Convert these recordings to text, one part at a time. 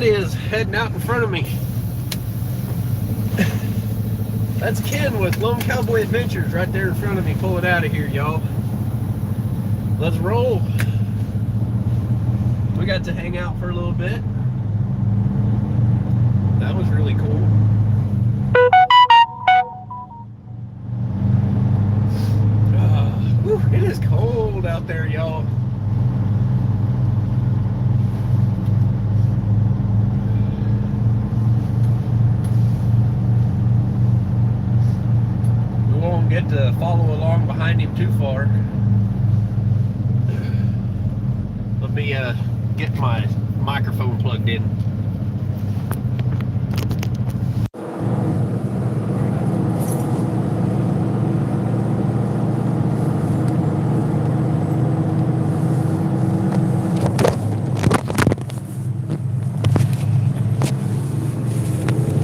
that is heading out in front of me. That's Ken with Lone Cowboy Adventures right there in front of me, pulling out of here, y'all. Let's roll. We got to hang out for a little bit. That was really cool. It is cold out there, y'all. We won't get to follow along behind him too far. Let me get my microphone plugged in.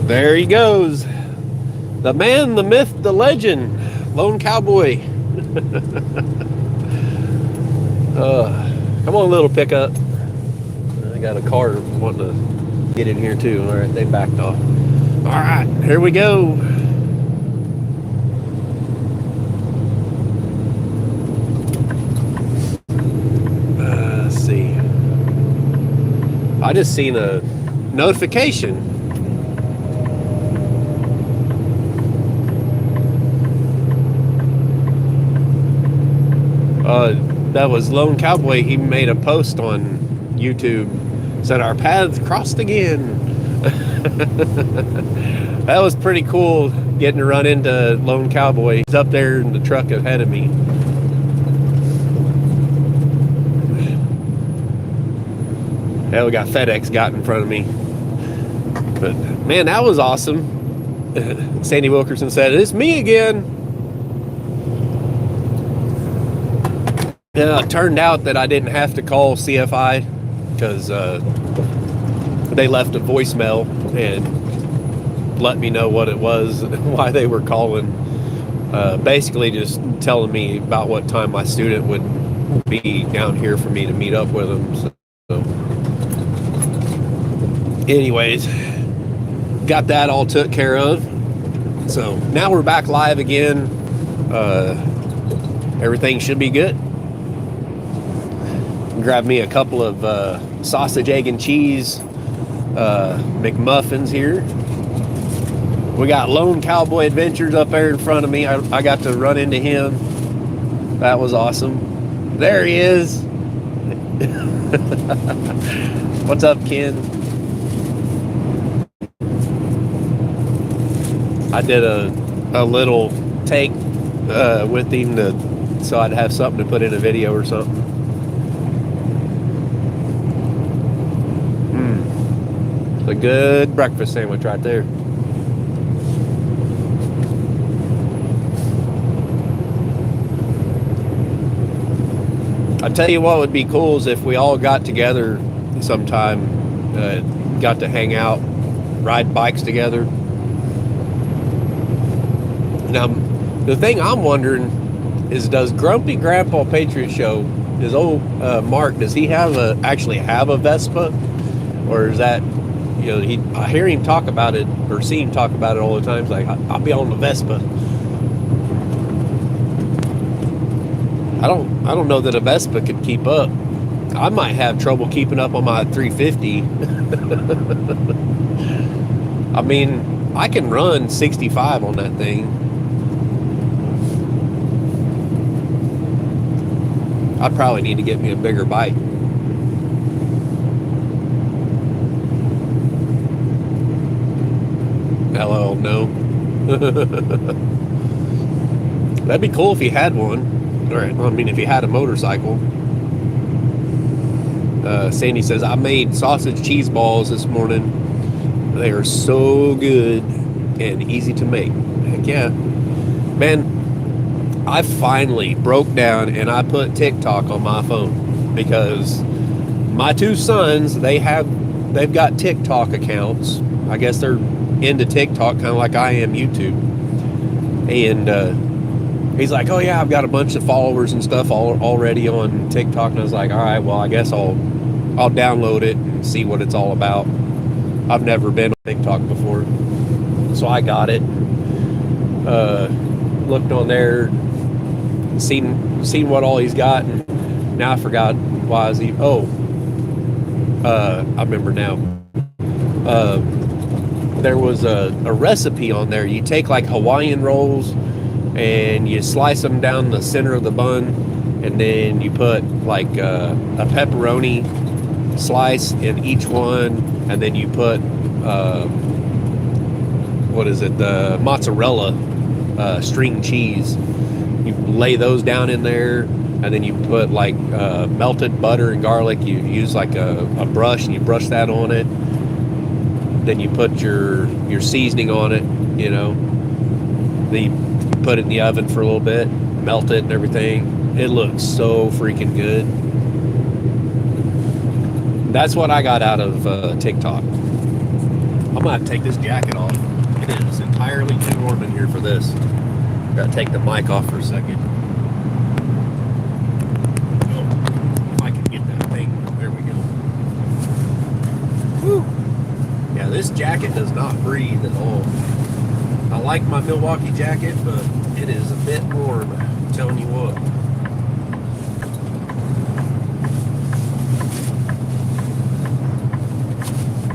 There he goes. The man, the myth, the legend, Lone Cowboy. Come on, little pickup. I got a car wanting to get in here too. All right, they backed off. All right, here we go. Let's see. I just seen a notification. That was Lone Cowboy. He made a post on YouTube, said our paths crossed again. That was pretty cool, getting to run into Lone Cowboy. He's up there in the truck ahead of me. Hell, we got FedEx got in front of me. But man, that was awesome. Sandy Wilkerson said, "It's me again." It turned out that I didn't have to call CFI because they left a voicemail and let me know what it was, why they were calling. Basically just telling me about what time my student would be down here for me to meet up with them. So anyways, got that all took care of. So now we're back live again. Everything should be good. Grab me a couple of sausage, egg, and cheese McMuffins here. We got Lone Cowboy Adventures up there in front of me. I got to run into him. That was awesome. There he is. What's up, Ken? I did a little take with him so I'd have something to put in a video or something. A good breakfast sandwich right there. I tell you what would be cool is if we all got together sometime, got to hang out, ride bikes together. Now, the thing I'm wondering is, does Grumpy Grandpa Patriot Show, his old Mark, does he actually have a Vespa, or is that? You know, I hear him talk about it, or see him talk about it all the time. It's like, I'll be on the Vespa. I don't know that a Vespa could keep up. I might have trouble keeping up on my 350. I mean, I can run 65 on that thing. I probably need to get me a bigger bike. LL, no. That'd be cool if he had one. Alright, I mean, if he had a motorcycle. Sandy says, I made sausage cheese balls this morning. They are so good and easy to make. Heck yeah. Man, I finally broke down and I put TikTok on my phone because my two sons, they've got TikTok accounts. I guess they're into TikTok kind of like I am YouTube. And he's like, oh yeah, I've got a bunch of followers and stuff already on TikTok. And I was like, all right, well, I guess I'll download it and see what it's all about. I've never been on TikTok before, so I got it. Looked on there, seen what all he's got, and now I forgot why is he. Oh, I remember now. There was a recipe on there. You take like Hawaiian rolls and you slice them down the center of the bun, and then you put like a pepperoni slice in each one, and then you put the mozzarella string cheese. You lay those down in there, and then you put like melted butter and garlic. You use like a brush, and you brush that on it. Then you put your seasoning on it, you know. Then you put it in the oven for a little bit, melt it and everything. It looks so freaking good. That's what I got out of TikTok. I'm gonna have to take this jacket off. It is entirely too warm in here for this. Gotta take the mic off for a second. Oh, if I can get that thing. There we go. Whew. Yeah, this jacket does not breathe at all. I like my Milwaukee jacket, but it is a bit warm. I'm telling you what.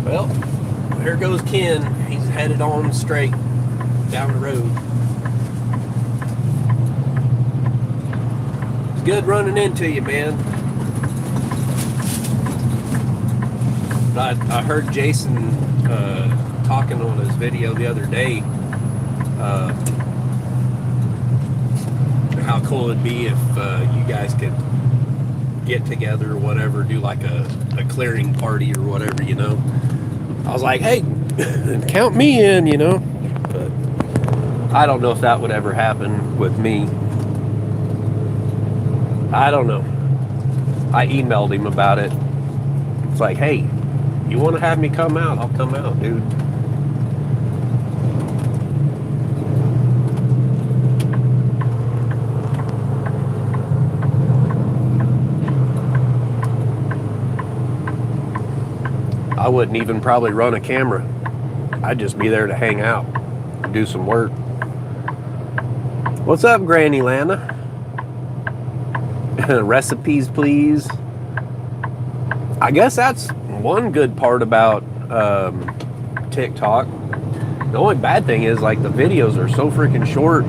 Well, there goes Ken. He's headed on straight down the road. It's good running into you, man. But I heard Jason talking on his video the other day. How cool it'd be if you guys could get together or whatever, do like a clearing party or whatever, you know. I was like, hey, count me in, you know. But I don't know if that would ever happen with me. I don't know. I emailed him about it. It's like, hey, you want to have me come out? I'll come out, dude. I wouldn't even probably run a camera. I'd just be there to hang out and do some work. What's up, Granny Lana? Recipes, please. I guess that's one good part about TikTok. The only bad thing is like the videos are so freaking short.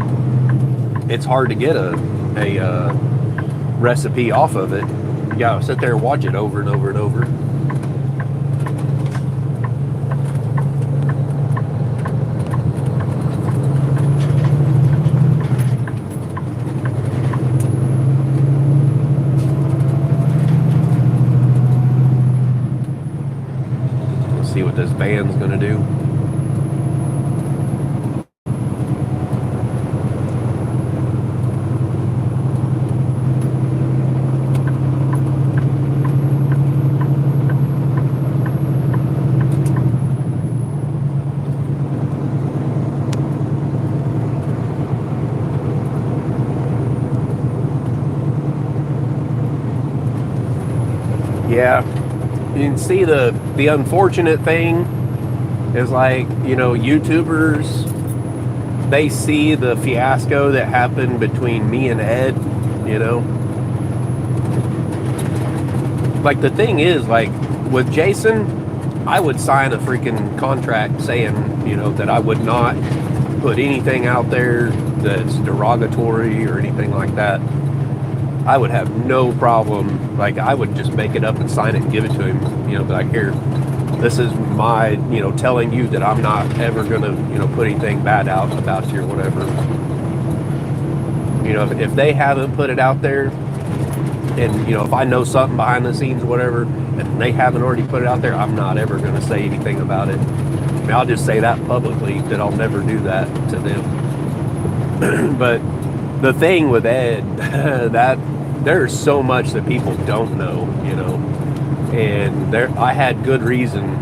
It's hard to get a recipe off of it. You gotta sit there and watch it over and over and over. See what this van's gonna do. Yeah. You can see the unfortunate thing is, like, you know, YouTubers, they see the fiasco that happened between me and Ed, you know. Like, the thing is, like, with Jason, I would sign a freaking contract saying, you know, that I would not put anything out there that's derogatory or anything like that. I would have no problem. Like, I would just make it up and sign it and give it to him, you know, be like, here, this is my, you know, telling you that I'm not ever gonna, you know, put anything bad out about you or whatever. You know, if they haven't put it out there, and, you know, if I know something behind the scenes or whatever, and they haven't already put it out there, I'm not ever gonna say anything about it. I mean, I'll just say that publicly, that I'll never do that to them. But the thing with Ed, that there's so much that people don't know, you know, and I had good reason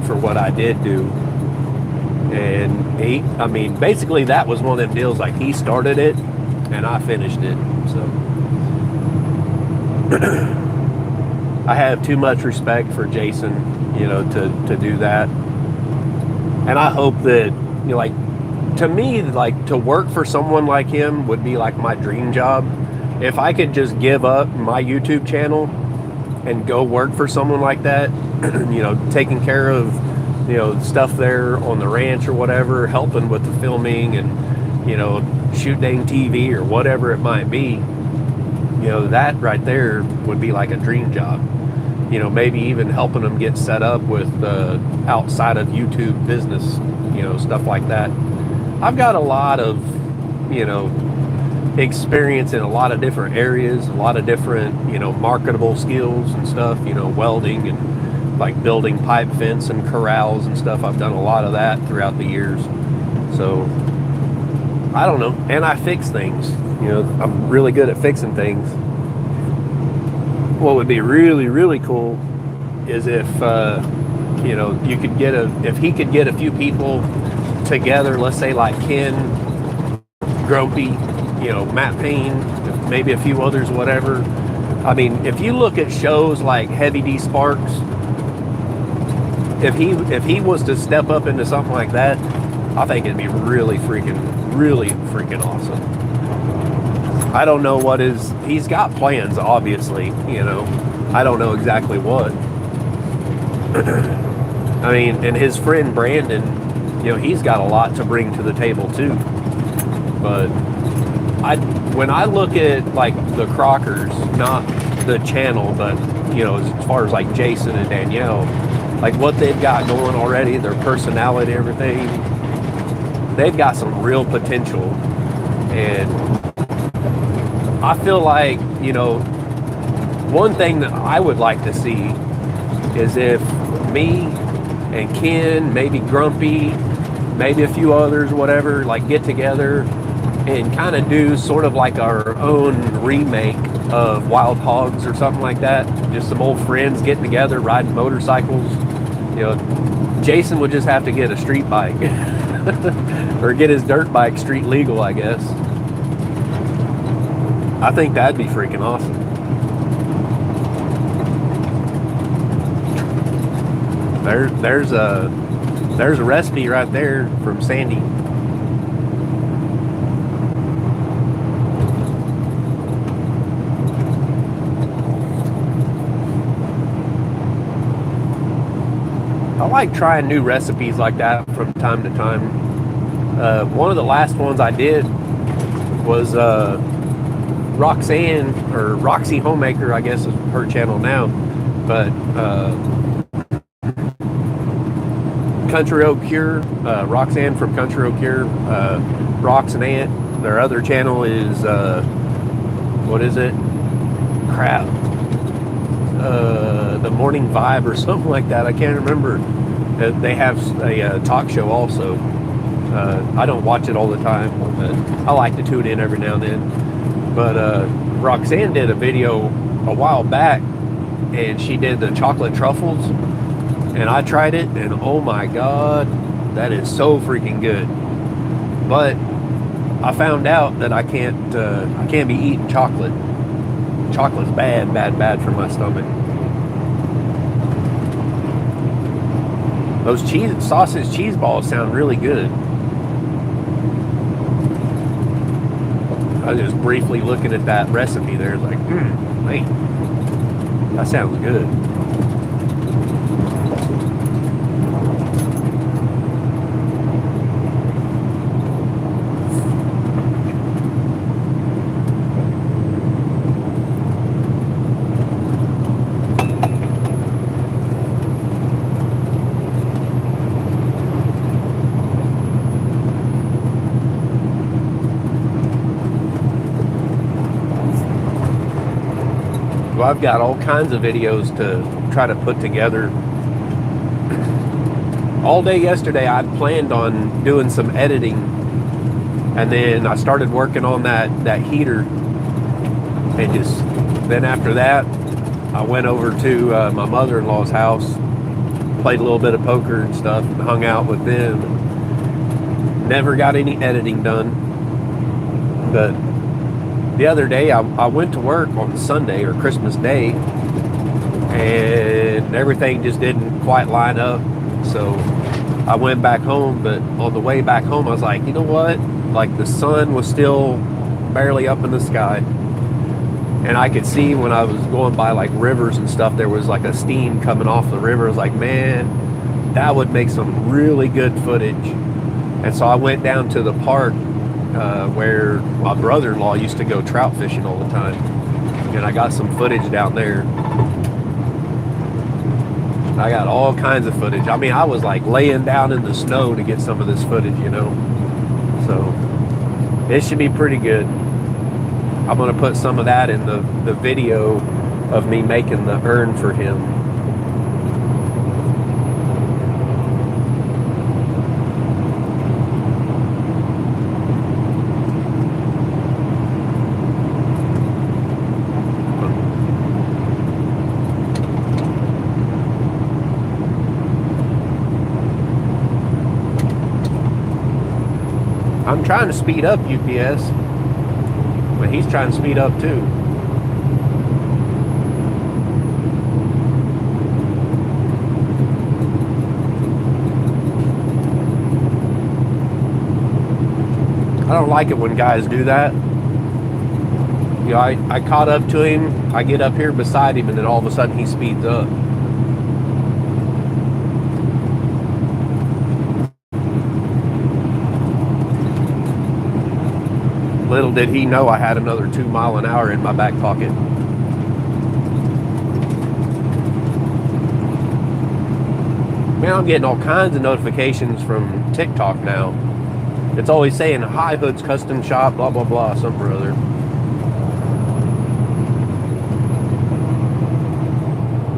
for what I did do. And I mean, basically that was one of them deals, like, he started it and I finished it. So I have too much respect for Jason, you know, to do that. And I hope that, you know, like, to me, like, to work for someone like him would be like my dream job. If I could just give up my YouTube channel and go work for someone like that, you know, taking care of, you know, stuff there on the ranch or whatever, helping with the filming and, you know, shooting TV or whatever it might be, you know, that right there would be like a dream job. You know, maybe even helping them get set up with outside of YouTube business, you know, stuff like that. I've got a lot of, you know, experience in a lot of different areas, a lot of different, you know, marketable skills and stuff, you know, welding and like building pipe fence and corrals and stuff. I've done a lot of that throughout the years. So I don't know. And I fix things, you know, I'm really good at fixing things. What would be really, really cool is if, you know, you could get if he could get a few people together, let's say like Ken, Grumpy, you know, Matt Payne, maybe a few others, whatever. I mean, if you look at shows like Heavy D Sparks, if he was to step up into something like that, I think it'd be really freaking awesome. I don't know what he's got plans, obviously, you know. I don't know exactly what. I mean, and his friend Brandon, you know, he's got a lot to bring to the table too. But when I look at like the Crockers, not the channel, but, you know, as far as like Jason and Danielle, like what they've got going already, their personality, everything, they've got some real potential. And I feel like, you know, one thing that I would like to see is if me and Ken, maybe Grumpy, maybe a few others, whatever, like get together and kind of do sort of like our own remake of Wild Hogs or something like that. Just some old friends getting together, riding motorcycles. You know, Jason would just have to get a street bike or get his dirt bike street legal, I guess. I think that'd be freaking awesome. There's a recipe right there from Sandy. I like trying new recipes like that from time to time. One of the last ones I did was Roxanne, or Roxy Homemaker, I guess is her channel now, but Country Oak Cure, Roxanne from Country Oak Cure, Rox and Ant. Their other channel is what is it? Crap. The Morning Vibe or something like that. I can't remember. They have a talk show also. I don't watch it all the time, but I like to tune in every now and then. But Roxanne did a video a while back, and she did the chocolate truffles, and I tried it, and oh my god, that is so freaking good. But I found out that I can't be eating chocolate. Chocolate's bad for my stomach. Those sausage cheese balls sound really good. I was just briefly looking at that recipe there, like, man, that sounds good. Well, I've got all kinds of videos to try to put together. All day yesterday, I planned on doing some editing, and then I started working on that heater, and then after that, I went over to my mother-in-law's house, played a little bit of poker and stuff, and hung out with them. Never got any editing done, but the other day, I went to work on Sunday or Christmas Day, and everything just didn't quite line up. So I went back home, but on the way back home, I was like, you know what? Like, the sun was still barely up in the sky. And I could see when I was going by like rivers and stuff, there was like a steam coming off the river. I was like, man, that would make some really good footage. And so I went down to the park where my brother-in-law used to go trout fishing all the time. And I got some footage down there. I got all kinds of footage. I mean, I was like laying down in the snow to get some of this footage, you know. So it should be pretty good. I'm going to put some of that in the video of me making the urn for him. I'm trying to speed up, UPS. But he's trying to speed up too. I don't like it when guys do that. You know, I caught up to him, I get up here beside him, and then all of a sudden he speeds up. Little did he know I had another 2 mile an hour in my back pocket. Man, I'm getting all kinds of notifications from TikTok now. It's always saying, hi, Hood's Custom Shop, blah, blah, blah, something or other.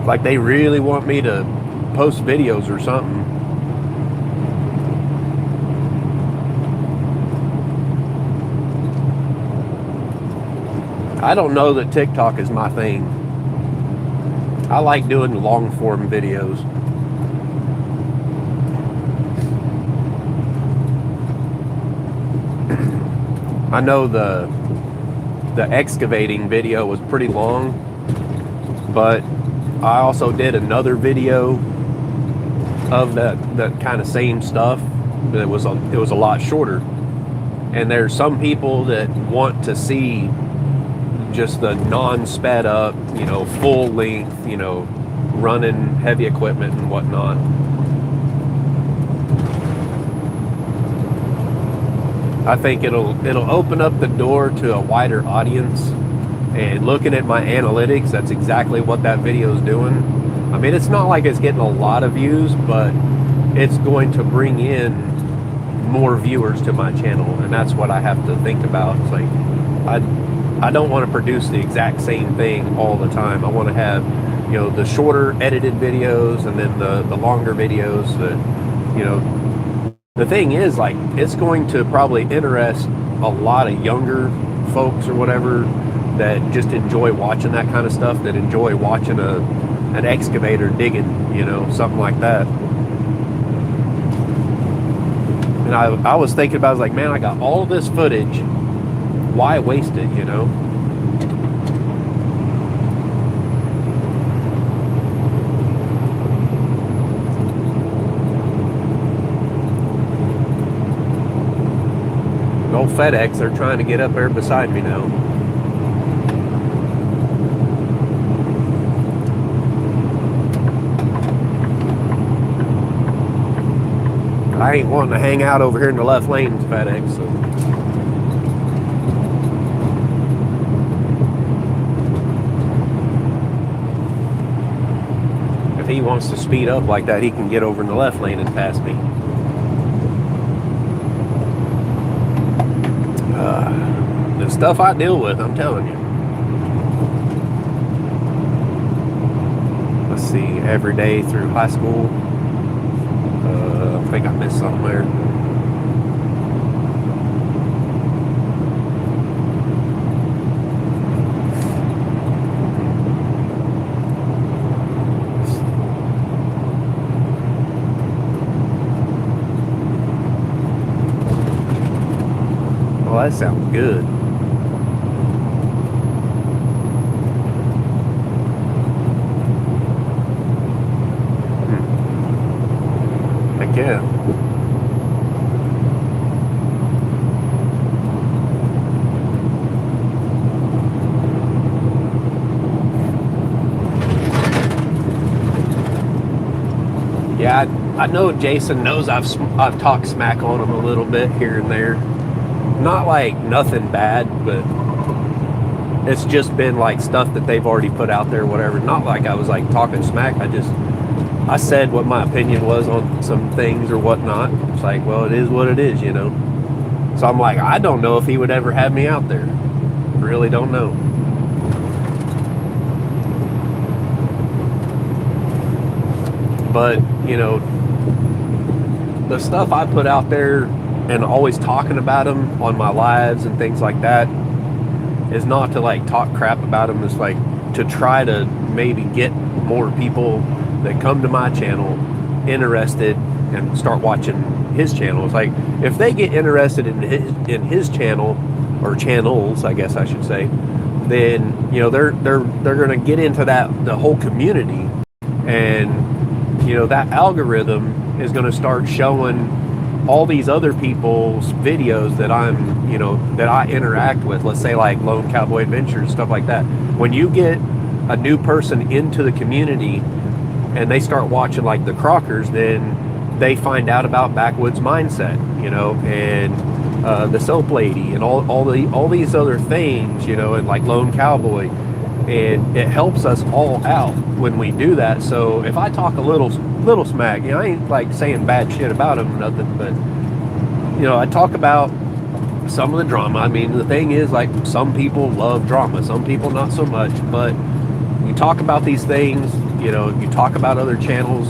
Like they really want me to post videos or something. I don't know that TikTok is my thing. I like doing long form videos. I know the excavating video was pretty long, but I also did another video of that kind of same stuff. It was a lot shorter. And there's some people that want to see just the non-sped up, you know, full length, you know, running heavy equipment and whatnot. I think it'll open up the door to a wider audience. And looking at my analytics, that's exactly what that video is doing. I mean, it's not like it's getting a lot of views, but it's going to bring in more viewers to my channel, and that's what I have to think about. It's like I don't want to produce the exact same thing all the time. I want to have, you know, the shorter edited videos and then the longer videos that, you know, the thing is, like, it's going to probably interest a lot of younger folks or whatever that just enjoy watching that kind of stuff, that enjoy watching an excavator digging, you know, something like that. And I was thinking about, I was like, man, I got all this footage. Why waste it, you know? Old FedEx, they're trying to get up there beside me now. I ain't wanting to hang out over here in the left lane, FedEx, so. If he wants to speed up like that, he can get over in the left lane and pass me. The stuff I deal with, I'm telling you. Let's see, every day through high school. I think I missed something there. Oh, that sounds good. Heck yeah. Yeah, I know Jason knows I've talked smack on him a little bit here and there. Not like nothing bad, but it's just been like stuff that they've already put out there, whatever. Not like I was like talking smack. I said what my opinion was on some things or whatnot. It's like, well, it is what it is, you know. So I'm like, I don't know if he would ever have me out there. Really don't know. But, you know, the stuff I put out there and always talking about them on my lives and things like that is not to like talk crap about them. It's like to try to maybe get more people that come to my channel interested and start watching his channel. It's like if they get interested in his channel, or channels, I guess I should say, then you know they're going to get into the whole community, and you know that algorithm is going to start showing all these other people's videos that that I interact with. Let's say like Lone Cowboy Adventures, stuff like that. When you get a new person into the community and they start watching like the Crockers, then they find out about Backwoods Mindset, you know, and the Soap Lady and all these other things, you know, and like Lone Cowboy. And it helps us all out when we do that. So if I talk a little smack, you know, I ain't like saying bad shit about them or nothing, but you know, I talk about some of the drama. I mean, the thing is, like, some people love drama, some people not so much, but you talk about these things, you know, you talk about other channels,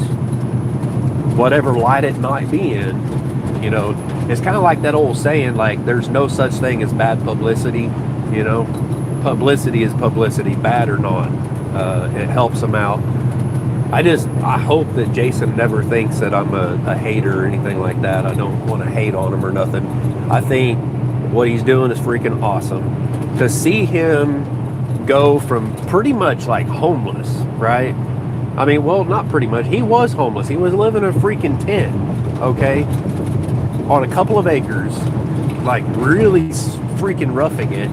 whatever light it might be in, you know, it's kind of like that old saying, like, there's no such thing as bad publicity, you know. Publicity is publicity, bad or not. It helps them out. I hope that Jason never thinks that I'm a hater or anything like that. I don't want to hate on him or nothing. I think what he's doing is freaking awesome. To see him go from pretty much like homeless, right? I mean, well, not pretty much. He was homeless. He was living in a freaking tent, okay? On a couple of acres, like really freaking roughing it.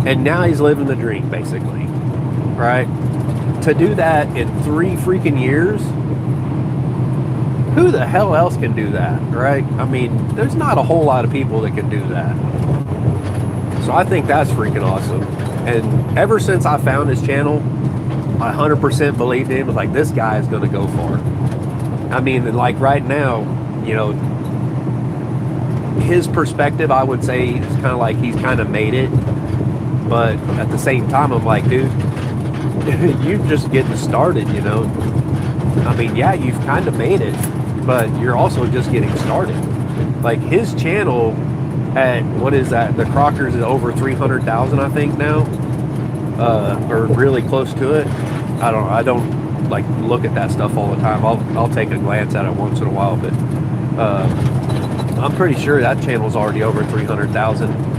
And now he's living the dream, basically, right? To do that in 3 freaking years, who the hell else can do that, right? I mean, there's not a whole lot of people that can do that. So I think that's freaking awesome. And ever since I found his channel, I 100% believed him. Like, this guy is going to go far. I mean, like right now, you know, his perspective, I would say, is kind of like he's kind of made it. But at the same time, I'm like, dude, you're just getting started, you know. I mean, yeah, you've kind of made it, but you're also just getting started. Like, his channel at, what is that? The Crockers is over 300,000, I think now, or really close to it. I don't like look at that stuff all the time. I'll take a glance at it once in a while, but I'm pretty sure that channel's already over 300,000.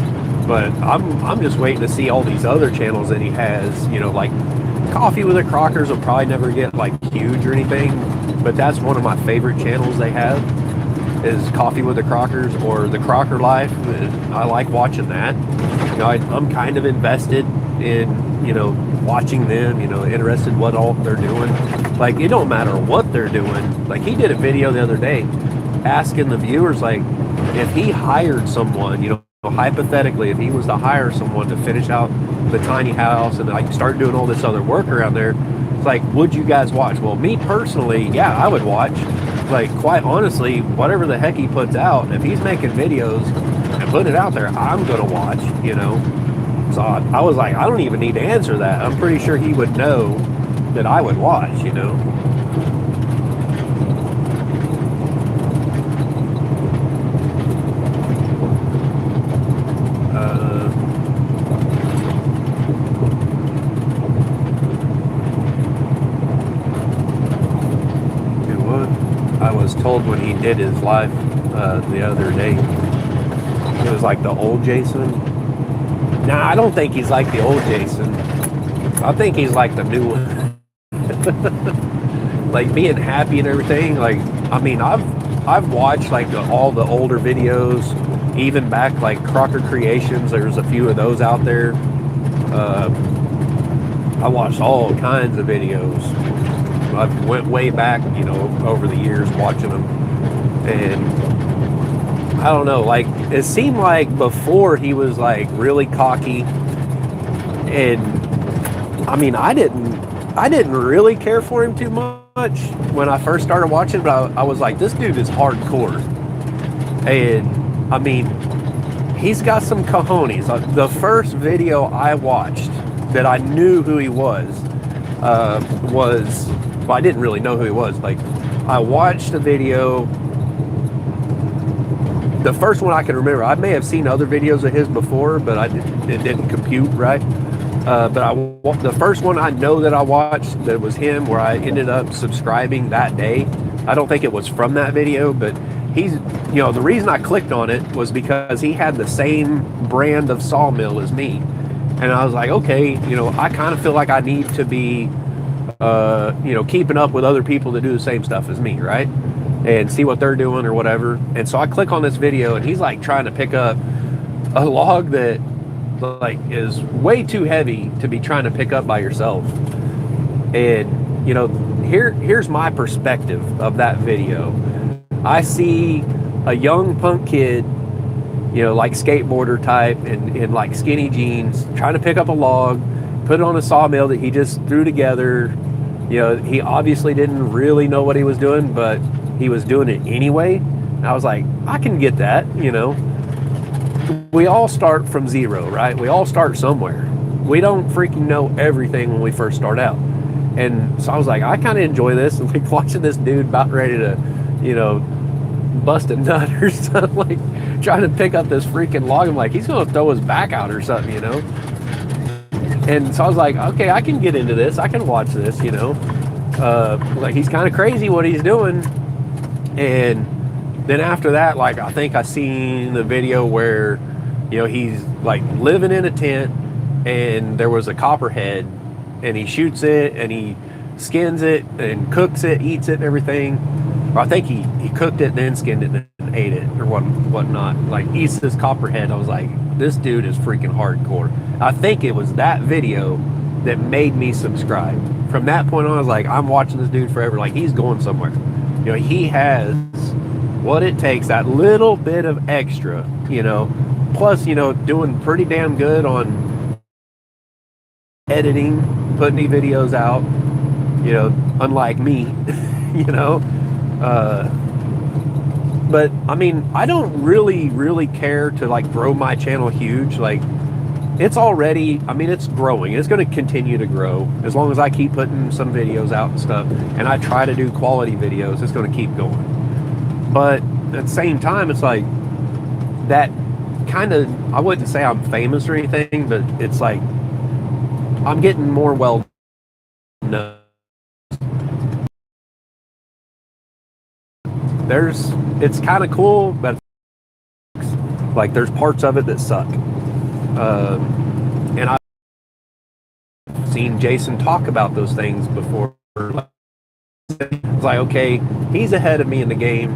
But I'm just waiting to see all these other channels that he has, you know, like Coffee with the Crockers will probably never get like huge or anything, but that's one of my favorite channels they have is Coffee with the Crockers, or The Crocker Life. I like watching that. You know, I'm kind of invested in, you know, watching them, you know, interested in what all they're doing. Like, it don't matter what they're doing. Like, he did a video the other day asking the viewers, like, if he hired someone, you know, hypothetically, if he was to hire someone to finish out the tiny house and like start doing all this other work around there, it's like, would you guys watch? Well, me personally, yeah, I would watch. Like, quite honestly, whatever the heck he puts out, if he's making videos and putting it out there, I'm gonna watch, you know. So I was like, I don't even need to answer that. I'm pretty sure he would know that I would watch, you know. Told when he did his live the other day, it was like the old Jason. Nah, I don't think he's like the old Jason. I think he's like the new one. Like, being happy and everything. Like, I mean, I've I've watched like all the older videos, even back like Crocker Creations. There's a few of those out there. I watched all kinds of videos. I went way back, over the years watching them, and I don't know, like it seemed like before he was like really cocky, and I mean I didn't really care for him too much when I first started watching, but I was like, this dude is hardcore, and I mean he's got some cojones. The first video I watched that I knew who he was, well, I didn't really know who he was. Like, I watched a video, the first one I can remember. I may have seen other videos of his before, but it didn't compute right. But the first one I know that I watched that was him, where I ended up subscribing that day. I don't think it was from that video, but he's, the reason I clicked on it was because he had the same brand of sawmill as me. And I was like, okay, I kind of feel like I need to be, keeping up with other people that do the same stuff as me, right? And see what they're doing or whatever. And so I click on this video, and he's like trying to pick up a log that like is way too heavy to be trying to pick up by yourself. And, here's my perspective of that video. I see a young punk kid, like skateboarder type in like skinny jeans, trying to pick up a log, put it on a sawmill that he just threw together. He obviously didn't really know what he was doing, but he was doing it anyway. And I was like, I can get that, We all start from zero, right? We all start somewhere. We don't freaking know everything when we first start out. And so I was like, I kind of enjoy this. And like watching this dude about ready to, bust a nut or something, like trying to pick up this freaking log. I'm like, he's going to throw his back out or something, And so I was like, okay, I can get into this. I can watch this, like he's kind of crazy what he's doing. And then after that, like, I think I seen the video where, he's like living in a tent and there was a copperhead and he shoots it and he skins it and cooks it, eats it and everything. Or I think he cooked it, then skinned it, and ate it or whatnot. Like, eats this copperhead. I was like, this dude is freaking hardcore. I think it was that video that made me subscribe. From that point on, I was like, I'm watching this dude forever. Like, he's going somewhere. He has what it takes, that little bit of extra, plus, doing pretty damn good on editing, putting the videos out, unlike me, but I mean, I don't really care to like grow my channel huge. Like, it's already, I mean, it's growing. It's going to continue to grow as long as I keep putting some videos out and stuff, and I try to do quality videos. It's going to keep going. But at the same time, it's like that kind of, I wouldn't say I'm famous or anything, but it's like I'm getting more well known. It's kind of cool, but like there's parts of it that suck. And I've seen Jason talk about those things before. It's like, okay, he's ahead of me in the game,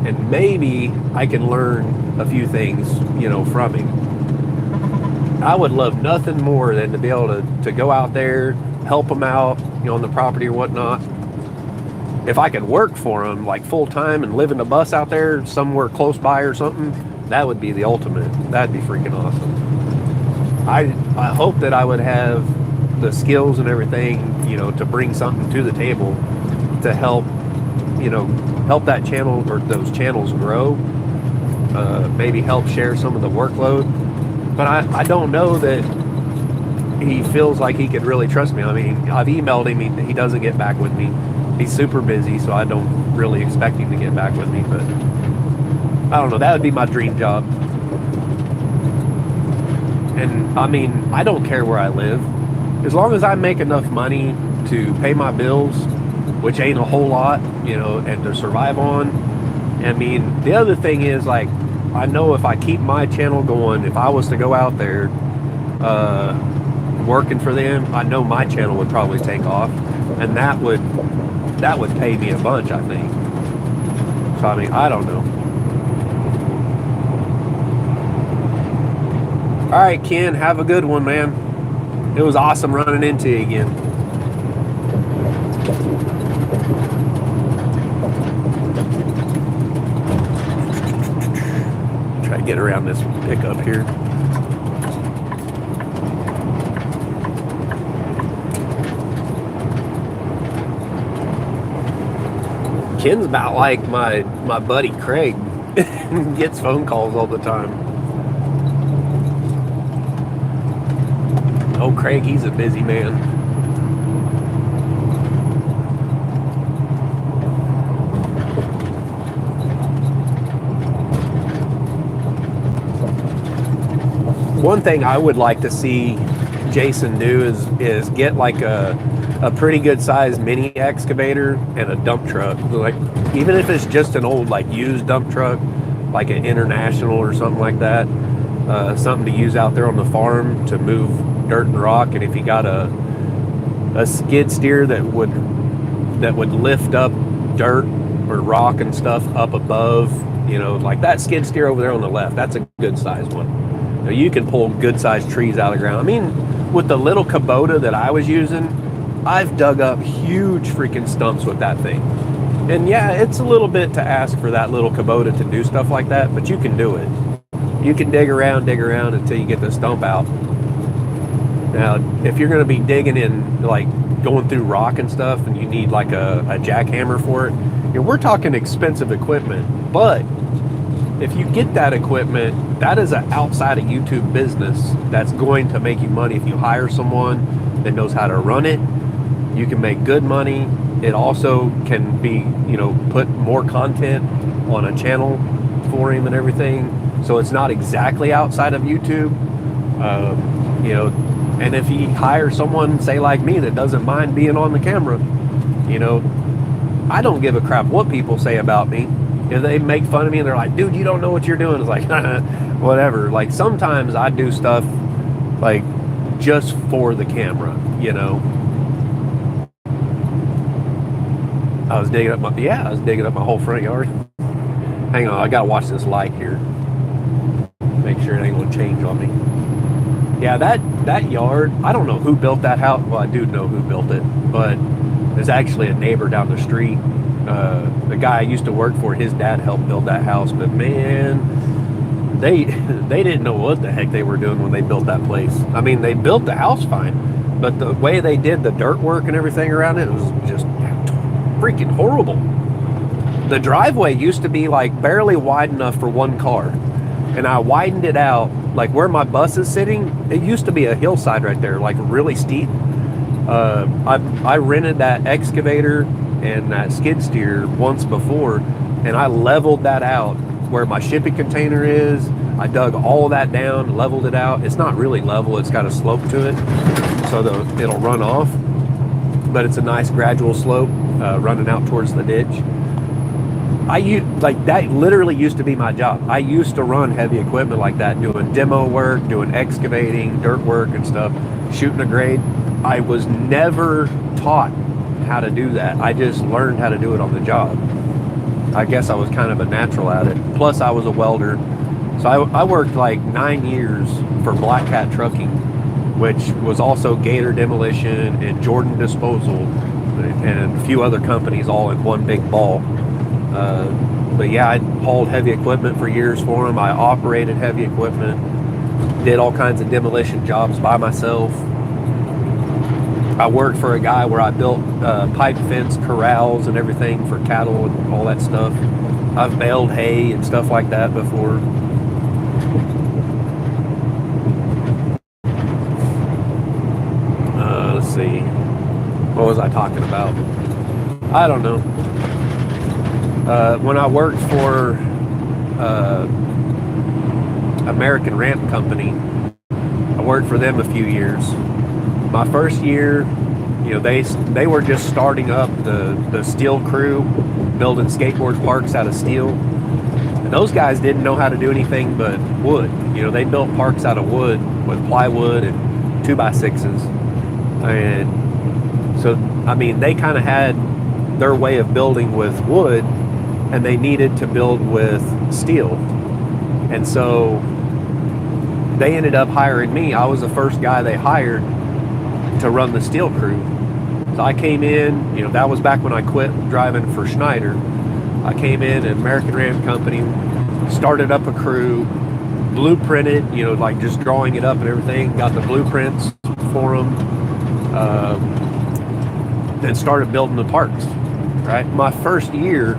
and maybe I can learn a few things, from him. I would love nothing more than to be able to go out there, help him out, on the property or whatnot. If I could work for him like full time and live in a bus out there somewhere close by or something, that would be the ultimate. That'd be freaking awesome. I hope that I would have the skills and everything, to bring something to the table to help, help that channel or those channels grow. Maybe help share some of the workload. But I don't know that he feels like he could really trust me. I mean, I've emailed him. He doesn't get back with me. He's super busy, so I don't really expect him to get back with me. But I don't know. That would be my dream job. And I mean, I don't care where I live. As long as I make enough money to pay my bills, which ain't a whole lot, and to survive on. I mean, the other thing is, like, I know if I keep my channel going, if I was to go out there working for them, I know my channel would probably take off, and that would pay me a bunch, I think. So, I mean, I don't know. All right, Ken, have a good one, man. It was awesome running into you again. Try to get around this pickup here. Ken's about like my buddy Craig. Gets phone calls all the time. Oh, Craig, he's a busy man. One thing I would like to see Jason do is get like a pretty good sized mini excavator and a dump truck. Like, even if it's just an old like used dump truck, like an International or something like that, something to use out there on the farm to move dirt and rock. And if you got a skid steer that would lift up dirt or rock and stuff up above, you know, like that skid steer over there on the left, that's a good sized one. You know, you can pull good sized trees out of the ground. I mean, with the little Kubota that I was using, I've dug up huge freaking stumps with that thing. And yeah, it's a little bit to ask for that little Kubota to do stuff like that, but you can do it. You can dig around until you get the stump out. Now, if you're going to be digging in, like going through rock and stuff, and you need like a jackhammer for it, you know, we're talking expensive equipment. But if you get that equipment, that is an outside of YouTube business that's going to make you money. If you hire someone that knows how to run it, you can make good money. It also can be, you know, put more content on a channel for him and everything. So it's not exactly outside of YouTube, you know. And if he hires someone, say like me, that doesn't mind being on the camera, you know, I don't give a crap what people say about me. If they make fun of me and they're like, dude, you don't know what you're doing, it's like, whatever. Like, sometimes I do stuff like just for the camera, you know. I was digging up my whole front yard. Hang on, I gotta watch this light here. Make sure it ain't gonna change on me. Yeah, that yard, I don't know who built that house. Well, I do know who built it, but there's actually a neighbor down the street. The guy I used to work for, his dad helped build that house, but man, they didn't know what the heck they were doing when they built that place. I mean, they built the house fine, but the way they did the dirt work and everything around it was just freaking horrible. The driveway used to be like barely wide enough for one car, and I widened it out. Like where my bus is sitting, it used to be a hillside right there, like really steep. I rented that excavator and that skid steer once before, and I leveled that out where my shipping container is. I dug all that down, leveled it out. It's not really level, it's got a slope to it, so it'll run off, but it's a nice gradual slope running out towards the ditch. Like that literally used to be my job. I used to run heavy equipment like that, doing demo work, doing excavating, dirt work and stuff, shooting a grade. I was never taught how to do that. I just learned how to do it on the job. I guess I was kind of a natural at it. Plus I was a welder. So I worked like 9 years for Black Cat Trucking, which was also Gator Demolition and Jordan Disposal and a few other companies all in one big ball. But yeah, I hauled heavy equipment for years for them. I operated heavy equipment, did all kinds of demolition jobs by myself. I worked for a guy where I built pipe fence corrals and everything for cattle and all that stuff. I've baled hay and stuff like that before. Let's see. What was I talking about? I don't know. When I worked for American Ramp Company, I worked for them a few years. My first year, you know, they were just starting up the steel crew, building skateboard parks out of steel. And those guys didn't know how to do anything but wood. You know, they built parks out of wood with plywood and 2x6s. And so, I mean, they kind of had their way of building with wood. and they needed to build with steel. And so they ended up hiring me. I was the first guy they hired to run the steel crew. So I came in, that was back when I quit driving for Schneider. I came in at American Ram Company, started up a crew, blueprinted, like just drawing it up and everything, got the blueprints for them, then started building the parts, right? My first year,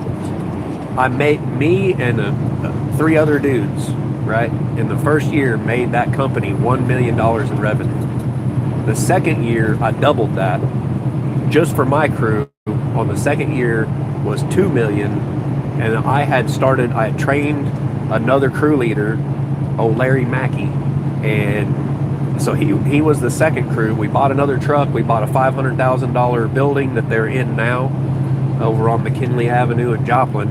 I made, me and 3 other dudes, right, in the first year made that company $1 million in revenue. The second year, I doubled that. Just for my crew, on the second year was $2 million, and I had trained another crew leader, Larry Mackey, and so he was the second crew. We bought another truck. We bought a $500,000 building that they're in now, over on McKinley Avenue in Joplin.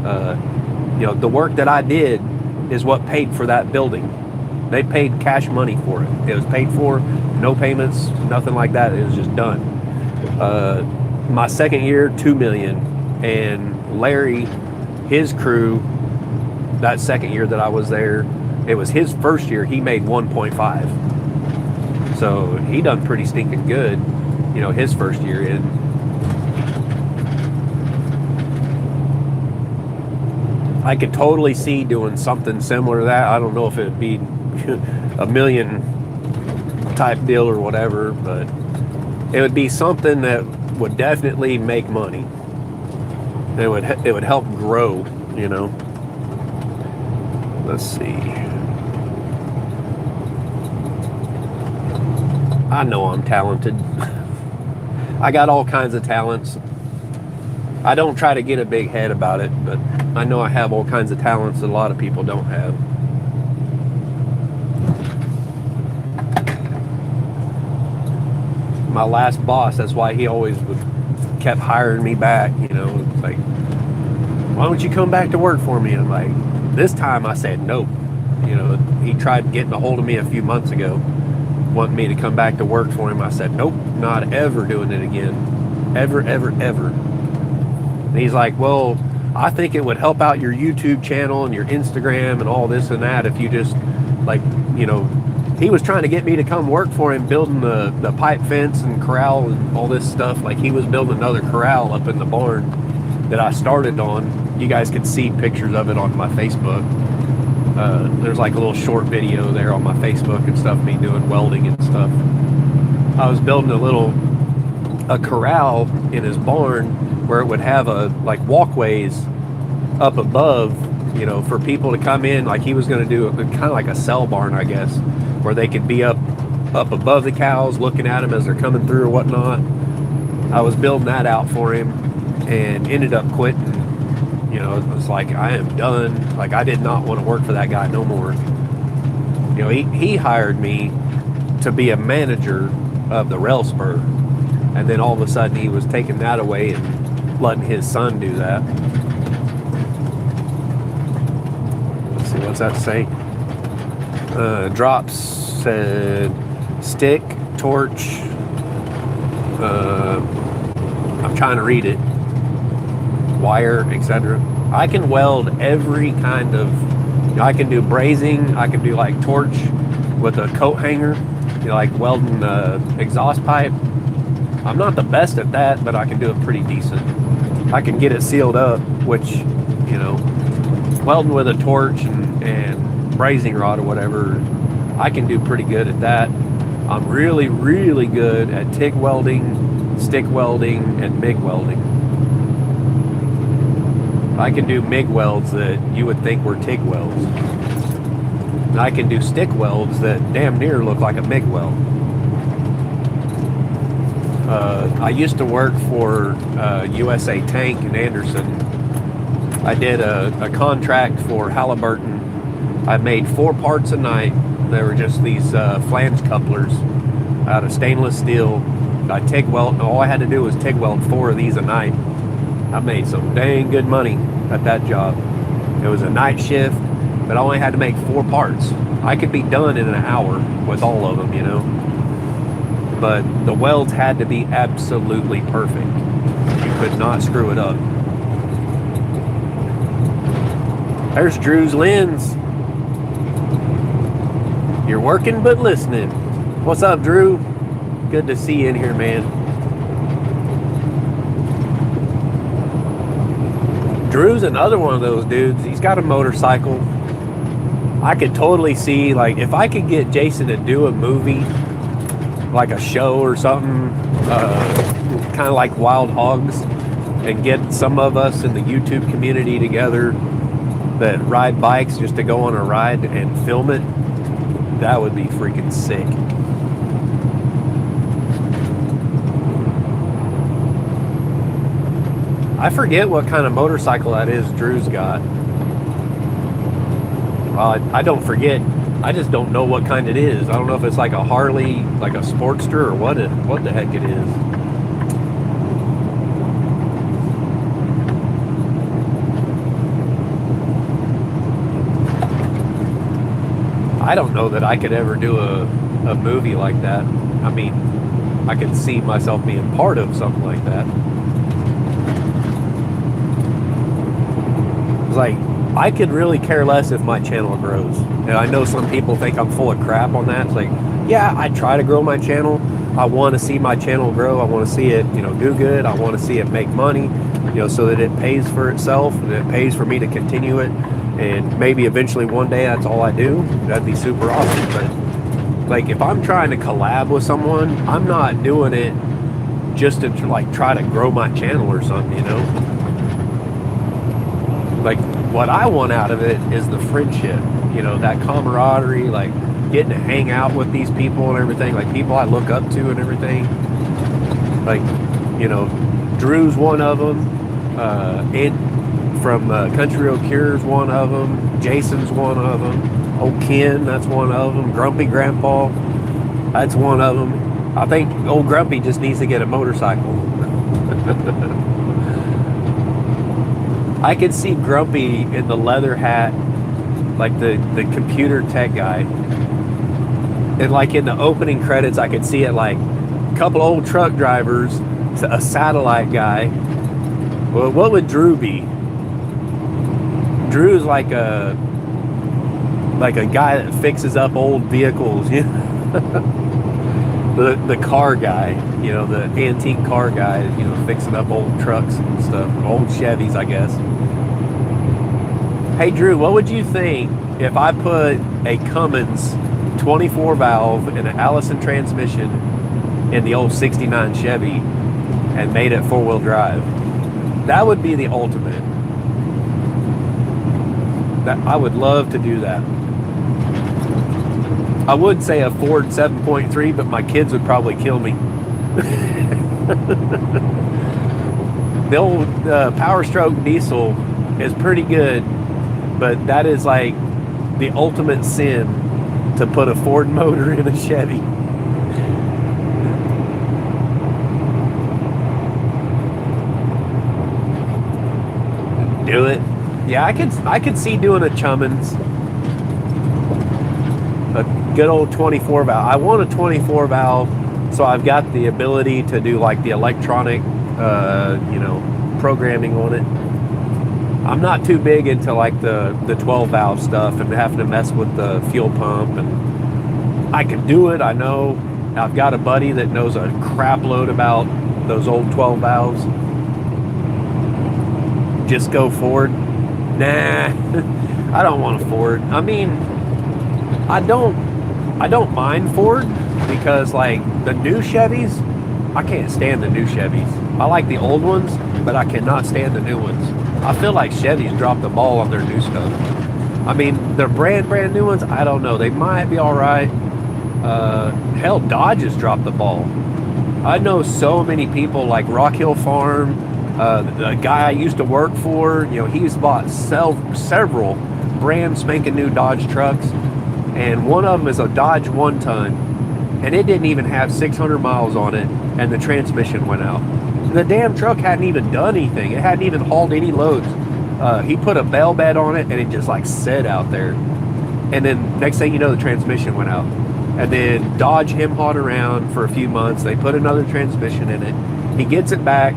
The work that I did is what paid for that building. They paid cash money for it. It was paid for, no payments, nothing like that. It was just done. My second year, $2 million, and Larry, his crew, that second year that I was there, it was his first year, he made 1.5. So he done pretty stinking good, his first year in. I could totally see doing something similar to that. I don't know if it'd be a million type deal or whatever, but it would be something that would definitely make money. It would help grow, Let's see. I know I'm talented. I got all kinds of talents. I don't try to get a big head about it, but I know I have all kinds of talents that a lot of people don't have. My last boss, that's why he always kept hiring me back, It's like, why don't you come back to work for me? And I'm like, this time I said nope. He tried getting a hold of me a few months ago, wanting me to come back to work for him. I said, nope, not ever doing it again. Ever, ever, ever. And he's like, well, I think it would help out your YouTube channel and your Instagram and all this and that if you just, he was trying to get me to come work for him building the pipe fence and corral and all this stuff. Like, he was building another corral up in the barn that I started on. You guys can see pictures of it on my Facebook. There's like a little short video there on my Facebook and stuff, me doing welding and stuff. I was building a corral in his barn where it would have walkways up above, for people to come in. Like, he was going to do kind of like a cell barn, I guess, where they could be up above the cows looking at them as they're coming through or whatnot. I was building that out for him and ended up quitting. It was like, I am done. Like, I did not want to work for that guy no more. He hired me to be a manager of the rail spur, and then all of a sudden he was taking that away and letting his son do that. Let's see, what's that say? Drops said stick, torch. I'm trying to read it. Wire, etc. I can weld every kind of. I can do brazing. I can do like torch with a coat hanger, like welding exhaust pipe. I'm not the best at that, but I can do it pretty decent. I can get it sealed up, which, welding with a torch and brazing rod or whatever, I can do pretty good at that. I'm really, really good at TIG welding, stick welding, and MIG welding. I can do MIG welds that you would think were TIG welds. And I can do stick welds that damn near look like a MIG weld. I used to work for USA Tank in Anderson. I did a contract for Halliburton. I made 4 parts a night. They were just these flange couplers out of stainless steel. I TIG weld. All I had to do was TIG weld 4 of these a night. I made some dang good money at that job. It was a night shift, but I only had to make 4 parts. I could be done in an hour with all of them, But the welds had to be absolutely perfect. You could not screw it up. There's Drew's lens. You're working but listening. What's up, Drew? Good to see you in here, man. Drew's another one of those dudes. He's got a motorcycle. I could totally see, like, if I could get Jason to do a movie, like a show or something, kind of like Wild Hogs, and get some of us in the YouTube community together that ride bikes just to go on a ride and film it, that would be freaking sick. I forget what kind of motorcycle that is Drew's got. Well, I don't forget. I just don't know what kind it is. I don't know if it's like a Harley, like a Sportster, or what the heck it is. I don't know that I could ever do a movie like that. I mean, I could see myself being part of something like that. Like, I could really care less if my channel grows. And I know some people think I'm full of crap on that. It's like, yeah, I try to grow my channel. I want to see my channel grow. I want to see it, do good. I want to see it make money, so that it pays for itself and it pays for me to continue it. And maybe eventually one day that's all I do. That'd be super awesome. But like, if I'm trying to collab with someone, I'm not doing it just to like try to grow my channel or something, Like, what I want out of it is the friendship, that camaraderie, like getting to hang out with these people and everything, like people I look up to and everything. Like, Drew's one of them, and from Country Road Cure's one of them, Jason's one of them, old Ken, that's one of them, Grumpy Grandpa, that's one of them. I think old Grumpy just needs to get a motorcycle. I could see Grumpy in the leather hat, like the computer tech guy. And like in the opening credits, I could see it like a couple old truck drivers, a satellite guy. Well, what would Drew be? Drew's like a guy that fixes up old vehicles, the car guy, the antique car guy, fixing up old trucks and stuff, old Chevys, I guess. Hey, Drew, what would you think if I put a Cummins 24 valve and an Allison transmission in the old 69 Chevy and made it four-wheel drive? That would be the ultimate. I would love to do that. I would say a Ford 7.3, but my kids would probably kill me. The old Power Stroke diesel is pretty good, but that is like the ultimate sin to put a Ford motor in a Chevy. Do it. Yeah, I could see doing a Cummins. A good old 24 valve. I want a 24 valve, so I've got the ability to do like the electronic, programming on it. I'm not too big into like the 12 valve stuff and having to mess with the fuel pump, and I can do it. I know. I've got a buddy that knows a crap load about those old 12 valves. Just go Ford. Nah, I don't want a Ford. I mean, I don't mind Ford because like the new Chevys, I can't stand the new Chevys. I like the old ones, but I cannot stand the new ones. I feel like Chevys dropped the ball on their new stuff. I mean, their brand new ones, I don't know. They might be all right. Hell, Dodge has dropped the ball. I know so many people like Rock Hill Farm, the guy I used to work for, he's bought several brand spanking new Dodge trucks, and one of them is a Dodge 1-ton, and it didn't even have 600 miles on it, and the transmission went out. The damn truck hadn't even done anything. It hadn't even hauled any loads. He put a bell bed on it, and it just like sat out there. And then next thing you know, the transmission went out. And then Dodge him-hawed around for a few months. They put another transmission in it. He gets it back.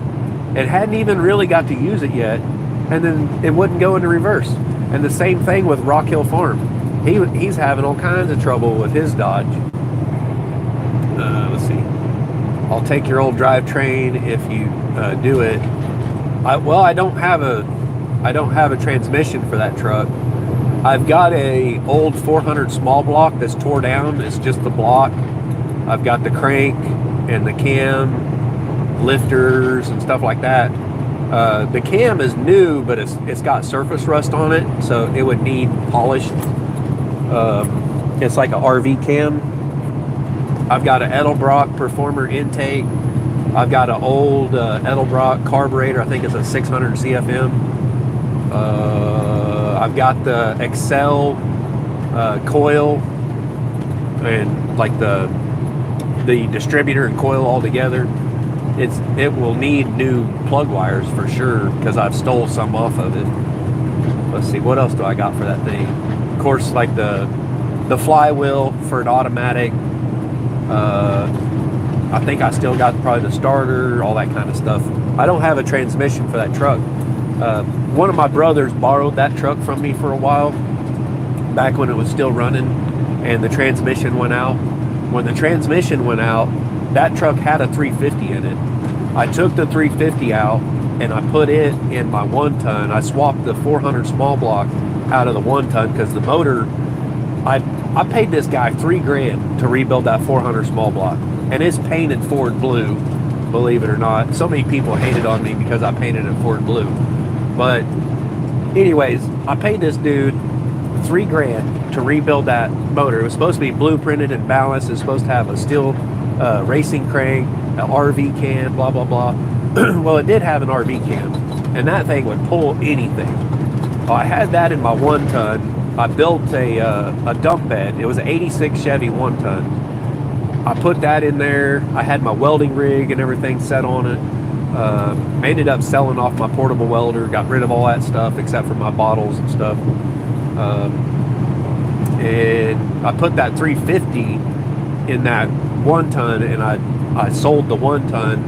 It hadn't even really got to use it yet. And then it wouldn't go into reverse. And the same thing with Rock Hill Farm. He's having all kinds of trouble with his Dodge. Let's see. I'll take your old drivetrain if you do it. I don't have a transmission for that truck. I've got a old 400 small block that's tore down. It's just the block. I've got the crank and the cam, lifters and stuff like that. The cam is new, but it's got surface rust on it, so it would need polished. It's like a RV cam. I've got an Edelbrock Performer intake. I've got an old Edelbrock carburetor. I think it's a 600 CFM. I've got the Excel coil and like the distributor and coil all together. It will need new plug wires for sure because I've stole some off of it. Let's see, what else do I got for that thing? Of course, like the flywheel for an automatic. I think I still got probably the starter, all that kind of stuff. I don't have a transmission for that truck. One of my brothers borrowed that truck from me for a while, back when it was still running, and the transmission went out. When the transmission went out, that truck had a 350 in it. I took the 350 out and I put it in my 1-ton. I swapped the 400 small block out of the 1-ton because the motor, I paid this guy $3,000 to rebuild that 400 small block, and it's painted Ford blue, believe it or not. So many people hated on me because I painted it Ford blue. But anyways, I paid this dude $3,000 to rebuild that motor. It was supposed to be blueprinted and balanced. It's supposed to have a steel racing crank, an RV cam, blah, blah, blah. Well, it did have an RV cam, and that thing would pull anything. I had that in my 1-ton. I built a dump bed. It was an 86 Chevy 1-ton. I put that in there. I had my welding rig and everything set on it. I ended up selling off my portable welder, got rid of all that stuff except for my bottles and stuff. And I put that 350 in that 1-ton, and I sold the 1-ton,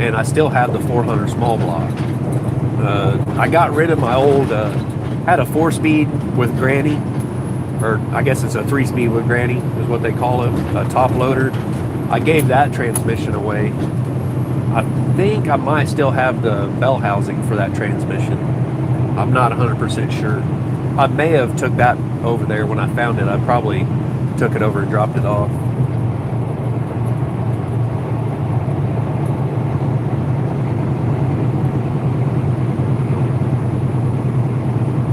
and I still have the 400 small block. I got rid of my old, had a 4-speed with granny, or I guess it's a 3-speed with granny is what they call it, a top loader. I gave that transmission away. I think I might still have the bell housing for that transmission. I'm not 100% sure. I may have took that over there when I found it. I probably took it over and dropped it off.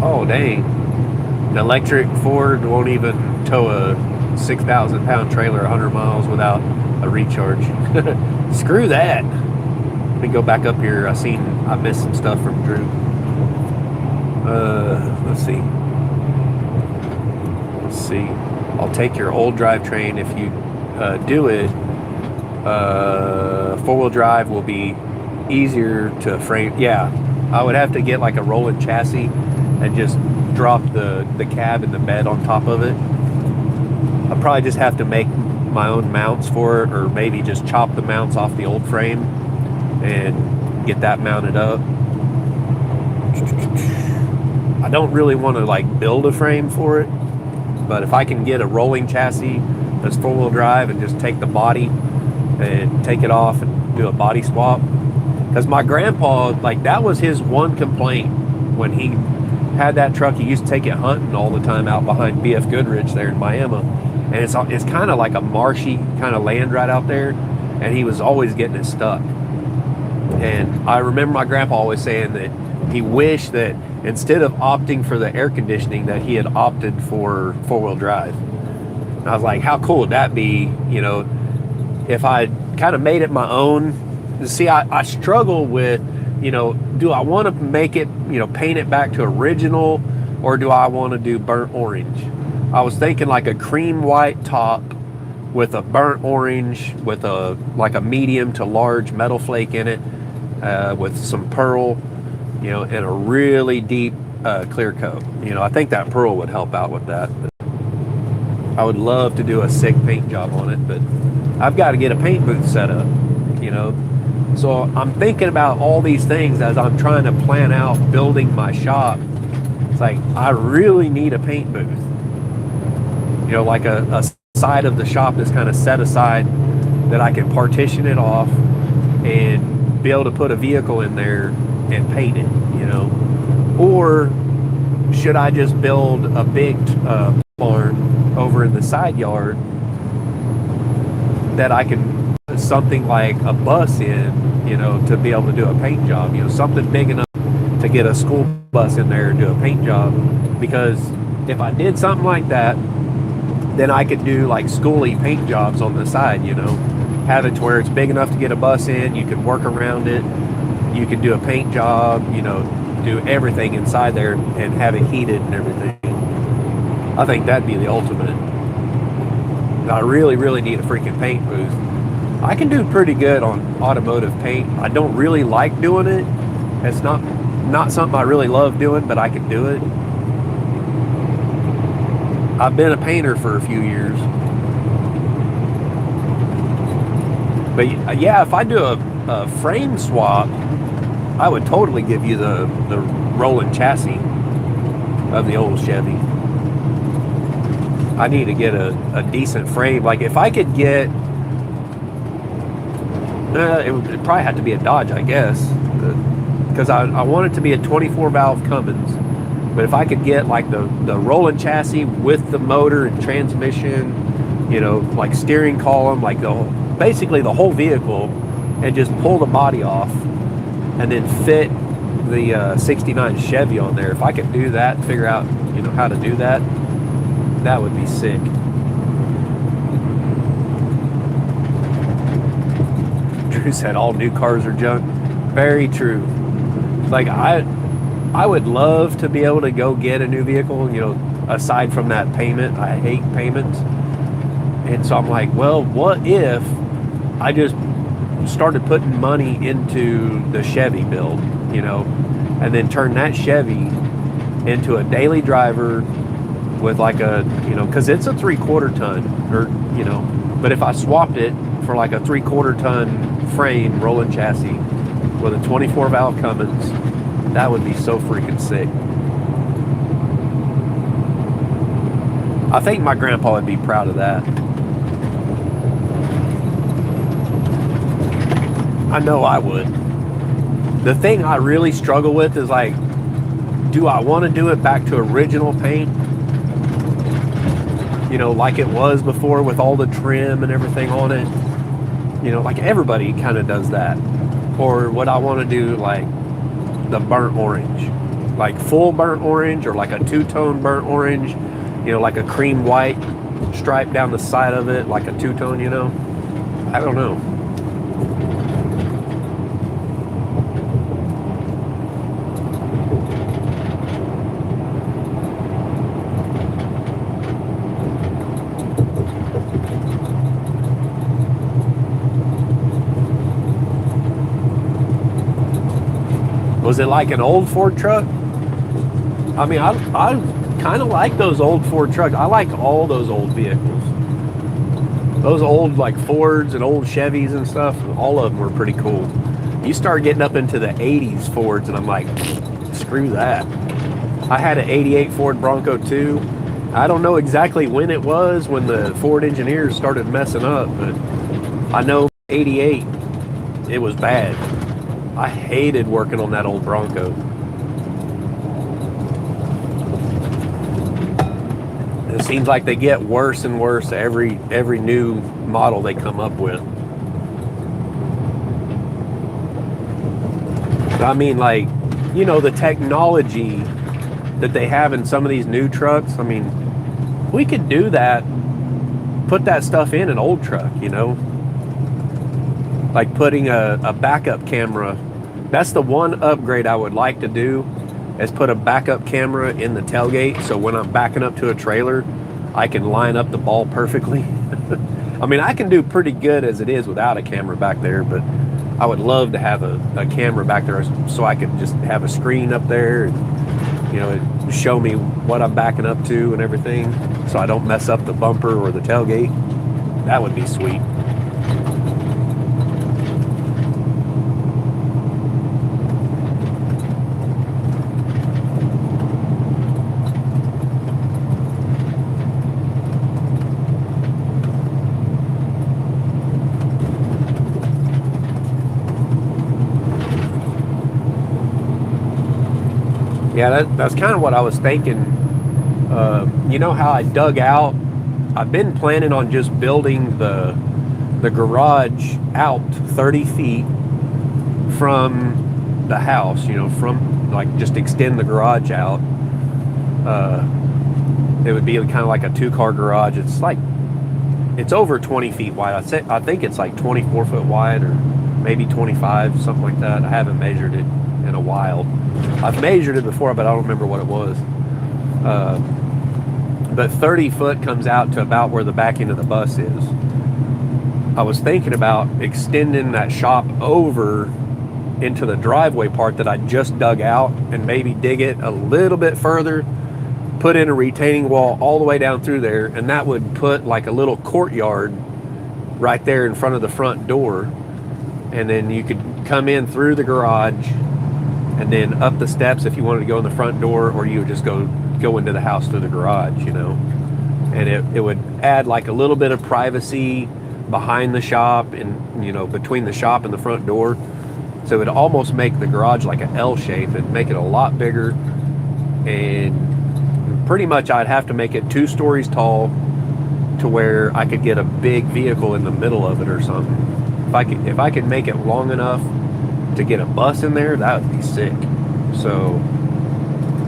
Oh, dang. An electric Ford won't even tow a 6,000 pound trailer 100 miles without a recharge. Screw that. Let me go back up here. I missed some stuff from Drew. Let's see. I'll take your old drivetrain if you do it. 4-wheel drive will be easier to frame. Yeah, I would have to get like a rolling chassis and just drop the cab and the bed on top of it. I'll probably just have to make my own mounts for it, or maybe just chop the mounts off the old frame and get that mounted up. I don't really want to like build a frame for it, but if I can get a rolling chassis that's 4-wheel drive and just take the body and take it off and do a body swap. Because my grandpa, like, that was his one complaint when he had that truck. He used to take it hunting all the time out behind BF Goodrich there in Miami, and it's kind of like a marshy kind of land right out there, and he was always getting it stuck. And I remember my grandpa always saying that he wished that instead of opting for the air conditioning, that he had opted for 4-wheel drive. And I was like, how cool would that be, you know, if I kind of made it my own. See, I struggle with, you know, do I want to make it, you know, paint it back to original, or do I want to do burnt orange? I was thinking like a cream white top with a burnt orange with a like a medium to large metal flake in it, with some pearl, you know, and a really deep clear coat. You know, I think that pearl would help out with that. I would love to do a sick paint job on it, but I've got to get a paint booth set up, you know. So I'm thinking about all these things as I'm trying to plan out building my shop It's like, I really need a paint booth. You know, like a side of the shop is kind of set aside that I can partition it off and be able to put a vehicle in there and paint it, you know. Or should I just build a big barn over in the side yard that I can put something like a bus in, you know, to be able to do a paint job, you know, something big enough to get a school bus in there and do a paint job. Because if I did something like that, then I could do like schooly paint jobs on the side, you know, have it to where it's big enough to get a bus in, you can work around it, you can do a paint job, you know, do everything inside there and have it heated and everything. I think that'd be the ultimate. I really, really need a freaking paint booth. I can do pretty good on automotive paint. I don't really like doing it. It's not something I really love doing, but I can do it. I've been a painter for a few years. But yeah, if I do a frame swap, I would totally give you the rolling chassis of the old Chevy. I need to get a decent frame. Like if I could get, it would probably have to be a Dodge, I guess, because I want it to be a 24 valve Cummins. But if I could get like the rolling chassis with the motor and transmission, you know, like steering column, like basically the whole vehicle, and just pull the body off and then fit the 69 Chevy on there. If I could do that, figure out, you know, how to do that, that would be sick. Drew said all new cars are junk. Very true. Like I would love to be able to go get a new vehicle, you know, aside from that payment. I hate payments. And so I'm like, well, what if I just started putting money into the Chevy build, you know, and then turn that Chevy into a daily driver with like a, you know, because it's a 3/4 ton, or, you know, but if I swapped it for like a 3/4 ton frame rolling chassis with a 24 valve Cummins, that would be so freaking sick. I think my grandpa would be proud of that. I know I would. The thing I really struggle with is like, do I want to do it back to original paint? You know, like it was before with all the trim and everything on it. You know, like everybody kind of does that. Or would I want to do like the burnt orange? Like full burnt orange, or like a two-tone burnt orange, you know, like a cream white stripe down the side of it, like a two-tone, you know? I don't know. Was it like an old Ford truck? I mean, I kind of like those old Ford trucks. I like all those old vehicles. Those old like Fords and old Chevys and stuff, all of them were pretty cool. You start getting up into the 80s Fords and I'm like, screw that. I had an 88 Ford Bronco too. I don't know exactly when it was, when the Ford engineers started messing up, but I know 88, it was bad. I hated working on that old Bronco. It seems like they get worse and worse every new model they come up with. I mean, like, you know, the technology that they have in some of these new trucks, I mean, we could do that, put that stuff in an old truck, you know? Like putting a backup camera. That's the one upgrade I would like to do, is put a backup camera in the tailgate, so when I'm backing up to a trailer, I can line up the ball perfectly. I mean, I can do pretty good as it is without a camera back there, but I would love to have a camera back there so I could just have a screen up there and, you know, show me what I'm backing up to and everything, so I don't mess up the bumper or the tailgate. That would be sweet. Yeah, that's kind of what I was thinking. You know how I dug out? I've been planning on just building the garage out 30 feet from the house, from like just extend the garage out. It would be kind of like a 2-car garage. It's over 20 feet wide. I think it's like 24 foot wide, or maybe 25, something like that. I haven't measured it in a while. I've measured it before, but I don't remember what it was. But 30 foot comes out to about where the back end of the bus is. I was thinking about extending that shop over into the driveway part that I just dug out, and maybe dig it a little bit further, put in a retaining wall all the way down through there, and that would put like a little courtyard right there in front of the front door. And then you could come in through the garage and then up the steps if you wanted to go in the front door, or you would just go into the house through the garage, and it would add like a little bit of privacy behind the shop and between the shop and the front door. So it would almost make the garage like an L shape and make it a lot bigger. And pretty much I'd have to make it 2 stories tall to where I could get a big vehicle in the middle of it or something. If I could make it long enough to get a bus in there, that would be sick. So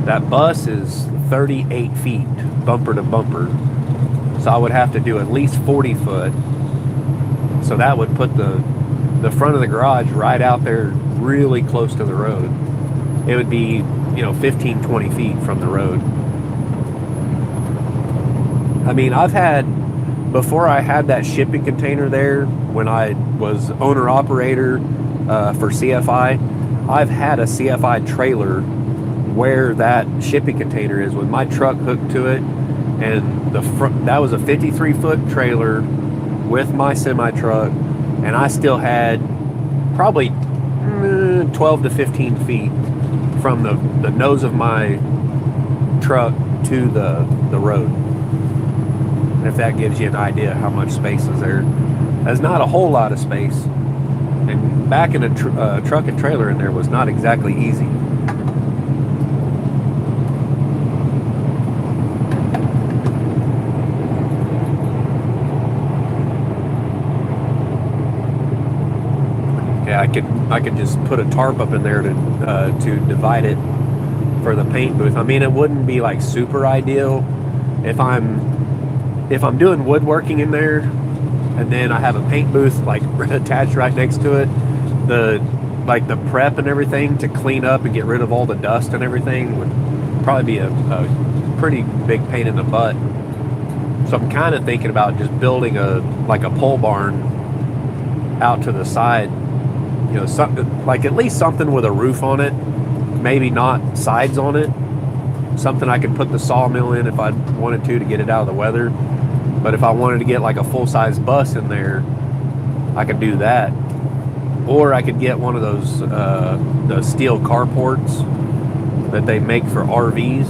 that bus is 38 feet bumper to bumper. So I would have to do at least 40 foot. So that would put the front of the garage right out there really close to the road. It would be 15, 20 feet from the road. I mean, before I had that shipping container there, when I was owner operator for CFI, I've had a CFI trailer where that shipping container is with my truck hooked to it, and that was a 53 foot trailer with my semi truck, and I still had probably 12 to 15 feet from the nose of my truck to the road. And if that gives you an idea how much space is there. There's not a whole lot of space, and backing a truck and trailer in there was not exactly easy. Yeah, I could just put a tarp up in there to divide it for the paint booth. I mean, it wouldn't be like super ideal if I'm doing woodworking in there, and then I have a paint booth like attached right next to it. The prep and everything to clean up and get rid of all the dust and everything would probably be a pretty big pain in the butt. So I'm kind of thinking about just building a pole barn out to the side. Something like at least something with a roof on it, maybe not sides on it. Something I could put the sawmill in if I wanted to get it out of the weather. But if I wanted to get like a full-size bus in there, I could do that. Or I could get one of those the steel carports that they make for RVs.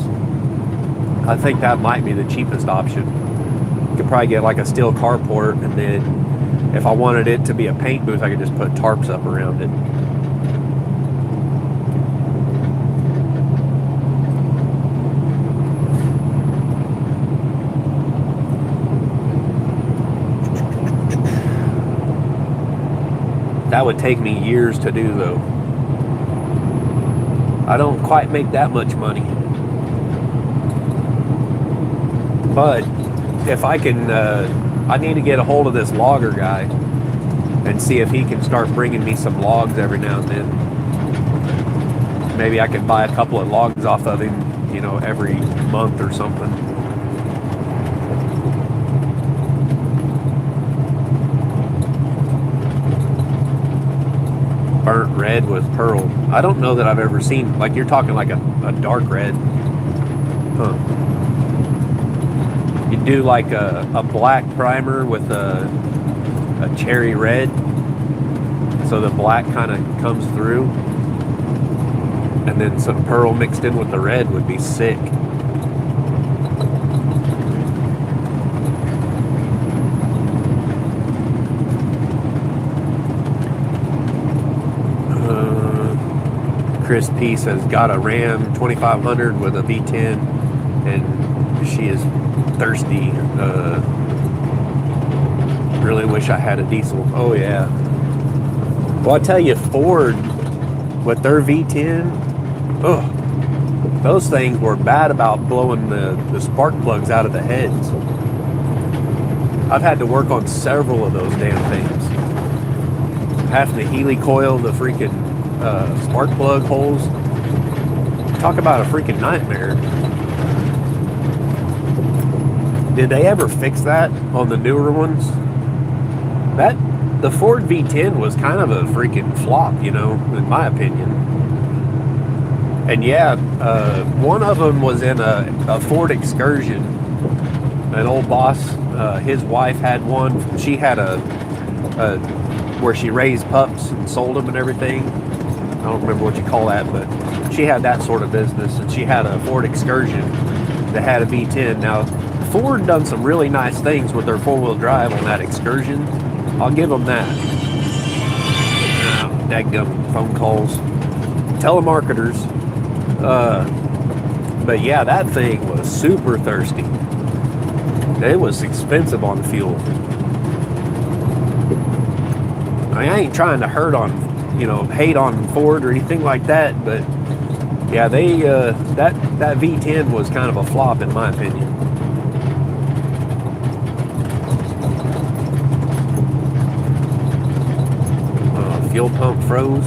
I think that might be the cheapest option. You could probably get like a steel carport, and then if I wanted it to be a paint booth, I could just put tarps up around it. That would take me years to do, though. I don't quite make that much money. But if I can, I need to get a hold of this logger guy and see if he can start bringing me some logs every now and then. Maybe I could buy a couple of logs off of him, every month or something. Burnt red with pearl. I don't know that I've ever seen, like you're talking like a dark red. Huh. You do like a black primer with a cherry red, so the black kind of comes through, and then some pearl mixed in with the red would be sick. Chris Peace has got a Ram 2500 with a V10, and she is thirsty. Really wish I had a diesel. Oh yeah. Well, I tell you, Ford with their V10, those things were bad about blowing the spark plugs out of the heads. I've had to work on several of those damn things. Having to helicoil the freaking spark plug holes. Talk about a freaking nightmare. Did they ever fix that on the newer ones? The Ford V10 was kind of a freaking flop, in my opinion. And yeah, one of them was in a Ford Excursion. An old boss, his wife had one. She had a where she raised pups and sold them and everything. I don't remember what you call that, but she had that sort of business, and she had a Ford Excursion that had a V10. Now, Ford done some really nice things with their four-wheel drive on that Excursion. I'll give them that. Daggum phone calls. Telemarketers. But yeah, that thing was super thirsty. It was expensive on fuel. I ain't trying to hate on Ford or anything like that, but yeah, they that V10 was kind of a flop in my opinion. Fuel pump froze.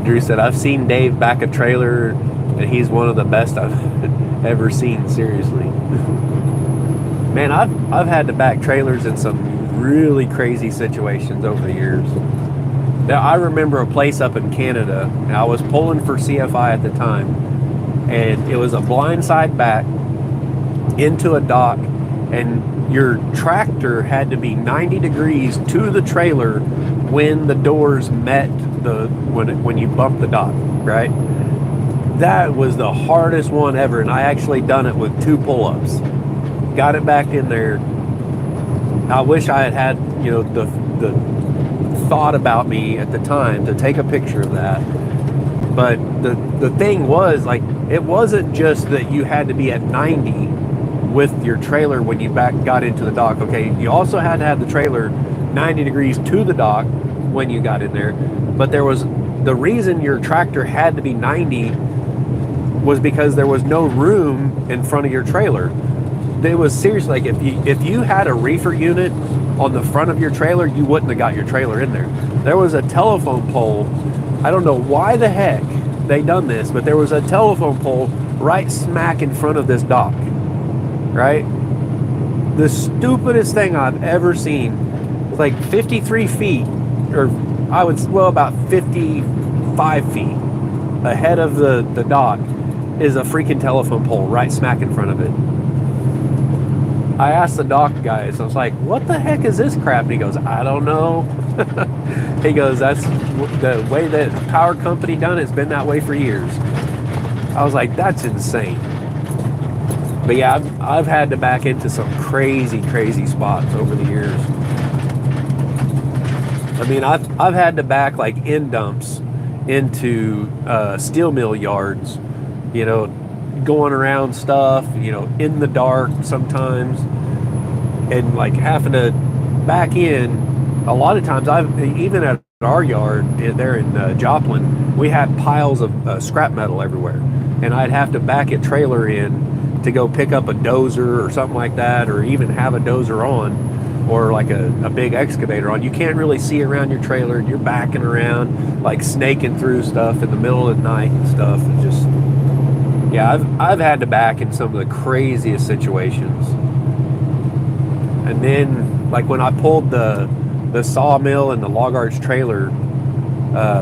Drew said, I've seen Dave back a trailer and he's one of the best I've ever seen, seriously. Man, I've had to back trailers in some really crazy situations over the years. Now, I remember a place up in Canada, and I was pulling for CFI at the time, and it was a blindside back into a dock, and your tractor had to be 90 degrees to the trailer when the doors met when you bump the dock, right? That was the hardest one ever, and I actually done it with 2 pull-ups. Got it back in there. I wish I had the thought about me at the time to take a picture of that. But the thing was, it wasn't just that you had to be at 90 with your trailer when you got into the dock. Okay, you also had to have the trailer 90 degrees to the dock when you got in there. But the reason your tractor had to be 90 was because there was no room in front of your trailer. It was seriously, if you had a reefer unit on the front of your trailer, you wouldn't have got your trailer in there. There was a telephone pole. I don't know why the heck they done this, but there was a telephone pole right smack in front of this dock, right? The stupidest thing I've ever seen. It's like 53 feet, or about 55 feet ahead of the dock is a freaking telephone pole right smack in front of it. I asked the dock guys, I was like, what the heck is this crap? And he goes, I don't know. He goes, that's the way that power company done it. It's been that way for years. I was like, that's insane. But yeah, I've had to back into some crazy spots over the years. I mean, I've had to back like end dumps into steel mill yards, going around stuff, in the dark sometimes, and like having to back in. A lot of times, even at our yard there in Joplin, we had piles of scrap metal everywhere, and I'd have to back a trailer in to go pick up a dozer or something like that, or even have a dozer on, or like a big excavator on. You can't really see around your trailer, and you're backing around, like snaking through stuff in the middle of the night and stuff. And just, yeah, I've had to back in some of the craziest situations. And then, like when I pulled the sawmill and the log arch trailer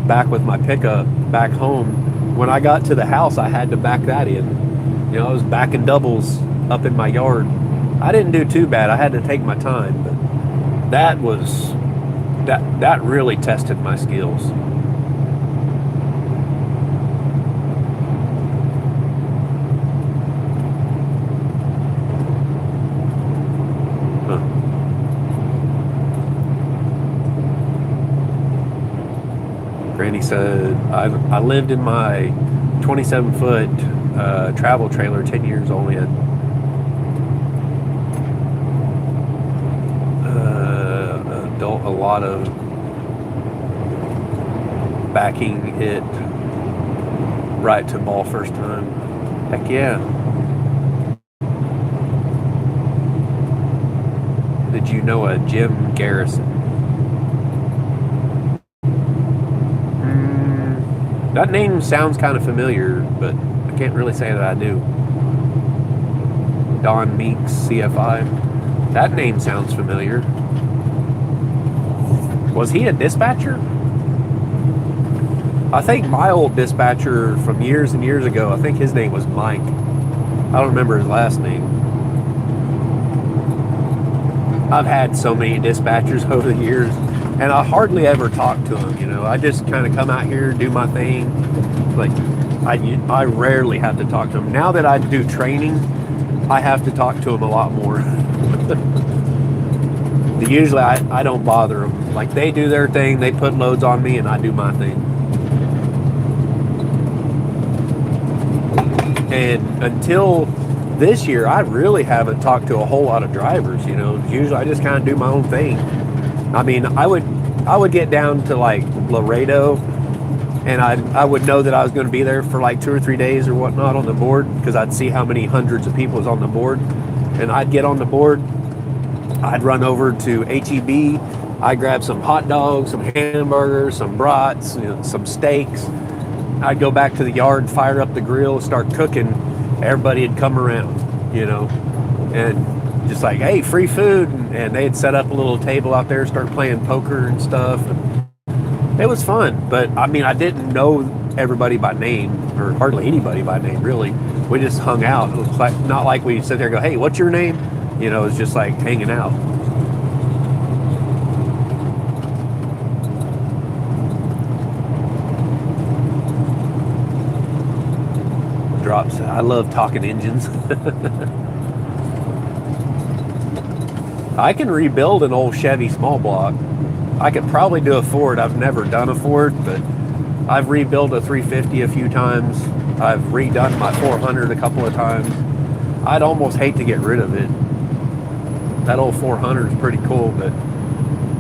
back with my pickup back home, when I got to the house, I had to back that in. I was backing doubles up in my yard. I didn't do too bad. I had to take my time, but that really tested my skills. Randy said, I lived in my 27-foot travel trailer 10 years only. A lot of backing it right to ball first time. Heck yeah. Did you know a Jim Garrison? That name sounds kind of familiar, but I can't really say that I do. Don Meeks, CFI. That name sounds familiar. Was he a dispatcher? I think my old dispatcher from years and years ago, I think his name was Mike. I don't remember his last name. I've had so many dispatchers over the years, and I hardly ever talk to them, you know. I just kind of come out here, do my thing. Like, I rarely have to talk to them. Now that I do training, I have to talk to them a lot more. Usually I don't bother them. Like, they do their thing, they put loads on me, and I do my thing. And until this year, I really haven't talked to a whole lot of drivers, you know. Usually I just kind of do my own thing. I mean, I would get down to like Laredo, and I would know that I was going to be there for like 2 or 3 days or whatnot on the board, because I'd see how many hundreds of people was on the board, and I'd get on the board. I'd run over to HEB. I'd grab some hot dogs, some hamburgers, some brats, you know, some steaks. I'd go back to the yard, fire up the grill, start cooking. Everybody would come around, you know, and just like, hey, free food. And they'd set up a little table out there, start playing poker and stuff. And it was fun, but I mean, I didn't know everybody by name, or hardly anybody by name, really. We just hung out. It was like, not like we sit there and go, hey, what's your name? You know, it's just like hanging out. Drops. I love talking engines. I can rebuild an old Chevy small block. I could probably do a Ford. I've never done a Ford, but I've rebuilt a 350 a few times. I've redone my 400 a couple of times. I'd almost hate to get rid of it. That old 400 is pretty cool, but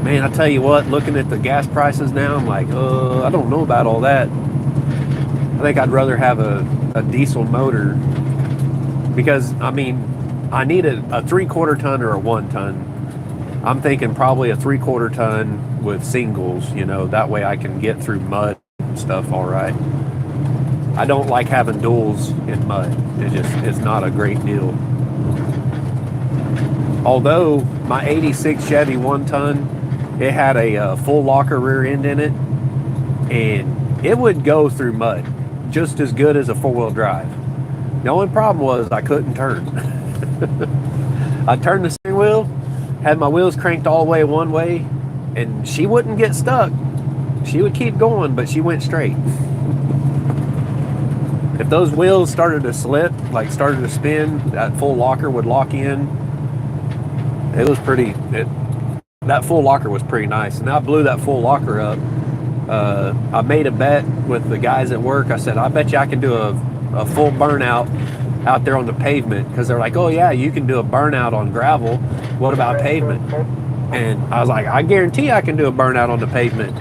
man, I tell you what, looking at the gas prices now, I'm like, I don't know about all that. I think I'd rather have a diesel motor, because I mean, I need a 3/4 ton or a 1 ton. I'm thinking probably a 3/4 ton with singles, you know, that way I can get through mud and stuff all right. I don't like having duals in mud. It's not a great deal. Although my 86 Chevy 1 ton, it had a full locker rear end in it, and it would go through mud just as good as a 4-wheel drive. The only problem was I couldn't turn. I turned the steering wheel, had my wheels cranked all the way one way, and she wouldn't get stuck. She would keep going, but she went straight. If those wheels started to slip, like started to spin, that full locker would lock in. It was that full locker was pretty nice. And I blew that full locker up. I made a bet with the guys at work. I said, I bet you I can do a full burnout out there on the pavement, because they're like, oh yeah, you can do a burnout on gravel. What about pavement? And I was like, I guarantee I can do a burnout on the pavement.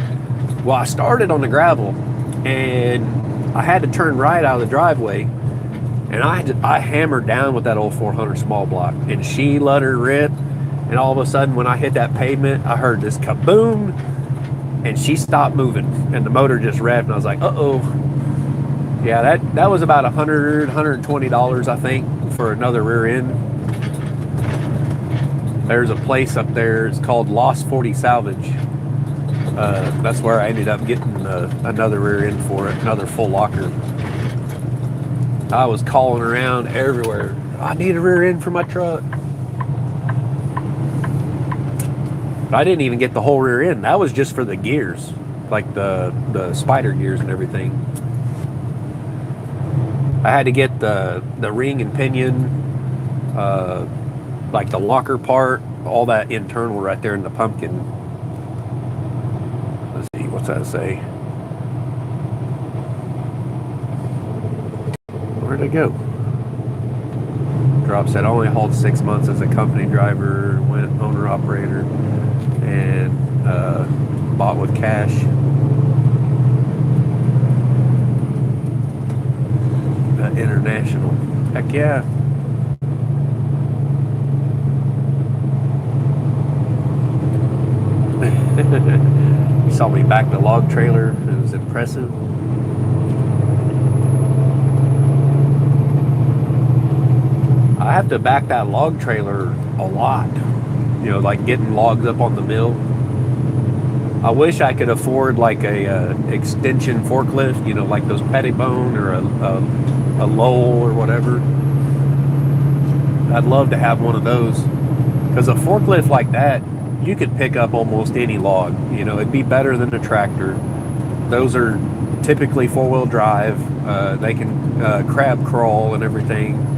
Well, I started on the gravel, and I had to turn right out of the driveway, and I hammered down with that old 400 small block, and she let her rip. And all of a sudden, when I hit that pavement, I heard this kaboom, and she stopped moving, and the motor just revved, and I was like, uh-oh. Yeah, that was about $120, I think, for another rear end. There's a place up there, it's called Lost 40 Salvage. That's where I ended up getting another rear end for it, another full locker. I was calling around everywhere. I need a rear end for my truck. But I didn't even get the whole rear end. That was just for the gears, like the spider gears and everything. I had to get the ring and pinion, like the locker part, all that internal right there in the pumpkin. Let's see, what's that say? Where'd it go? Drop said only hauled 6 months as a company driver, went owner operator, and bought with cash. International. Heck yeah. You saw me back the log trailer. It was impressive. I have to back that log trailer a lot. You know, like getting logs up on the mill. I wish I could afford like a extension forklift, you know, like those Pettibone or a Lowell or whatever. I'd love to have one of those, because a forklift like that, you could pick up almost any log. You know, it'd be better than a tractor. Those are typically four-wheel drive. They can crab crawl and everything.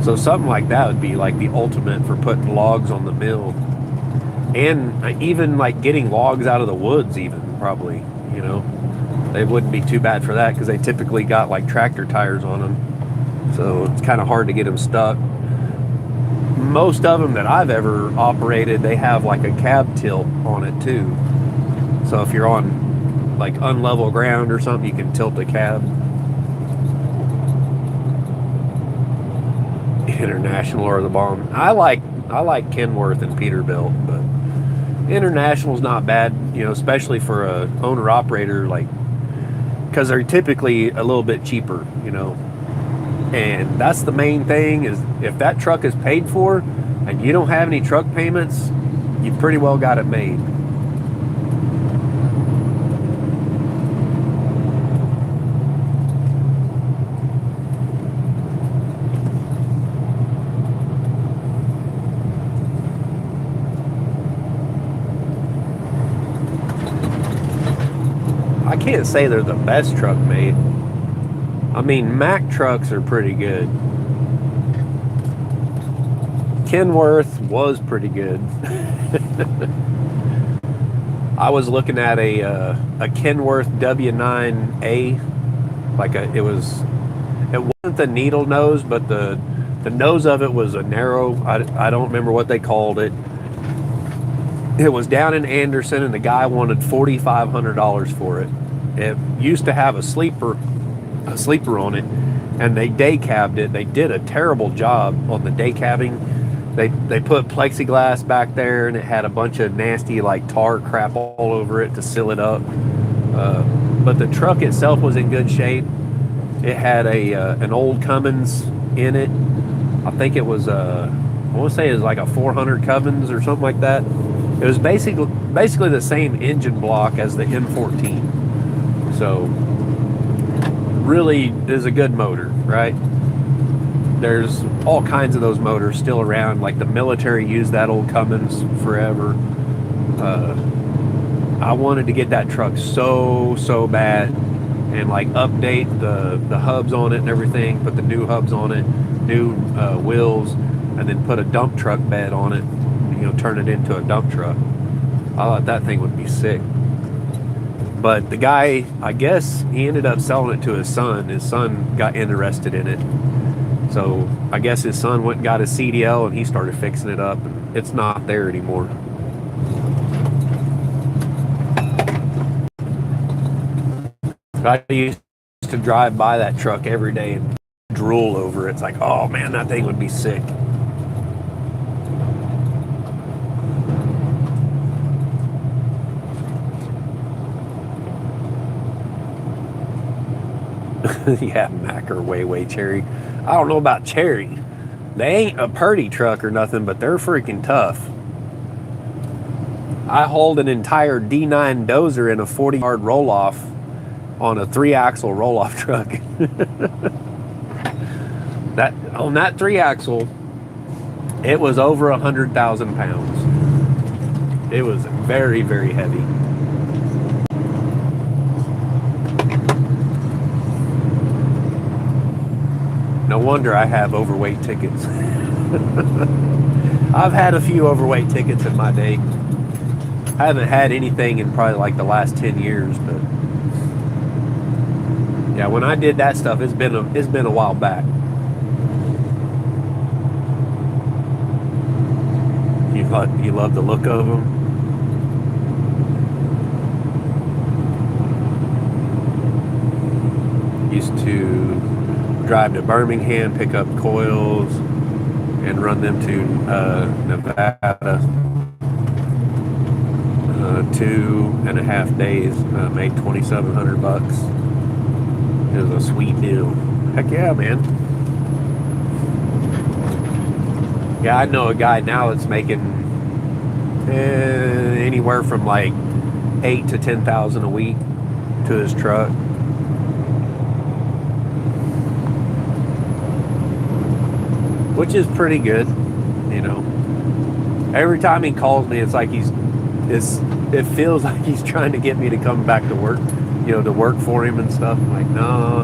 So something like that would be like the ultimate for putting logs on the mill. And even like getting logs out of the woods, even probably, you know, they wouldn't be too bad for that, because they typically got like tractor tires on them. So it's kind of hard to get them stuck. Most of them that I've ever operated, they have like a cab tilt on it too. So if you're on like unlevel ground or something, you can tilt the cab. International or the bomb. I like Kenworth and Peterbilt, but International's not bad, you know, especially for a owner operator, like, because they're typically a little bit cheaper, you know. And that's the main thing, is if that truck is paid for and you don't have any truck payments, you've pretty well got it made. I can't say they're the best truck made. I mean, Mack trucks are pretty good. Kenworth was pretty good. I was looking at a Kenworth W9A, like it wasn't the needle nose, but the nose of it was a narrow. I don't remember what they called it. It was down in Anderson, and the guy wanted $4,500 for it. It used to have a sleeper on it, and they day cabbed it. They did a terrible job on the day cabbing. They put plexiglass back there, and it had a bunch of nasty like tar crap all over it to seal it up. But the truck itself was in good shape. It had an old Cummins in it. I think it was I want to say it was like a 400 Cummins or something like that. It was basically the same engine block as the M14. So really is a good motor, right? There's all kinds of those motors still around. Like the military used that old Cummins forever. I wanted to get that truck so bad, and like update the hubs on it and everything, put the new hubs on it, new wheels, and then put a dump truck bed on it, you know, turn it into a dump truck. I thought that thing would be sick. But the guy, I guess he ended up selling it to his son. His son got interested in it. So I guess his son went and got his CDL, and he started fixing it up, and it's not there anymore. I used to drive by that truck every day and drool over it. It's like, oh man, that thing would be sick. Yeah, Mack or Way Cherry. I don't know about Cherry. They ain't a Purdy truck or nothing, but they're freaking tough. I hauled an entire D9 dozer in a 40-yard roll-off on a 3-axle roll-off truck. On that 3-axle, it was over 100,000 pounds. It was very, very heavy. No wonder I have overweight tickets. I've had a few overweight tickets in my day. I haven't had anything in probably like the last 10 years, but yeah, when I did that stuff, it's been a while back. You love the look of them. Used to drive to Birmingham, pick up coils, and run them to Nevada. 2.5 days, made $2,700. It was a sweet deal. Heck yeah, man. Yeah, I know a guy now that's making anywhere from like 8 to 10,000 a week to his truck. Which is pretty good, you know. Every time he calls me, it's like it feels like he's trying to get me to come back to work, you know, to work for him and stuff. I'm like, no,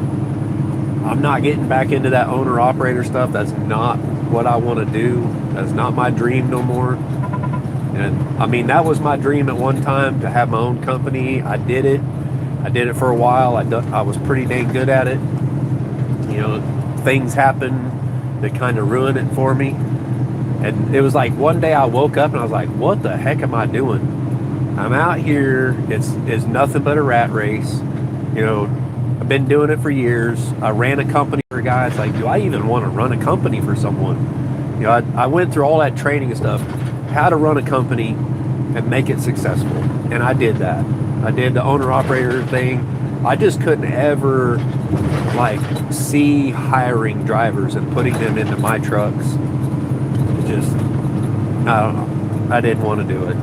I'm not getting back into that owner-operator stuff. That's not what I want to do. That's not my dream no more. And I mean, that was my dream at one time, to have my own company. I did it for a while. I was pretty dang good at it. You know, things happened that kind of ruined it for me. And it was like one day I woke up and I was like, what the heck am I doing? I'm out here. It's nothing but a rat race. You know, I've been doing it for years. I ran a company for guys. Like, do I even want to run a company for someone? You know, I went through all that training and stuff, how to run a company and make it successful. And I did that. I did the owner-operator thing. I just couldn't ever, like, see hiring drivers and putting them into my trucks. Just, I don't know. I didn't want to do it.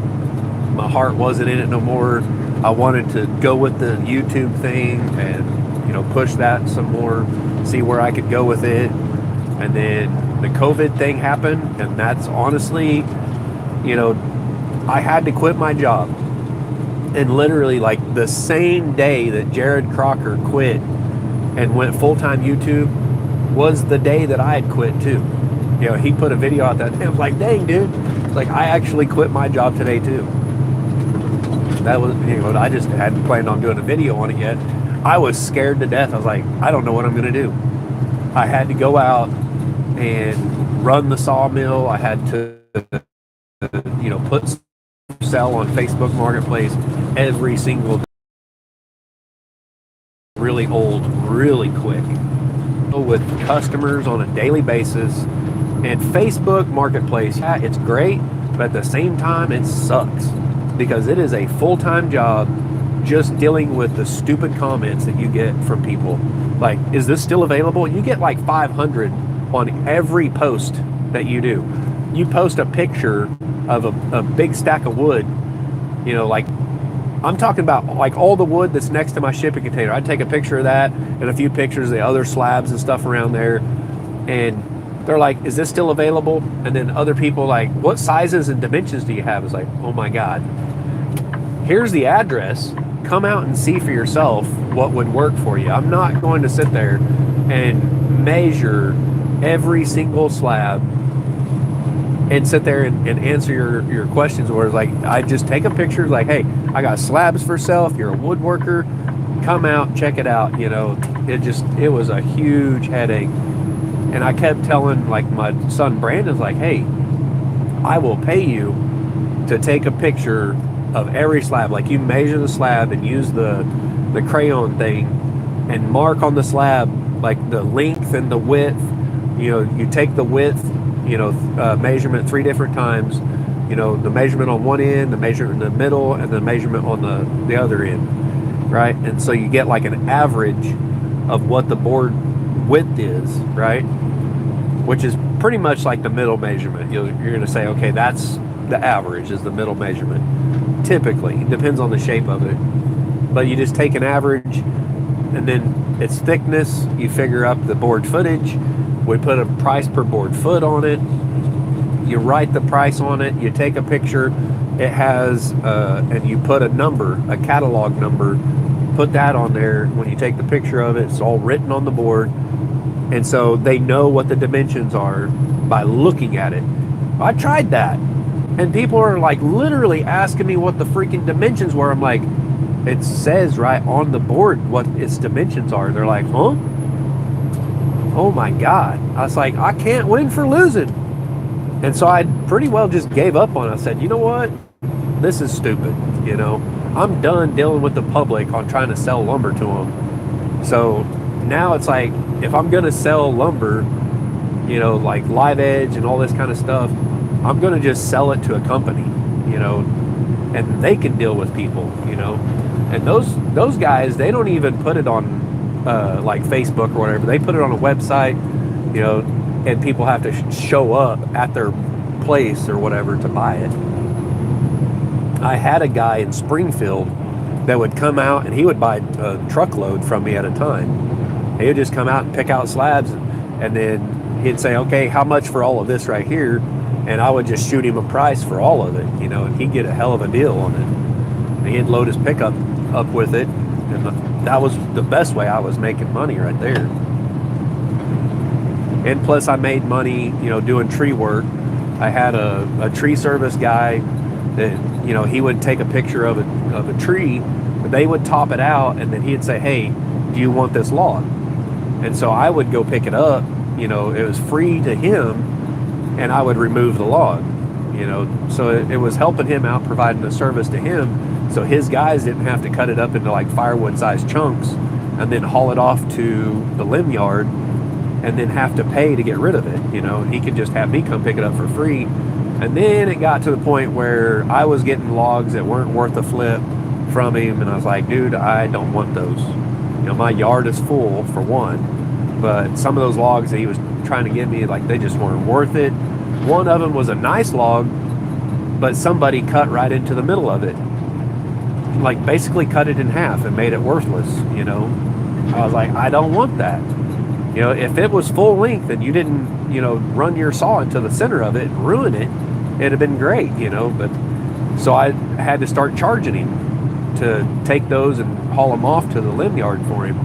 My heart wasn't in it no more. I wanted to go with the YouTube thing and, you know, push that some more, see where I could go with it. And then the COVID thing happened, and that's honestly, you know, I had to quit my job. And literally, like, the same day that Jared Crocker quit and went full-time YouTube was the day that I had quit too. You know, he put a video out that day. I was like, dang, dude. It's like, I actually quit my job today too. That was, you know, I just hadn't planned on doing a video on it yet. I was scared to death. I was like, I don't know what I'm going to do. I had to go out and run the sawmill. I had to, you know, sell on Facebook Marketplace every single day. Really old, really quick. With customers on a daily basis. And Facebook Marketplace, yeah, it's great, but at the same time, it sucks. Because it is a full-time job just dealing with the stupid comments that you get from people. Like, is this still available? You get like 500 on every post that you do. You post a picture of a big stack of wood, you know, like, I'm talking about like all the wood that's next to my shipping container. I'd take a picture of that and a few pictures of the other slabs and stuff around there. And they're like, is this still available? And then other people like, what sizes and dimensions do you have? It's like, oh my God. Here's the address. Come out and see for yourself what would work for you. I'm not going to sit there and measure every single slab and sit there and answer your questions. Where it's like, I just take a picture, like, hey, I got slabs for sale. If you're a woodworker, come out, check it out. You know, it was a huge headache. And I kept telling, like, my son Brandon's like, hey, I will pay you to take a picture of every slab. Like, you measure the slab and use the crayon thing and mark on the slab, like, the length and the width. You know, you take the width, you know, measurement 3 different times. You know, the measurement on one end, the measurement in the middle, and the measurement on the other end, right? And so you get like an average of what the board width is, right? Which is pretty much like the middle measurement. You're going to say, okay, that's the average, is the middle measurement. Typically, it depends on the shape of it. But you just take an average, and then its thickness, you figure up the board footage. We put a price per board foot on it. You write the price on it. You take a picture. It has, and you put a number, a catalog number. Put that on there. When you take the picture of it, it's all written on the board. And so they know what the dimensions are by looking at it. I tried that. And people are like literally asking me what the freaking dimensions were. I'm like, it says right on the board what its dimensions are. They're like, huh? Oh my God. I was like, I can't win for losing. And so I pretty well just gave up on it. I said, you know what? This is stupid. I'm done dealing with the public on trying to sell lumber to them. So now it's like, if I'm going to sell lumber, like Live Edge and all this kind of stuff, I'm going to just sell it to a company, and they can deal with people. And those guys, they don't even put it on like Facebook or whatever. They put it on a website, and people have to show up at their place or whatever to buy it. I had a guy in Springfield that would come out and he would buy a truckload from me at a time. He would just come out and pick out slabs, and then he'd say, okay, how much for all of this right here? And I would just shoot him a price for all of it, and he'd get a hell of a deal on it. And he'd load his pickup up with it, and that was the best way I was making money right there. And plus I made money, doing tree work. I had a tree service guy that, he would take a picture of a tree, but they would top it out, and then he'd say, hey, do you want this log? And so I would go pick it up, it was free to him, and I would remove the log, so it was helping him out, providing a service to him, so his guys didn't have to cut it up into like firewood sized chunks and then haul it off to the limb yard and then have to pay to get rid of it, and he could just have me come pick it up for free. And then it got to the point where I was getting logs that weren't worth a flip from him, and I was like, dude, I don't want those. My yard is full, for one, but some of those logs that he was trying to give me, like, they just weren't worth it. One of them was a nice log, but somebody cut right into the middle of it, like basically cut it in half and made it worthless. I was like, I don't want that. If it was full length and you didn't, run your saw into the center of it and ruin it, it'd have been great, but so I had to start charging him to take those and haul them off to the limb yard for him.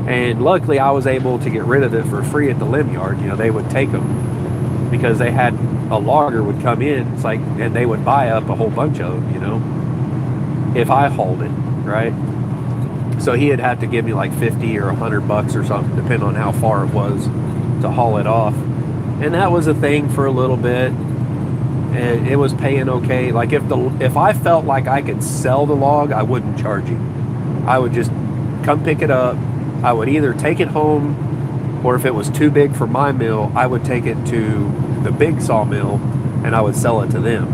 And luckily I was able to get rid of it for free at the limb yard. They would take them because they had a logger would come in, it's like, and they would buy up a whole bunch of them, if I hauled it, right? So he'd have to give me like 50 or $100 or something, depending on how far it was to haul it off. And that was a thing for a little bit. And it was paying okay. Like if I felt like I could sell the log, I wouldn't charge him. I would just come pick it up. I would either take it home, or if it was too big for my mill, I would take it to the big sawmill and I would sell it to them.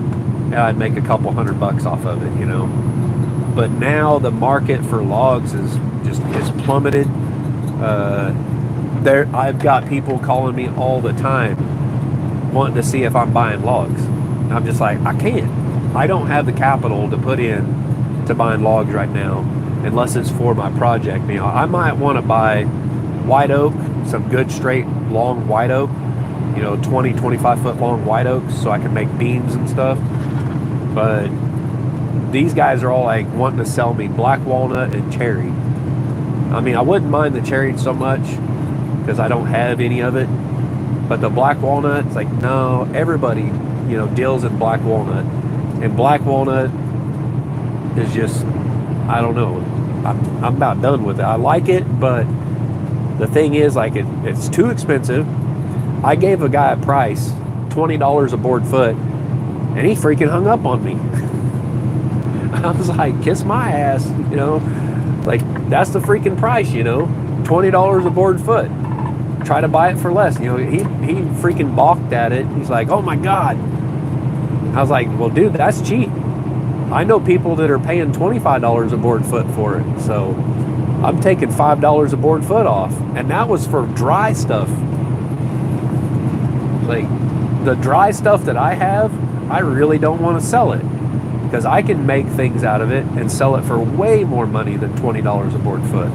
And I'd make a couple $100 off of it, But now the market for logs is plummeted. I've got people calling me all the time wanting to see if I'm buying logs. And I'm just like, I can't. I don't have the capital to put in to buying logs right now unless it's for my project. I might want to buy white oak, some good straight long white oak, 20, 25 foot long white oaks, so I can make beams and stuff. But these guys are all like wanting to sell me black walnut and cherry. I wouldn't mind the cherry so much because I don't have any of it, but the black walnut, it's like, no, everybody deals in black walnut, and black walnut is just, I don't know, I'm about done with it. I like it, but the thing is, like, it's too expensive. I gave a guy a price, $20 a board foot, and he freaking hung up on me. I was like, kiss my ass, like, that's the freaking price, $20 a board foot. Try to buy it for less. He freaking balked at it. He's like, oh my God. I was like, well, dude, that's cheap. I know people that are paying $25 a board foot for it. So I'm taking $5 a board foot off. And that was for dry stuff. Like, the dry stuff that I have, I really don't want to sell it, because I can make things out of it and sell it for way more money than $20 a board foot.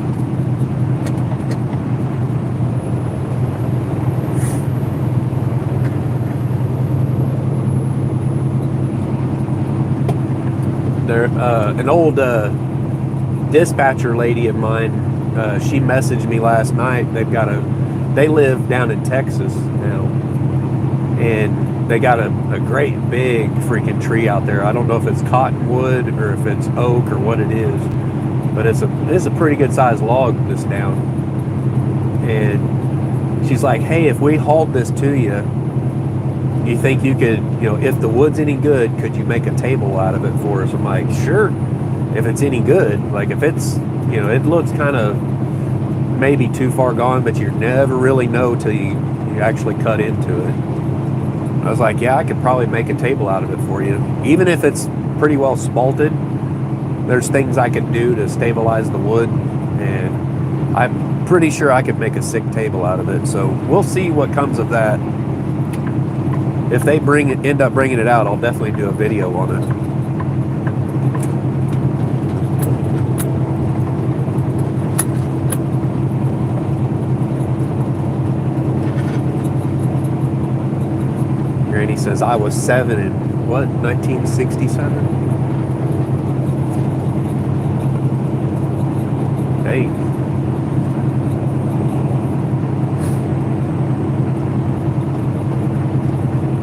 An old dispatcher lady of mine, she messaged me last night. They live down in Texas now, and they got a great big freaking tree out there. I don't know if it's cottonwood or if it's oak or what it is, but it's a pretty good sized log that's down. And she's like, hey, if we hauled this to you, you think you could, if the wood's any good, could you make a table out of it for us? I'm like, sure, if it's any good. Like if it's, it looks kind of maybe too far gone, but you never really know till you actually cut into it. I was like, yeah, I could probably make a table out of it for you. Even if it's pretty well spalted, there's things I could do to stabilize the wood, and I'm pretty sure I could make a sick table out of it. So we'll see what comes of that. If they end up bringing it out, I'll definitely do a video on it. Granny says I was 7 in 1967? Hey.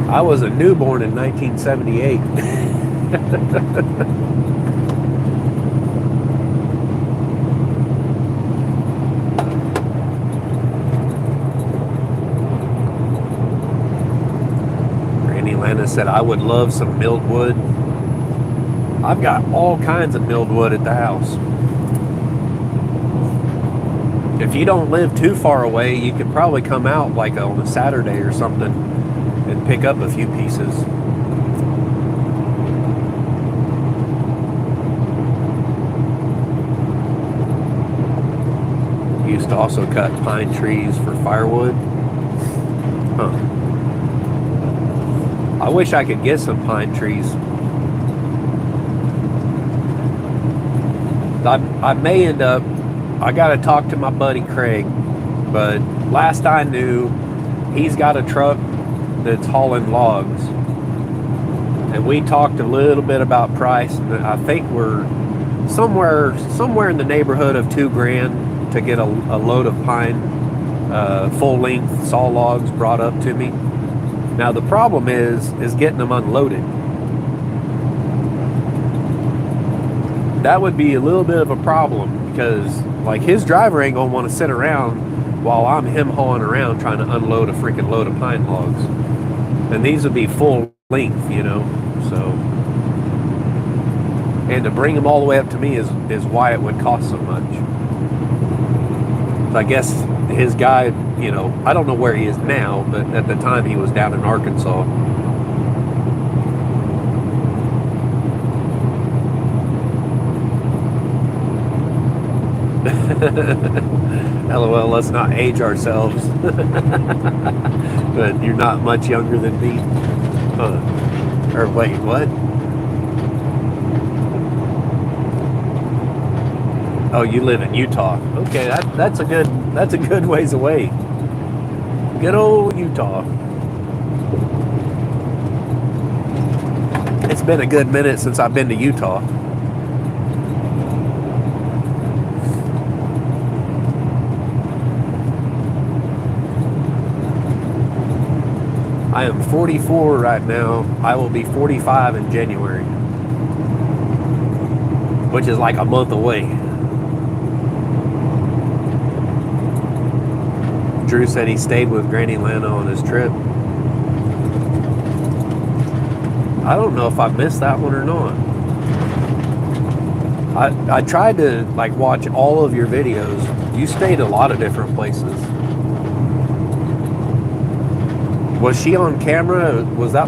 I was a newborn in 1978. Randy Lana said, I would love some milled wood. I've got all kinds of milled wood at the house. If you don't live too far away, you could probably come out like on a Saturday or something and pick up a few pieces. Used to also cut pine trees for firewood. Huh. I wish I could get some pine trees. I may end up, I got to talk to my buddy Craig, but last I knew, he's got a truck that's hauling logs, and we talked a little bit about price, and I think we're somewhere in the neighborhood of $2,000 to get a load of pine full length saw logs brought up to me. Now the problem is getting them unloaded. That would be a little bit of a problem, because like his driver ain't gonna want to sit around while I'm him hauling around trying to unload a freaking load of pine logs. And these would be full length, so. And to bring them all the way up to me is why it would cost so much. So I guess his guy, I don't know where he is now, but at the time he was down in Arkansas. LOL, let's not age ourselves. But you're not much younger than me. Or wait, what? Oh, you live in Utah. Okay, that's a good ways away. Good old Utah. It's been a good minute since I've been to Utah. I am 44 right now. I will be 45 in January, which is like a month away. Drew said he stayed with Granny Lana on his trip. I don't know if I missed that one or not. I tried to watch all of your videos. You stayed a lot of different places. Was she on camera? Was that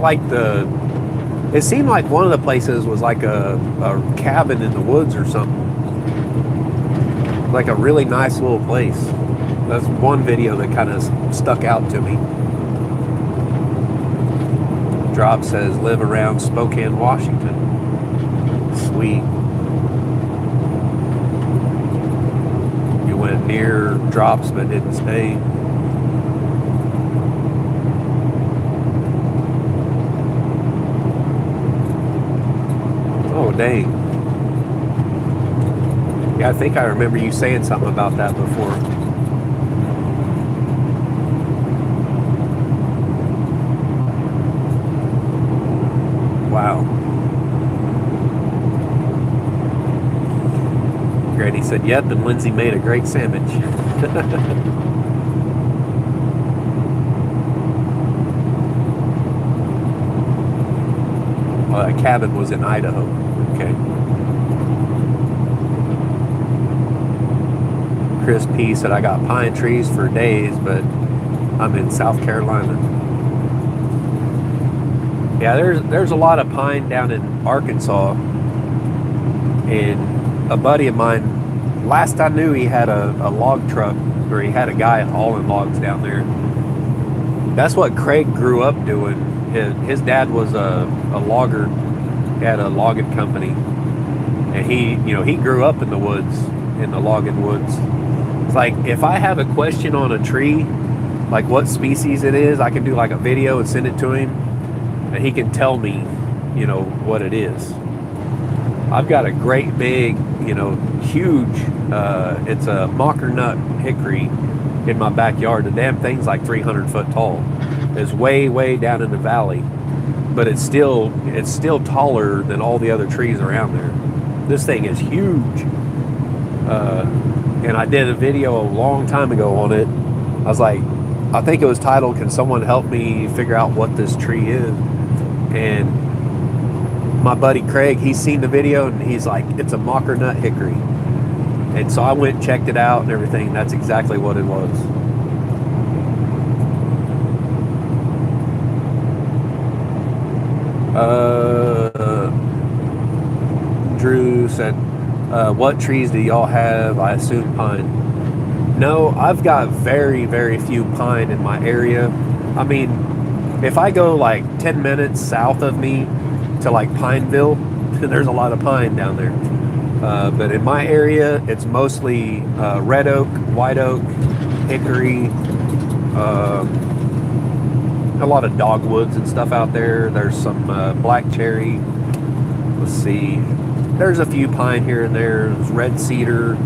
it seemed like one of the places was like a cabin in the woods or something. Like a really nice little place. That's one video that kind of stuck out to me. Drop says, live around Spokane, Washington. Sweet. You went near Drops but didn't stay. Oh, dang. Yeah, I think I remember you saying something about that before. Wow. Granny said, yep, and Lindsay made a great sandwich. That cabin was in Idaho. Okay. Chris P said, I got pine trees for days, but I'm in South Carolina. Yeah, there's a lot of pine down in Arkansas. And a buddy of mine, last I knew, he had a log truck, or he had a guy hauling logs down there. That's what Craig grew up doing. His dad was a logger. He had a logging company. And he grew up in the woods, in the logging woods. It's like, if I have a question on a tree, like what species it is, I can do like a video and send it to him, and he can tell me, what it is. I've got a great big, huge, it's a mocker nut hickory in my backyard. The damn thing's like 300 foot tall. It's way, way down in the valley, but it's still taller than all the other trees around there. This thing is huge. And I did a video a long time ago on it. I was like, I think it was titled, "Can someone help me figure out what this tree is?" And my buddy Craig, he's seen the video and he's like, "It's a mocker nut hickory." And so I went and checked it out and everything. That's exactly what it was. Drew said, what trees do y'all have? I assume pine. No, I've got very, very few pine in my area. I mean, if I go like 10 minutes south of me to like Pineville, there's a lot of pine down there. But in my area, it's mostly red oak, white oak, hickory, a lot of dogwoods and stuff out there. There's some black cherry. Let's see. There's a few pine here and there. There's red cedar.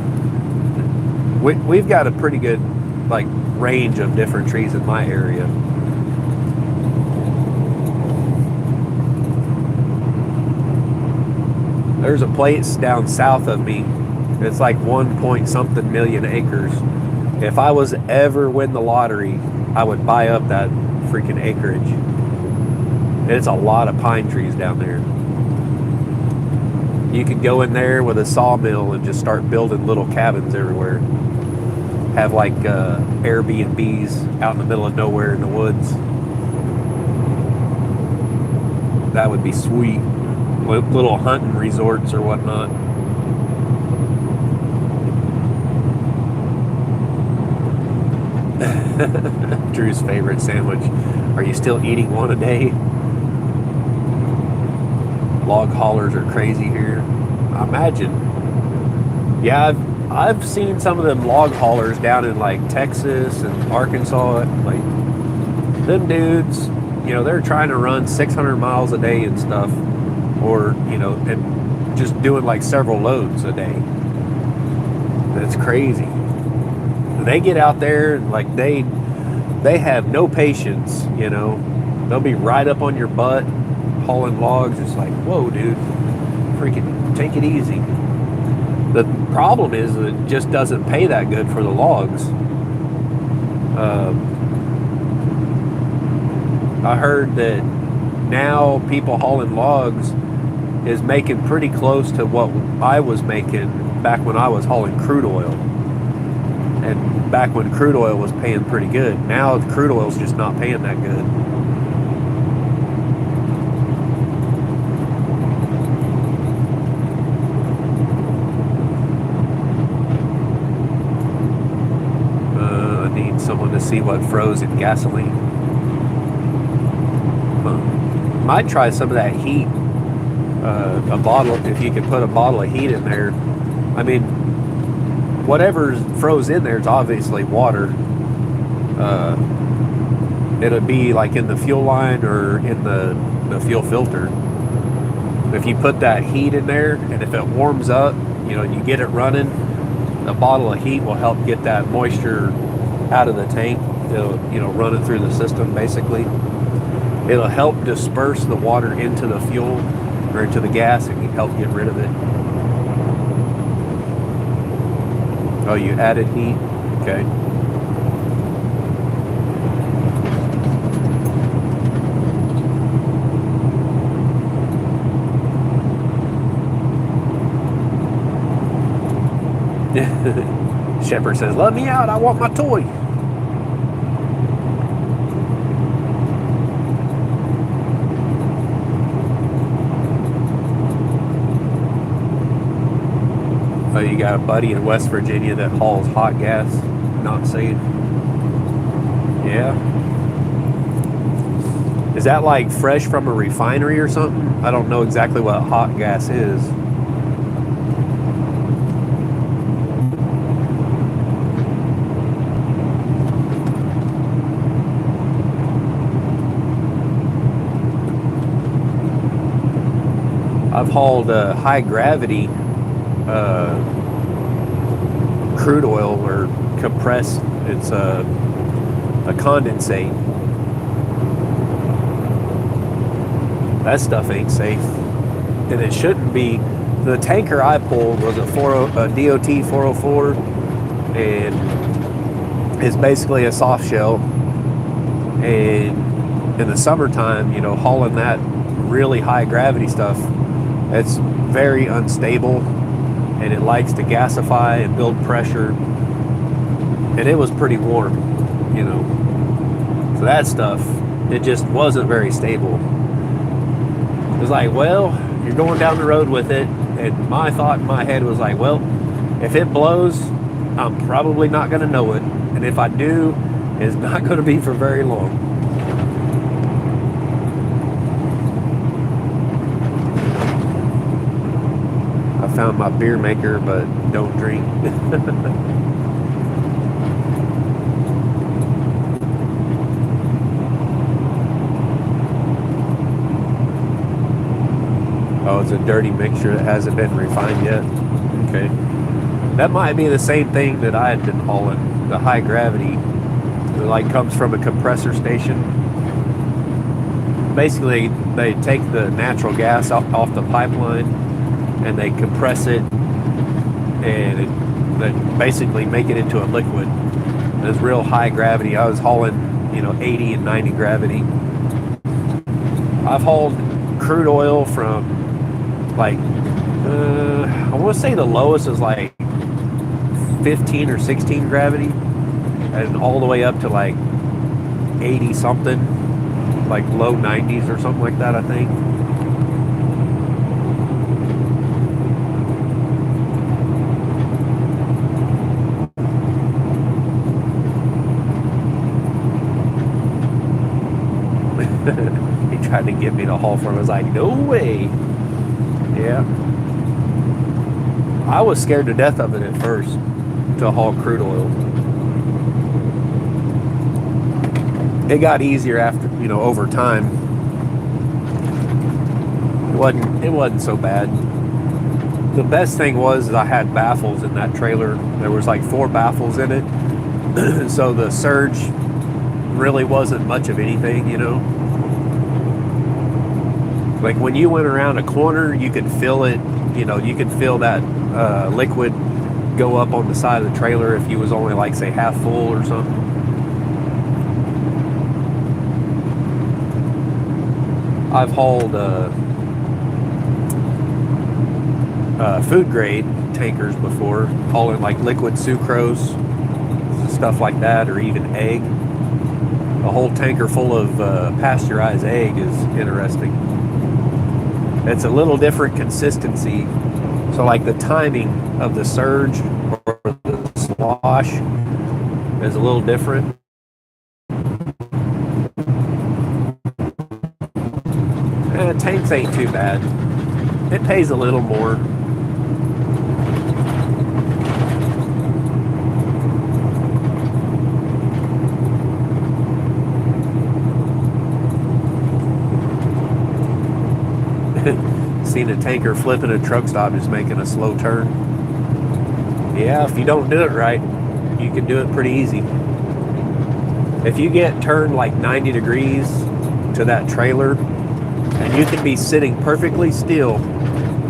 We've got a pretty good like range of different trees in my area. There's a place down south of me. It's like 1 point something million acres. If I was to ever win the lottery, I would buy up that freaking acreage. It's a lot of pine trees down there. You could go in there with a sawmill and just start building little cabins everywhere. Have like Airbnbs out in the middle of nowhere in the woods. That would be sweet. Little hunting resorts or whatnot. Drew's favorite sandwich. Are you still eating one a day? Log haulers are crazy here. I imagine. Yeah, I've seen some of them log haulers down in like Texas and Arkansas. Like them dudes, they're trying to run 600 miles a day and stuff, or and just doing like several loads a day. That's crazy. They get out there and like they have no patience. They'll be right up on your butt hauling logs. It's like, whoa, dude, freaking take it easy. The problem is that it just doesn't pay that good for the logs. I heard that now people hauling logs is making pretty close to what I was making back when I was hauling crude oil. And back when crude oil was paying pretty good. Now crude oil's just not paying that good. I need someone to see what froze in gasoline. Might try some of that heat. A bottle, if you could put a bottle of heat in there. I mean, whatever's froze in there is obviously water. It'll be like in the fuel line or in the fuel filter. If you put that heat in there, and if it warms up, you get it running, a bottle of heat will help get that moisture out of the tank. It'll run it through the system basically. It'll help disperse the water into the fuel or into the gas and help get rid of it. Oh, you added heat? Okay. Shepherd says, "Let me out. I want my toy." Oh, you got a buddy in West Virginia that hauls hot gas. Not safe. Yeah. Is that like fresh from a refinery or something? I don't know exactly what hot gas is. I've hauled high gravity crude oil or compressed. It's a condensate. That stuff ain't safe, and it shouldn't be. The tanker I pulled was a DOT 404, and it's basically a soft shell. And in the summertime, you know, hauling that really high gravity stuff, it's very unstable, and it likes to gasify and build pressure. And it was pretty warm, you know. So that stuff, it just wasn't very stable. It was like, well, you're going down the road with it, and my thought in my head was like, well, if it blows, I'm probably not going to know it, and if I do, it's not going to be for very long. I found my beer maker, but don't drink. Oh, it's a dirty mixture that hasn't been refined yet. Okay. That might be the same thing that I had been hauling. The high gravity. It like comes from a compressor station. Basically, they take the natural gas off the pipeline and they compress it, and they basically make it into a liquid. It's real high gravity. I was hauling, you know, 80 and 90 gravity. I've hauled crude oil from like, I want to say the lowest is like 15 or 16 gravity, and all the way up to like 80 something, like low 90s or something like that, I think. He tried to get me to haul for him. I was like, no way. Yeah. I was scared to death of it at first, to haul crude oil. It got easier after, you know, over time. It wasn't so bad. The best thing was that I had baffles in that trailer. There was like 4 baffles in it. So the surge really wasn't much of anything, you know. Like when you went around a corner, you could feel it, you know, you could feel that liquid go up on the side of the trailer if you was only like, say, half full or something. I've hauled food grade tankers before, hauling like liquid sucrose, stuff like that, or even egg. A whole tanker full of pasteurized egg is interesting. It's a little different consistency. So like the timing of the surge or the slosh is a little different. Tanks ain't too bad. It pays a little more. Seen a tanker flipping a truck stop just making a slow turn. Yeah, if you don't do it right, you can do it pretty easy. If you get turned like 90 degrees to that trailer, and you can be sitting perfectly still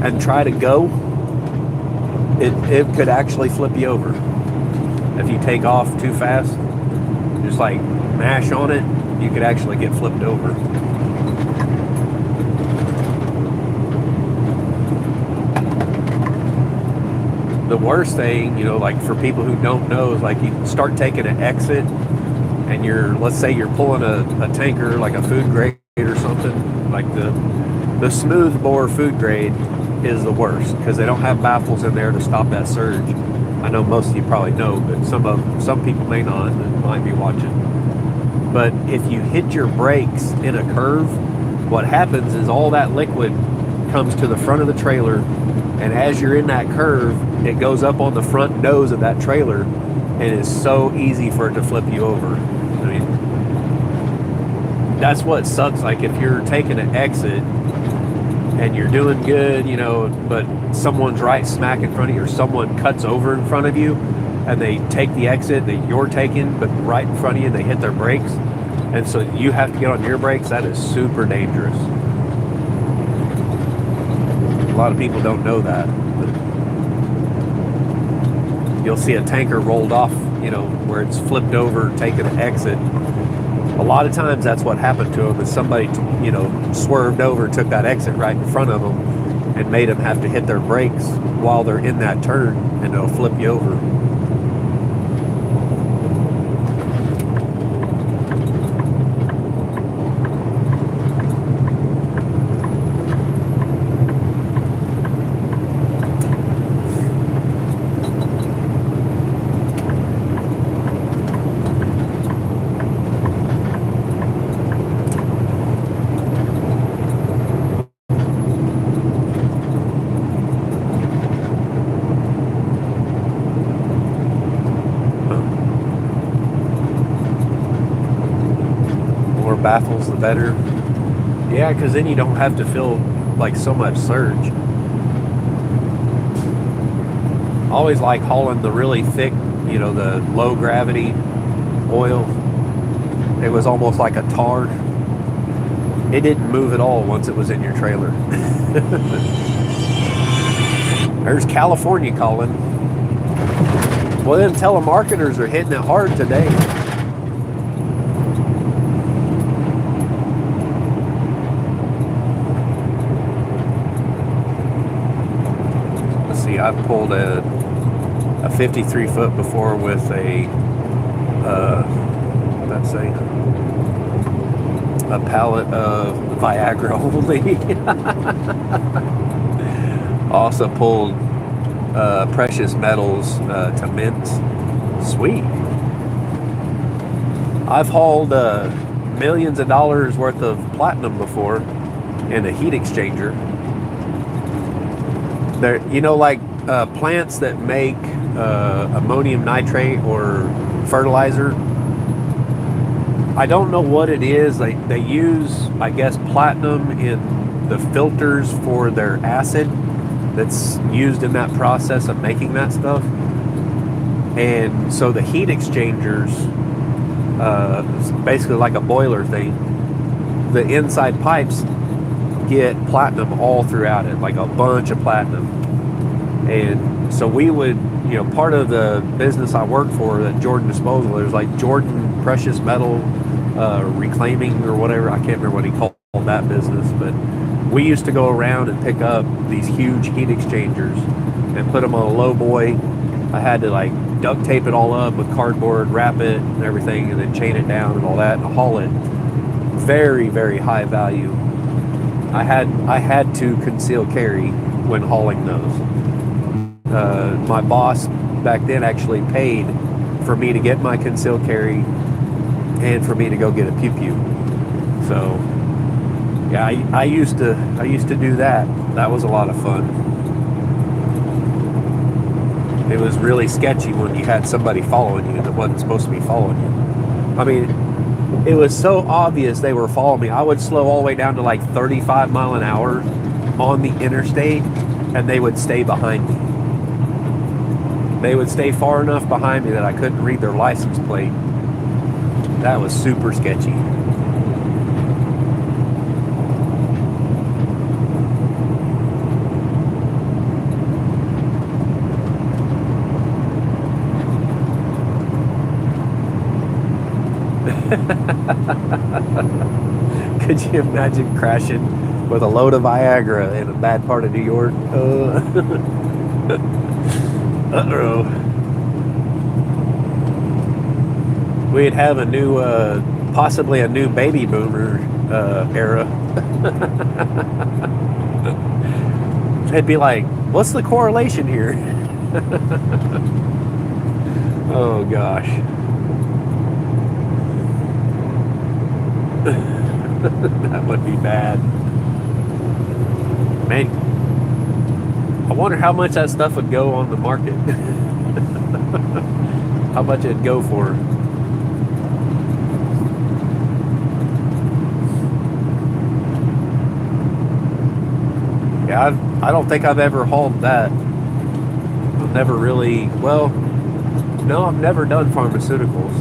and try to go, it could actually flip you over. If you take off too fast, just like mash on it, you could actually get flipped over. the worst thing, like for people who don't know, is like you start taking an exit and let's say you're pulling a tanker, like a food grade or something, like the smooth bore food grade is the worst because they don't have baffles in there to stop that surge. I know most of you probably know, but some people may not that might be watching. But if you hit your brakes in a curve, what happens is all that liquid comes to the front of the trailer, and as you're in that curve, it goes up on the front nose of that trailer, and it's so easy for it to flip you over. I mean, that's what sucks. Like if you're taking an exit and you're doing good, but someone's right smack in front of you, or someone cuts over in front of you, and they take the exit that you're taking, but right in front of you, and they hit their brakes, and so you have to get on your brakes. That is super dangerous. A lot of people don't know that. But you'll see a tanker rolled off, where it's flipped over, taking an exit. A lot of times that's what happened to them, is somebody, swerved over, took that exit right in front of them, and made them have to hit their brakes while they're in that turn, and it'll flip you over. Baffles, the better. Yeah, because then you don't have to feel like so much surge. I always like hauling the really thick, the low gravity oil. It was almost like a tar. It didn't move at all once it was in your trailer. There's California calling. Well, them telemarketers are hitting it hard today. I've pulled a 53 foot before with a pallet of Viagra only. Also pulled precious metals to mint. Sweet. I've hauled millions of dollars worth of platinum before in a heat exchanger. There, like plants that make ammonium nitrate or fertilizer. I don't know what it is. They use, I guess, platinum in the filters for their acid that's used in that process of making that stuff. And so the heat exchangers, it's basically like a boiler thing. The inside pipes get platinum all throughout it, like a bunch of platinum. And so we would, part of the business I worked for, that Jordan Disposal, there's like Jordan Precious Metal Reclaiming or whatever. I can't remember what he called that business, but we used to go around and pick up these huge heat exchangers and put them on a low boy. I had to like duct tape it all up with cardboard, wrap it and everything, and then chain it down and all that and haul it. Very, very high value. I had to conceal carry when hauling those. My boss back then actually paid for me to get my concealed carry and for me to go get a pew pew. So yeah, I used to do that. That was a lot of fun. It was really sketchy when you had somebody following you that wasn't supposed to be following you. I mean, it was so obvious they were following me. I would slow all the way down to like 35 mile an hour on the interstate, and they would stay behind me. They would stay far enough behind me that I couldn't read their license plate. That was super sketchy. Could you imagine crashing with a load of Viagra in a bad part of New York? Uh-oh. We'd have a new, possibly a new baby boomer era. They'd be like, what's the correlation here? Oh, gosh. That would be bad. Man, I wonder how much that stuff would go on the market. How much it'd go for. Yeah, I don't think I've ever hauled that. I've never really, well, no, I've never done pharmaceuticals.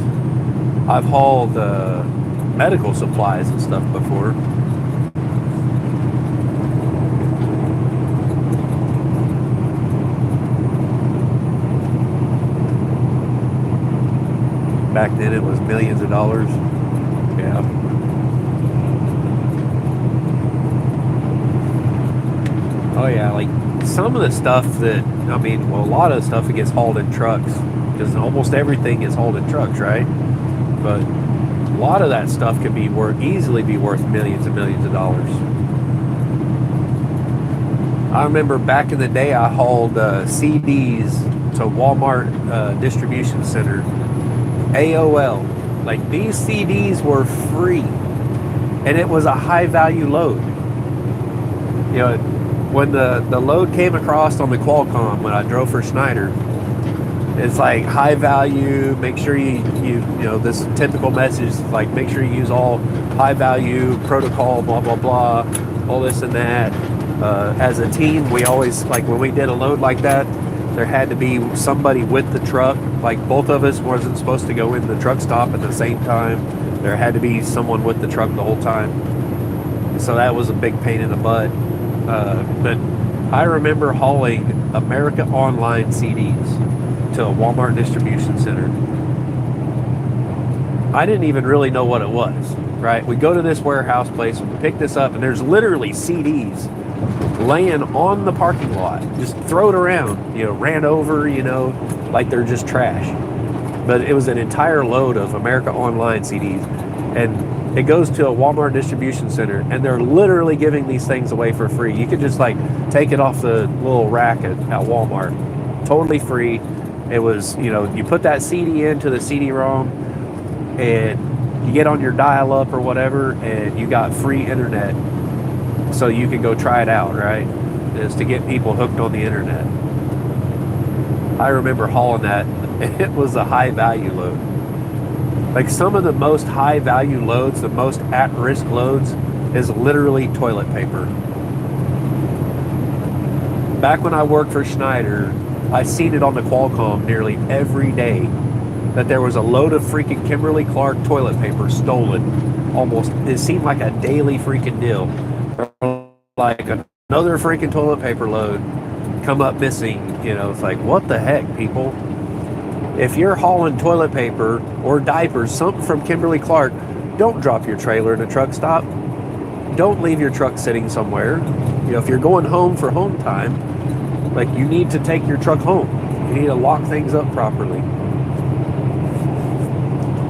I've hauled medical supplies and stuff before. Back then it was millions of dollars. Yeah. Oh yeah, like some of the stuff that, I mean, well, a lot of the stuff that gets hauled in trucks, because almost everything is hauled in trucks, right? But a lot of that stuff could be easily be worth millions and millions of dollars. I remember back in the day, I hauled CDs to Walmart distribution center, AOL. Like these CDs were free, and it was a high value load. You know, when the load came across on the Qualcomm when I drove for Schneider, it's like high value. Make sure you know this typical message, like make sure you use all high value protocol, blah blah blah, all this and that. As a team, we always, like when we did a load like that, there had to be somebody with the truck. Like both of us wasn't supposed to go in the truck stop at the same time. There had to be someone with the truck the whole time. So that was a big pain in the butt. But I remember hauling America Online CDs to a Walmart distribution center. I didn't even really know what it was, right? We go to this warehouse place, we pick this up, and there's literally CDs laying on the parking lot. Just throw it around, ran over, like they're just trash. But it was an entire load of America Online CDs. And it goes to a Walmart distribution center, and they're literally giving these things away for free. You could just like take it off the little rack at Walmart, totally free. It was, you put that CD into the CD-ROM, and you get on your dial-up or whatever, and you got free internet, so you can go try it out, right? It's to get people hooked on the internet. I remember hauling that, and it was a high-value load. Like some of the most high value loads, the most at-risk loads, is literally toilet paper. Back when I worked for Schneider, I seen it on the Qualcomm nearly every day that there was a load of freaking Kimberly-Clark toilet paper stolen. Almost, it seemed like a daily freaking deal. Like another freaking toilet paper load come up missing. It's like, what the heck, people? If you're hauling toilet paper or diapers, something from Kimberly-Clark, don't drop your trailer in a truck stop. Don't leave your truck sitting somewhere. If you're going home for home time, like you need to take your truck home. You need to lock things up properly.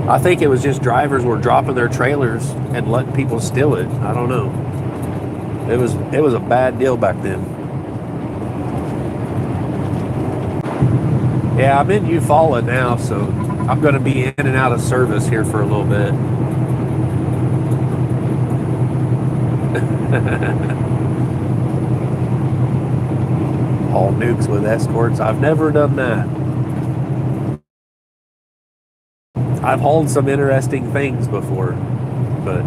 I think it was just drivers were dropping their trailers and letting people steal it. I don't know. It was a bad deal back then. Yeah, I'm in Eufaula now, so I'm going to be in and out of service here for a little bit. Haul nukes with escorts. I've never done that. I've hauled some interesting things before, but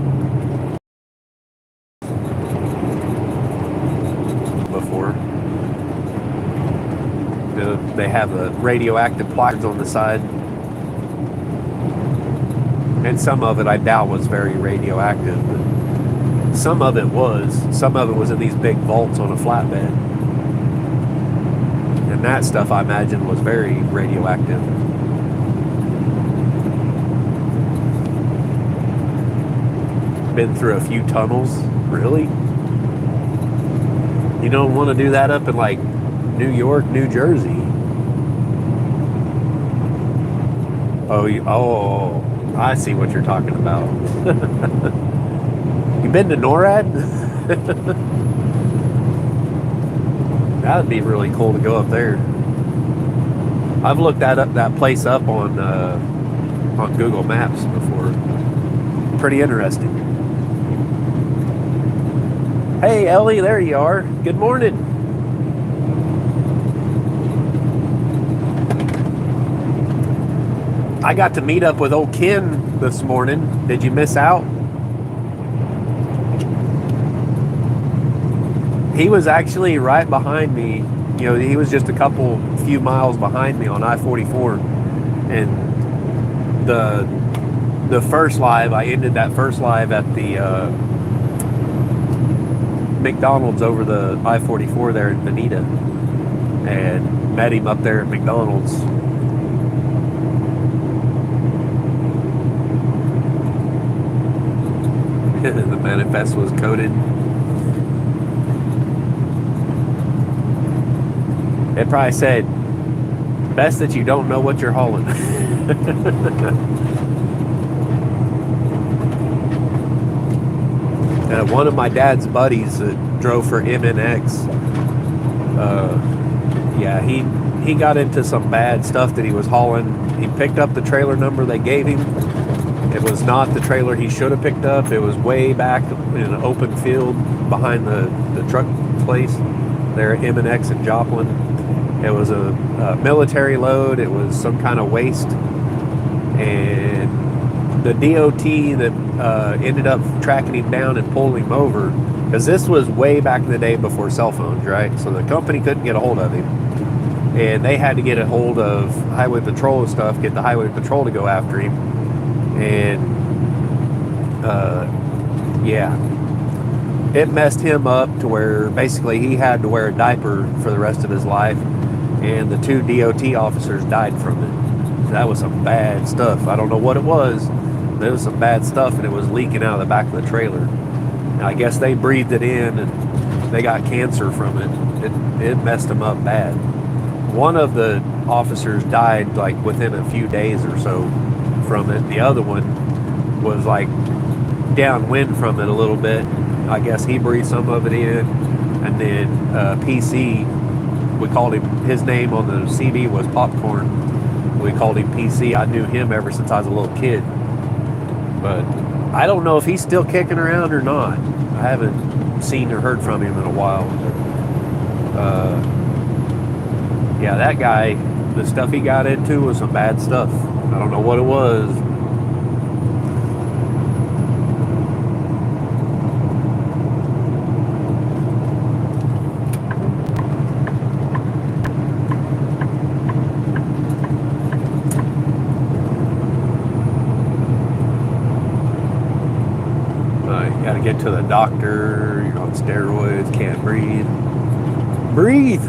they have the radioactive placards on the side, and some of it I doubt was very radioactive, but some of it was. Some of it was in these big vaults on a flatbed, and that stuff I imagine was very radioactive. Been through a few tunnels. Really? You don't want to do that up in like New York, New Jersey. Oh, I see what you're talking about. You been to NORAD? That would be really cool to go up there. I've looked that place up on Google Maps before. Pretty interesting. Hey, Ellie, there you are. Good morning. I got to meet up with old Ken this morning. Did you miss out? He was actually right behind me. You know, he was just a few miles behind me on I-44. And the first live, I ended that first live at the McDonald's over the I-44 there in Bonita, and met him up there at McDonald's. The manifest was coded. It probably said, best that you don't know what you're hauling. One of my dad's buddies that drove for MNX, yeah, he got into some bad stuff that he was hauling. He picked up the trailer number they gave him. It was not the trailer he should have picked up. It was way back in an open field behind the truck place there at MNX in Joplin. It was a military load. It was some kind of waste. And the DOT that ended up tracking him down and pulling him over, because this was way back in the day before cell phones, right? So the company couldn't get a hold of him. And they had to get a hold of Highway Patrol and stuff, get the Highway Patrol to go after him. And yeah, it messed him up to where basically he had to wear a diaper for the rest of his life. And the 2 DOT officers died from it. That was some bad stuff. I don't know what it was, but it was some bad stuff, and it was leaking out of the back of the trailer. And I guess they breathed it in, and they got cancer from it. It messed them up bad. One of the officers died like within a few days or so from it. The other one was like downwind from it a little bit. I guess he breathed some of it in. And then PC, we called him, his name on the CD was Popcorn. We called him PC. I knew him ever since I was a little kid. But I don't know if he's still kicking around or not. I haven't seen or heard from him in a while. Yeah, that guy, the stuff he got into was some bad stuff. I don't know what it was. You gotta get to the doctor, you're on steroids, can't breathe. Breathe!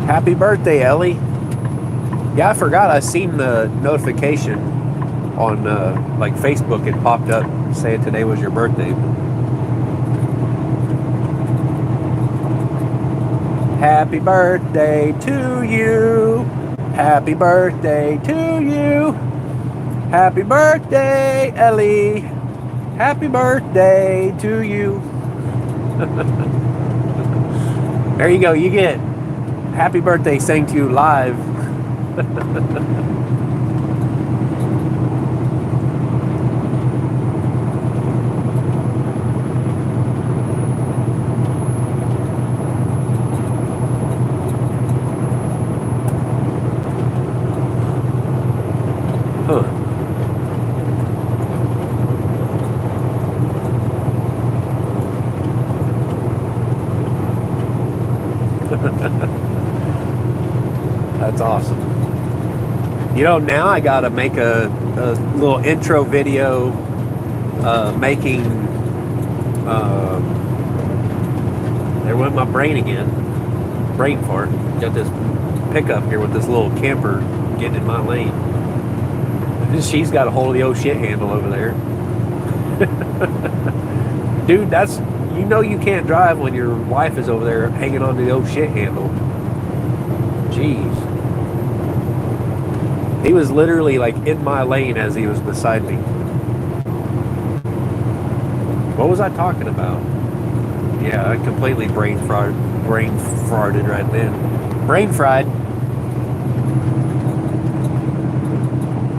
Happy birthday, Ellie. Yeah, I forgot. I seen the notification on like Facebook. It popped up saying today was your birthday. Happy birthday to you. Happy birthday to you. Happy birthday, Ellie. Happy birthday to you. There you go. You get happy birthday sang to you live. Huh. That's awesome. You know, now I gotta make a little intro video making there went my brain again. Brain fart. Got this pickup here with this little camper getting in my lane. She's got a hold of the old shit handle over there. Dude, You know you can't drive when your wife is over there hanging on to the old shit handle. Jeez. He was literally like in my lane as he was beside me. What was I talking about? Yeah, I completely brain farted right then. Brain fried.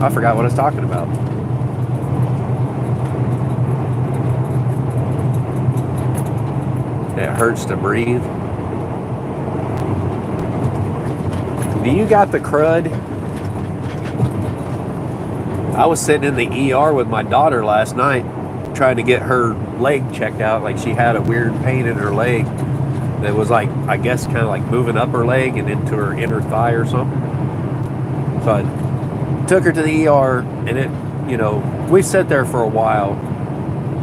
I forgot what I was talking about. It hurts to breathe. Do you got the crud? I was sitting in the ER with my daughter last night trying to get her leg checked out. Like, she had a weird pain in her leg that was like, I guess, kind of like moving up her leg and into her inner thigh or something. So I took her to the ER, and it, you know, we sat there for a while,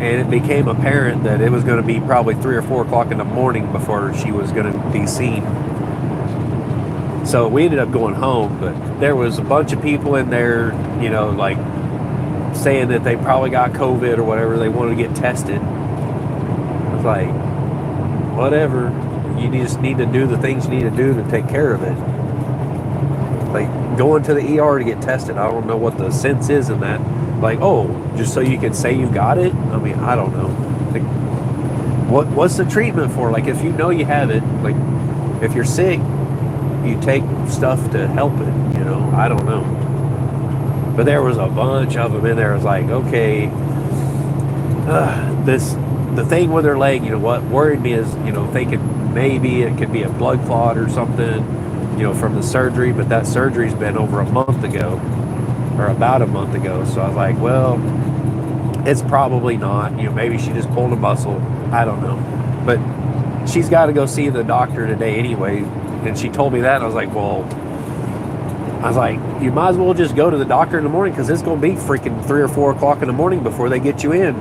and it became apparent that it was going to be probably 3 or 4 o'clock in the morning before she was going to be seen. So we ended up going home, but there was a bunch of people in there, you know, like saying that they probably got COVID or whatever. They wanted to get tested. I was like, whatever. You just need to do the things you need to do to take care of it. Like, going to the ER to get tested, I don't know what the sense is in that. Like, oh, just so you can say you got it? I mean, I don't know. Like, what's the treatment for? Like, if you know you have it, like, if you're sick, you take stuff to help it, you know? I don't know. But there was a bunch of them in there. It was like, okay, the thing with her leg, you know, what worried me is, you know, thinking maybe it could be a blood clot or something, you know, from the surgery, but that surgery's been over a month ago, or about a month ago. So I was like, well, it's probably not, you know, maybe she just pulled a muscle. I don't know. But she's got to go see the doctor today anyway. And she told me that, and I was like, you might as well just go to the doctor in the morning, because it's going to be freaking 3 or 4 o'clock in the morning before they get you in.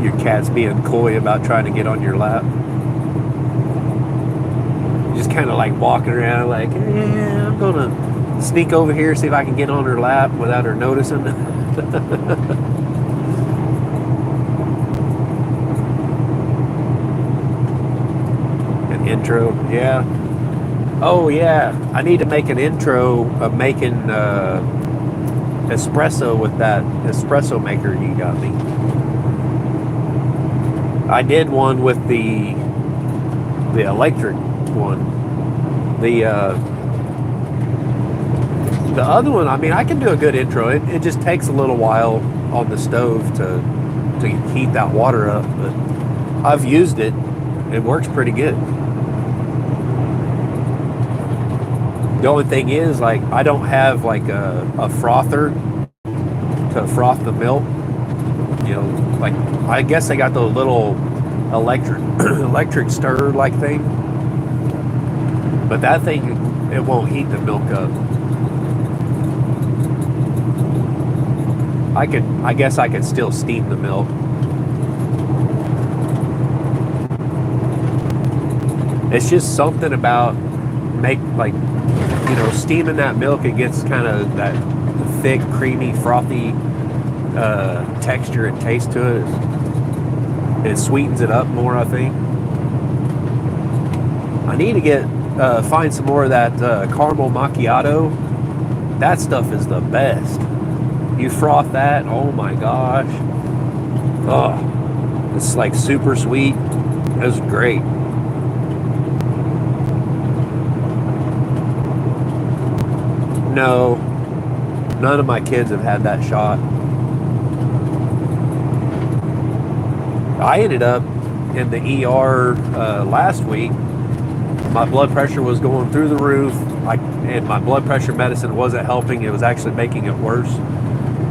Your cat's being coy about trying to get on your lap. Just kind of like walking around like, yeah, I'm gonna sneak over here, see if I can get on her lap without her noticing. An intro, yeah. Oh yeah, I need to make an intro of making espresso with that espresso maker you got me. I did one with the electric one. The other one, I mean, I can do a good intro. It just takes a little while on the stove to heat that water up, but I've used it. It works pretty good. The only thing is, like, I don't have like a frother to froth the milk. You know, like, I guess they got those little electric stir like thing. But that thing, it won't heat the milk up. I guess I could still steam the milk. It's just something about steaming that milk. It gets kind of that thick, creamy, frothy texture and taste to it. And it sweetens it up more, I think. I need to find some more of that caramel macchiato. That stuff is the best. You froth that, oh my gosh. Oh, it's like super sweet. It's great. No, none of my kids have had that shot. I ended up in the ER last week. My blood pressure was going through the roof, and my blood pressure medicine wasn't helping. It was actually making it worse.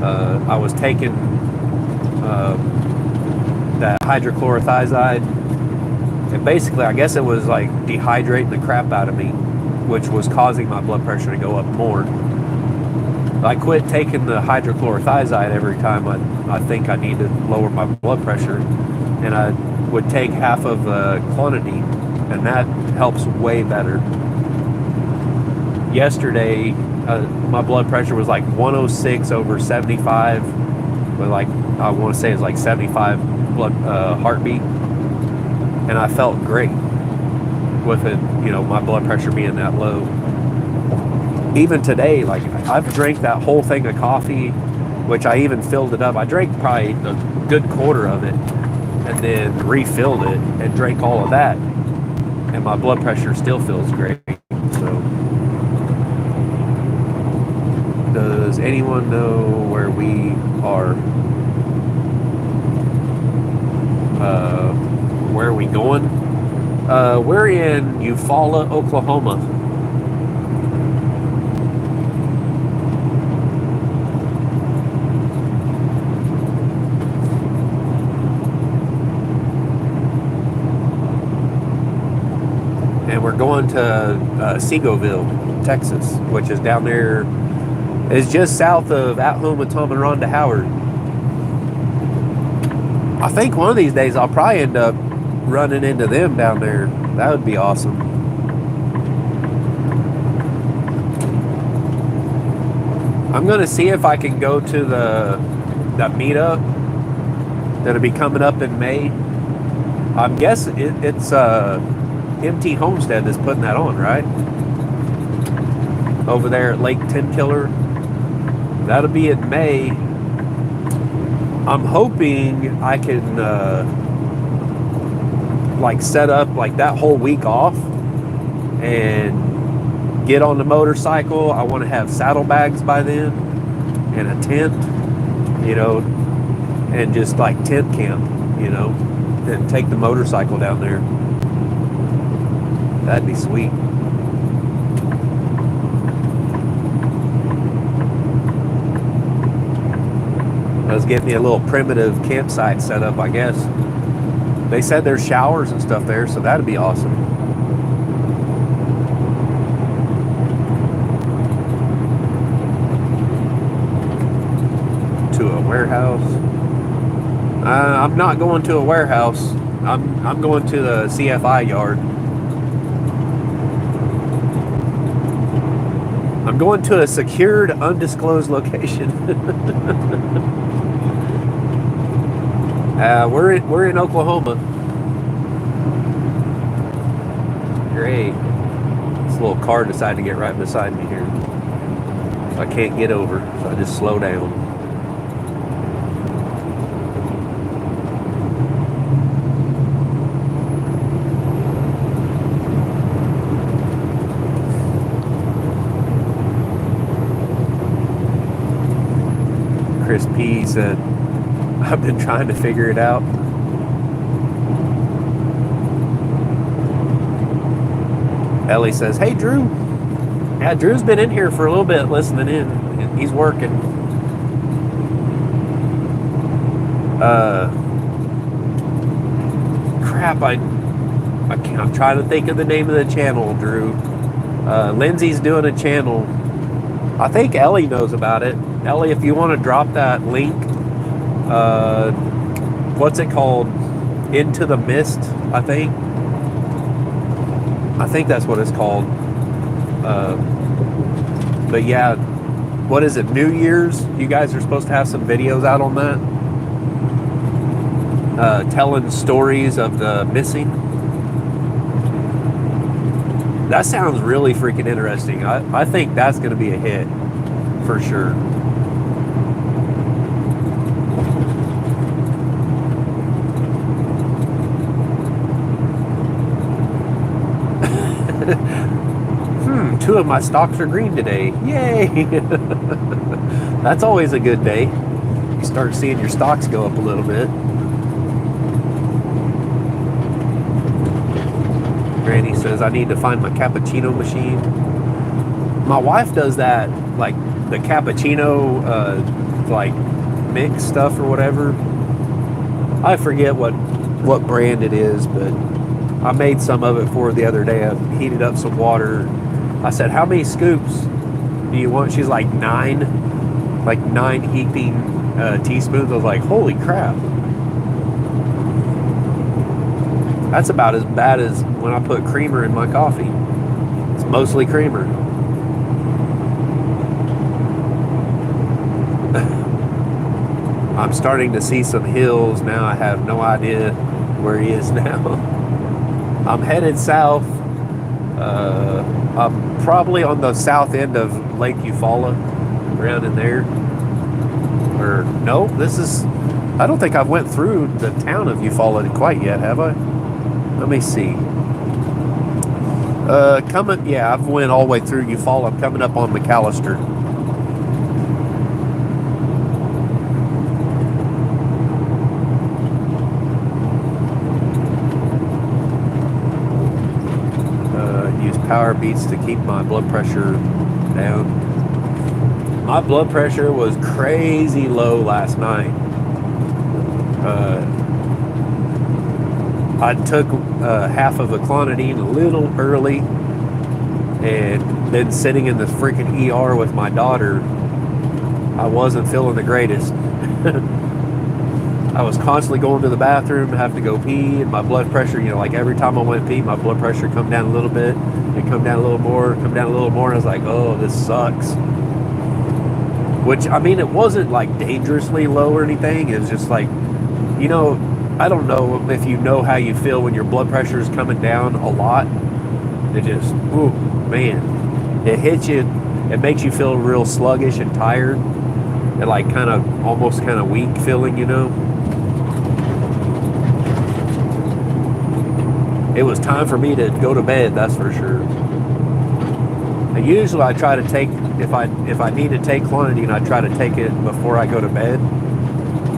I was taking that hydrochlorothiazide, and basically, I guess it was like dehydrating the crap out of me, which was causing my blood pressure to go up more. I quit taking the hydrochlorothiazide every time I think I need to lower my blood pressure, and I would take half of Clonidine, and that helps way better. Yesterday, my blood pressure was like 106 over 75, but like I want to say it's like 75 blood heartbeat, and I felt great with it. You know, my blood pressure being that low. Even today, like I've drank that whole thing of coffee, which I even filled it up. I drank probably a good quarter of it, and then refilled it and drank all of that, and my blood pressure still feels great. So, does anyone know where we are? Where are we going? We're in Eufaula, Oklahoma. And we're going to Seagoville, Texas, which is down there. It's just south of At Home with Tom and Rhonda Howard. I think one of these days I'll probably end up running into them down there. That would be awesome. I'm going to see if I can go to that meetup that'll be coming up in May. I'm guessing it's MT Homestead that's putting that on, right? Over there at Lake Tenkiller. That'll be in May. I'm hoping I can like set up like that whole week off and get on the motorcycle. I want to have saddlebags by then and a tent, you know, and just like tent camp, you know, and take the motorcycle down there. That'd be sweet. Let's get me a little primitive campsite set up, I guess. They said there's showers and stuff there, so that'd be awesome. To a warehouse. I'm not going to a warehouse. I'm going to the CFI yard. I'm going to a secured, undisclosed location. We're in Oklahoma. Great. This little car decided to get right beside me here. So I can't get over, so I just slow down. Chris P said, I've been trying to figure it out. Ellie says, hey, Drew. Yeah, Drew's been in here for a little bit listening in. He's working. Crap, I'm trying to think of the name of the channel, Drew. Lindsay's doing a channel. I think Ellie knows about it. Ellie, if you want to drop that link, what's it called? Into the Mist, I think. I think that's what it's called. But yeah, what is it? New Year's? You guys are supposed to have some videos out on that, telling stories of the missing. That sounds really freaking interesting. I think that's going to be a hit for sure. Two of my stocks are green today. Yay! That's always a good day. You start seeing your stocks go up a little bit. Granny says, I need to find my cappuccino machine. My wife does that, like the cappuccino, like mix stuff or whatever. I forget what brand it is, but I made some of it for her the other day. I heated up some water. I said, how many scoops do you want? She's like 9. like 9 heaping teaspoons. I was like, holy crap. That's about as bad as when I put creamer in my coffee. It's mostly creamer. I'm starting to see some hills now. I have no idea where he is now. I'm headed south. I'm probably on the south end of Lake Eufaula, around in there. Or no, I don't think I've went through the town of Eufaula quite yet, have I? Let me see. I've went all the way through Eufaula. I'm coming up on McAllister. Use Power Beats to keep my blood pressure down. My blood pressure was crazy low last night. I took half of a clonidine a little early, and then sitting in the freaking ER with my daughter, I wasn't feeling the greatest. I was constantly going to the bathroom, have to go pee, and my blood pressure, like every time I went pee, my blood pressure come down a little bit, and come down a little more, come down a little more, and I was like, oh, this sucks. Which, I mean, it wasn't like dangerously low or anything. It was just like, I don't know if you know how you feel when your blood pressure is coming down a lot. It just, ooh, man, it hits you. It makes you feel real sluggish and tired, and like almost kind of weak feeling, It was time for me to go to bed, that's for sure. And usually I try to take, if I need to take clonidine, I try to take it before I go to bed.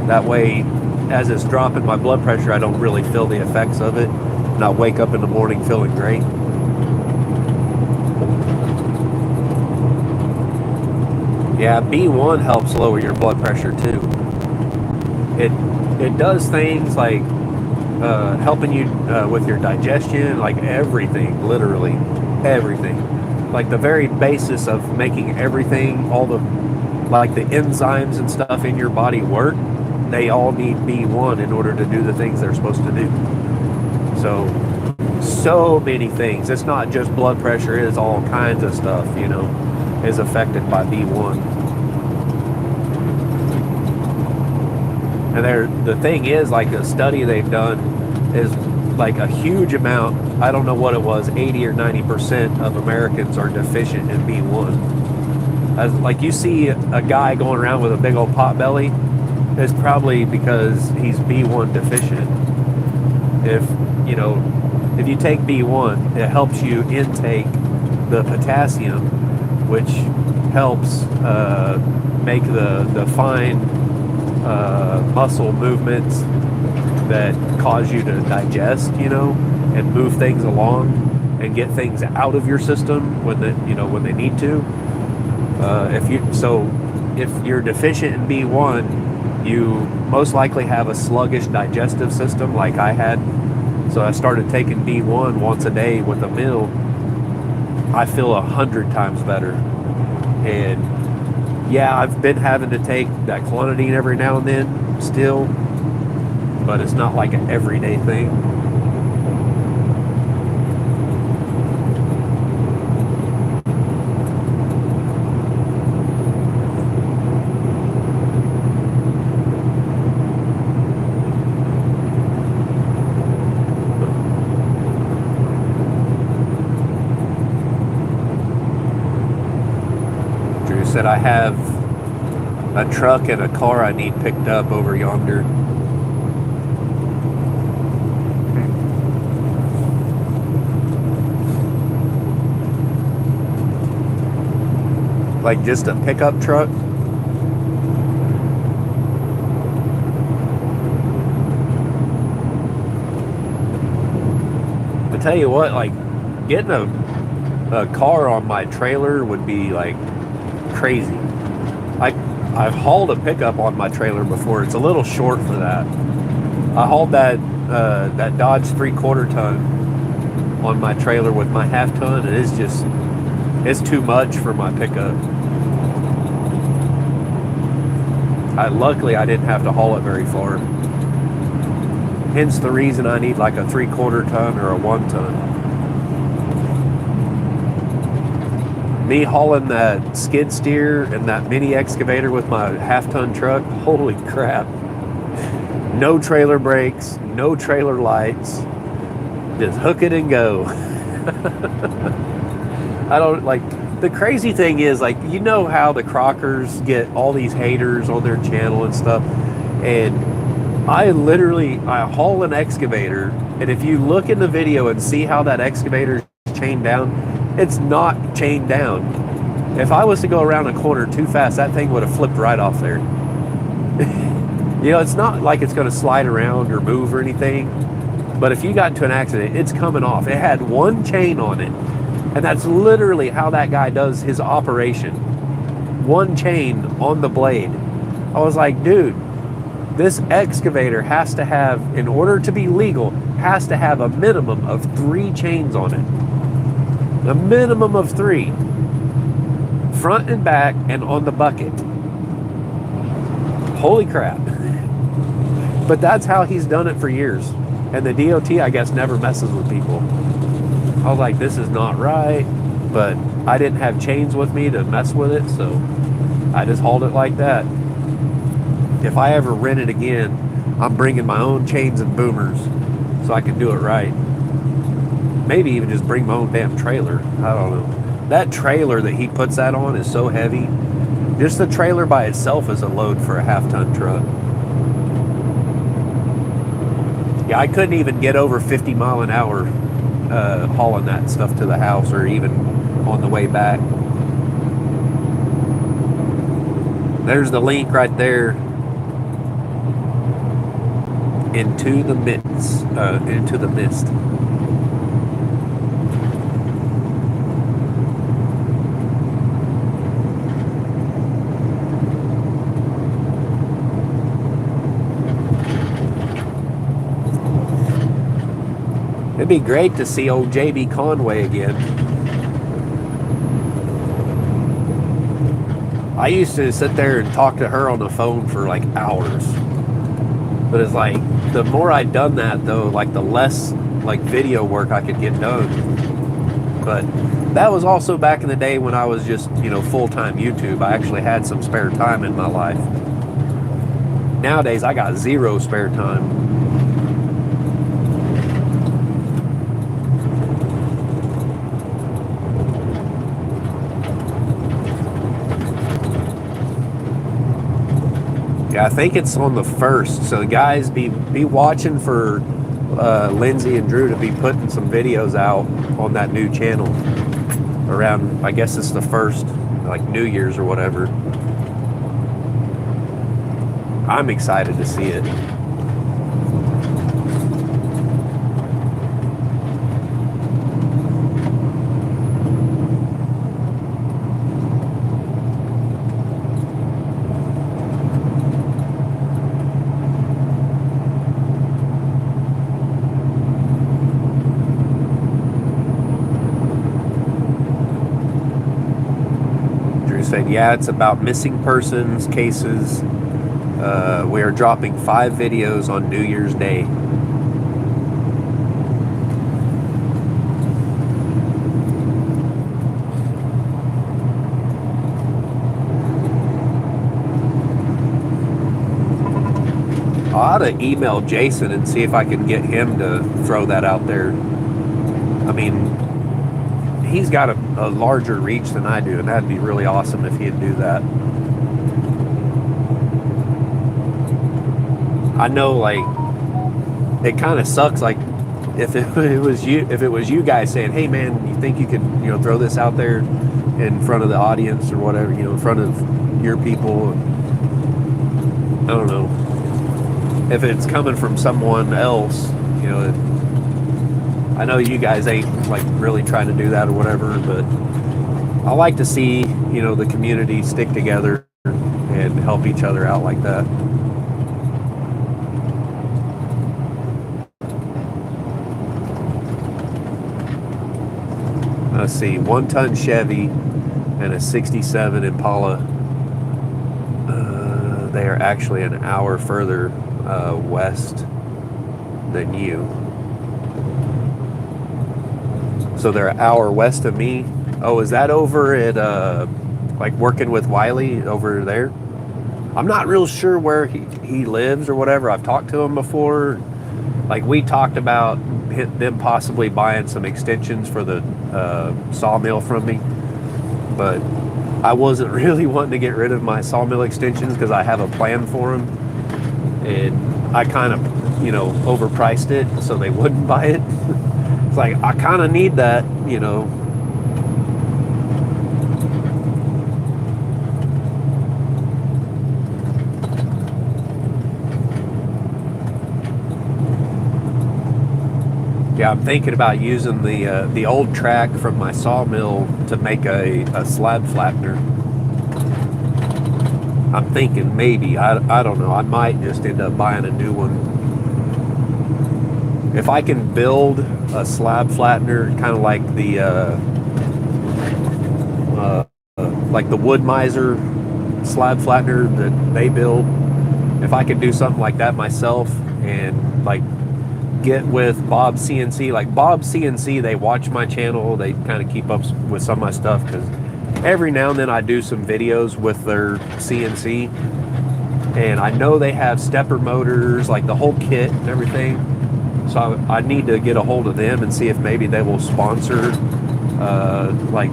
That way, as it's dropping my blood pressure, I don't really feel the effects of it, and I wake up in the morning feeling great. Yeah, B1 helps lower your blood pressure too. It does things like helping you with your digestion, like everything, literally everything. Like the very basis of making everything, all the enzymes and stuff in your body work, they all need B1 in order to do the things they're supposed to do. So many things. It's not just blood pressure, it is all kinds of stuff, is affected by B1. And the thing is, like a study they've done is like a huge amount, I don't know what it was, 80 or 90% of Americans are deficient in B1. As like you see a guy going around with a big old pot belly, it's probably because he's B1 deficient. If you take B1, it helps you intake the potassium, which helps make the fine muscle movements that cause you to digest, and move things along and get things out of your system when they need to. If you're deficient in B1, you most likely have a sluggish digestive system like I had. So I started taking B1 once a day with a meal. I feel 100 times better. And yeah, I've been having to take that clonidine every now and then still, but it's not like an everyday thing. Drew said I have a truck and a car I need picked up over yonder. Like just a pickup truck? I tell you what, like getting a car on my trailer would be like crazy. I've hauled a pickup on my trailer before. It's a little short for that. I hauled that Dodge 3/4 ton on my trailer with my half ton, and it's too much for my pickup. Luckily, I didn't have to haul it very far. Hence the reason I need like a 3/4 ton or a 1 ton. Me hauling that skid steer and that mini excavator with my 1/2 ton truck, holy crap. No trailer brakes, no trailer lights, just hook it and go. I don't like, the crazy thing is, like, you know how the Crockers get all these haters on their channel and stuff, and I haul an excavator, and if you look in the video and see how that excavator is chained down, it's not chained down. If I was to go around a corner too fast, that thing would have flipped right off there. You know, it's not like it's going to slide around or move or anything, but if you got into an accident, it's coming off. It had one chain on it, and that's literally how that guy does his operation. One chain on the blade. I was like, dude, this excavator has to have, in order to be legal, has to have a minimum of 3 chains on it. A minimum of 3. Front and back and on the bucket. Holy crap. But that's how he's done it for years. And the DOT, I guess, never messes with people. I was like, this is not right. But I didn't have chains with me to mess with it, so I just hauled it like that. If I ever rent it again, I'm bringing my own chains and boomers so I can do it right. Maybe even just bring my own damn trailer. I don't know. That trailer that he puts that on is so heavy. Just the trailer by itself is a load for a 1/2 ton truck. Yeah, I couldn't even get over 50 mile an hour hauling that stuff to the house or even on the way back. There's the link right there. Into the mist. Into the mist. It'd be great to see old JB Conway again. I used to sit there and talk to her on the phone for like hours. But it's like, the more I'd done that though, like the less like video work I could get done. But that was also back in the day when I was just, you know, full-time YouTube. I actually had some spare time in my life. Nowadays I got 0 spare time. I think it's on the 1st, so guys, be watching for Lindsay and Drew to be putting some videos out on that new channel around, I guess it's the 1st, like New Year's or whatever. I'm excited to see it. Said, yeah, it's about missing persons cases. We are dropping 5 videos on New Year's Day. I ought to email Jason and see if I can get him to throw that out there. I mean, he's got a larger reach than I do, and that'd be really awesome if he'd do that. I know, like, it kind of sucks, like, if it was you guys saying, hey man, you think you could, you know, throw this out there in front of the audience or whatever, you know, in front of your people. I don't know. If it's coming from someone else, you know, I know you guys ain't like really trying to do that or whatever, but I like to see, you know, the community stick together and help each other out like that. Let's see, 1-ton Chevy and a 67 Impala. They are actually an hour further west than you. So they're an hour west of me. Oh, is that over at like working with Wiley over there? I'm not real sure where he lives or whatever. I've talked to him before. Like, we talked about them possibly buying some extensions for the sawmill from me, but I wasn't really wanting to get rid of my sawmill extensions because I have a plan for them, and I kind of, overpriced it so they wouldn't buy it. It's like, I kind of need that, Yeah, I'm thinking about using the old track from my sawmill to make a slab flattener. I'm thinking maybe, I don't know, I might just end up buying a new one. If I can build a slab flattener, kind of like the Wood Miser slab flattener that they build, if I could do something like that myself and like get with Bob CNC, like Bob CNC, they watch my channel, they kind of keep up with some of my stuff because every now and then I do some videos with their CNC, and I know they have stepper motors, like the whole kit and everything. So I need to get a hold of them and see if maybe they will sponsor like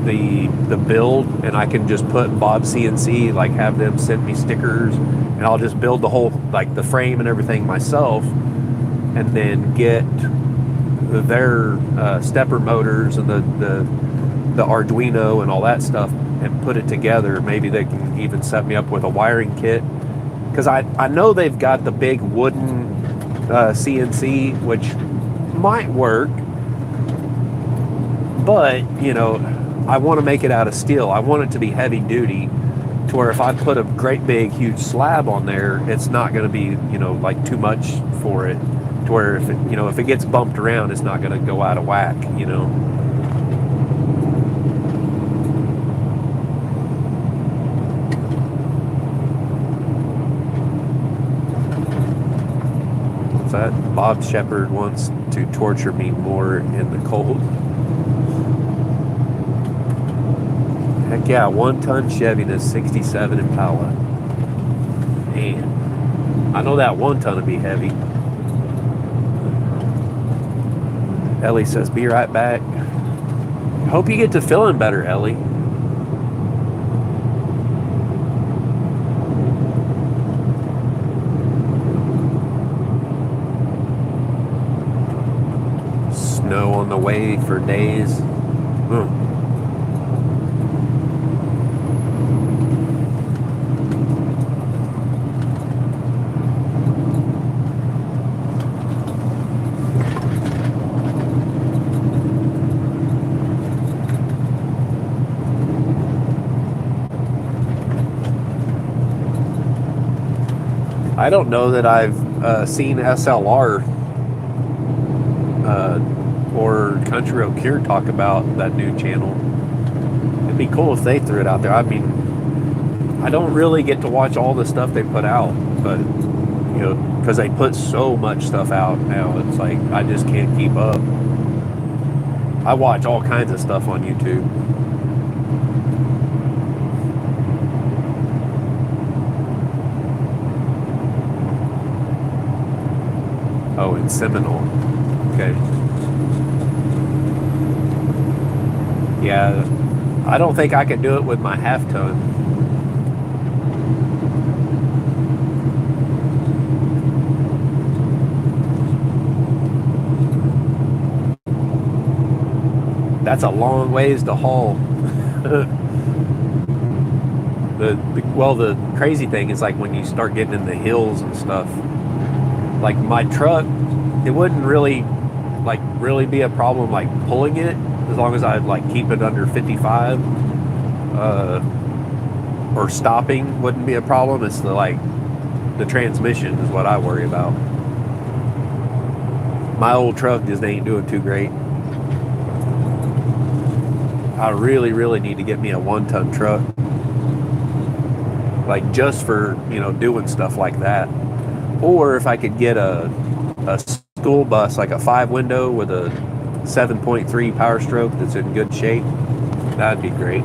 the build, and I can just put Bob CNC, like have them send me stickers, and I'll just build the whole, like the frame and everything myself, and then get their stepper motors and the Arduino and all that stuff and put it together. Maybe they can even set me up with a wiring kit, because I know they've got the big wooden CNC, which might work, but I want to make it out of steel. I want it to be heavy duty, to where if I put a great big huge slab on there, it's not going to be like too much for it, to where if it, if it gets bumped around, it's not going to go out of whack. That Bob Shepard wants to torture me more in the cold. Heck yeah, 1-ton Chevy and a 67 Impala. Man, I know that 1-ton would be heavy. Ellie says, be right back. Hope you get to feeling better, Ellie. Snow on the way for days. I don't know that I've seen SLR or Country Road Cure talk about that new channel. It'd be cool if they threw it out there. I mean, I don't really get to watch all the stuff they put out, but because they put so much stuff out now, it's like I just can't keep up. I watch all kinds of stuff on YouTube. Oh, in Seminole. Okay. Yeah, I don't think I could do it with my half-ton. That's a long ways to haul. The crazy thing is, like, when you start getting in the hills and stuff, like my truck, it wouldn't really be a problem like pulling it, as long as I like keep it under 55, or stopping wouldn't be a problem. It's the transmission is what I worry about. My old truck just ain't doing too great. I really need to get me a 1-ton truck. like just for, doing stuff like that. Or if I could get a school bus, like a 5 window with a 7.3 power stroke that's in good shape, that'd be great.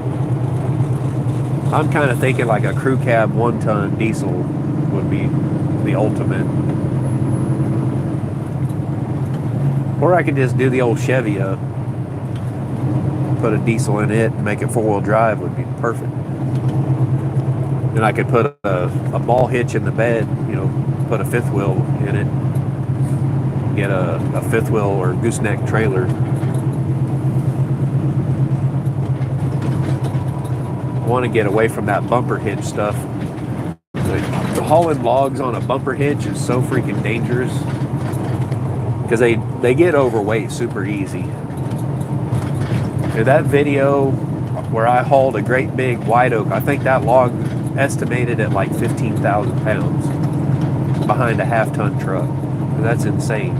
I'm kind of thinking like a crew cab 1-ton diesel would be the ultimate. Or I could just do the old Chevy up, put a diesel in it and make it 4-wheel drive would be perfect. Then I could put a ball hitch in the bed, put a fifth wheel in it, get a fifth wheel or gooseneck trailer. I want to get away from that bumper hitch stuff. The hauling logs on a bumper hitch is so freaking dangerous because they get overweight super easy. And that video where I hauled a great big white oak, I think that log estimated at like 15,000 pounds behind a half-ton truck. That's insane.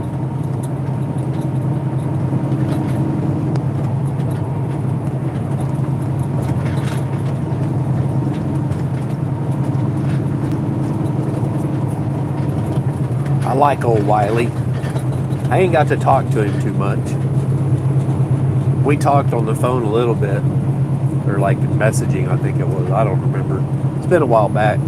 I like old Wiley. I ain't got to talk to him too much. We talked on the phone a little bit, or like messaging, I think it was. I don't remember. It's been a while back.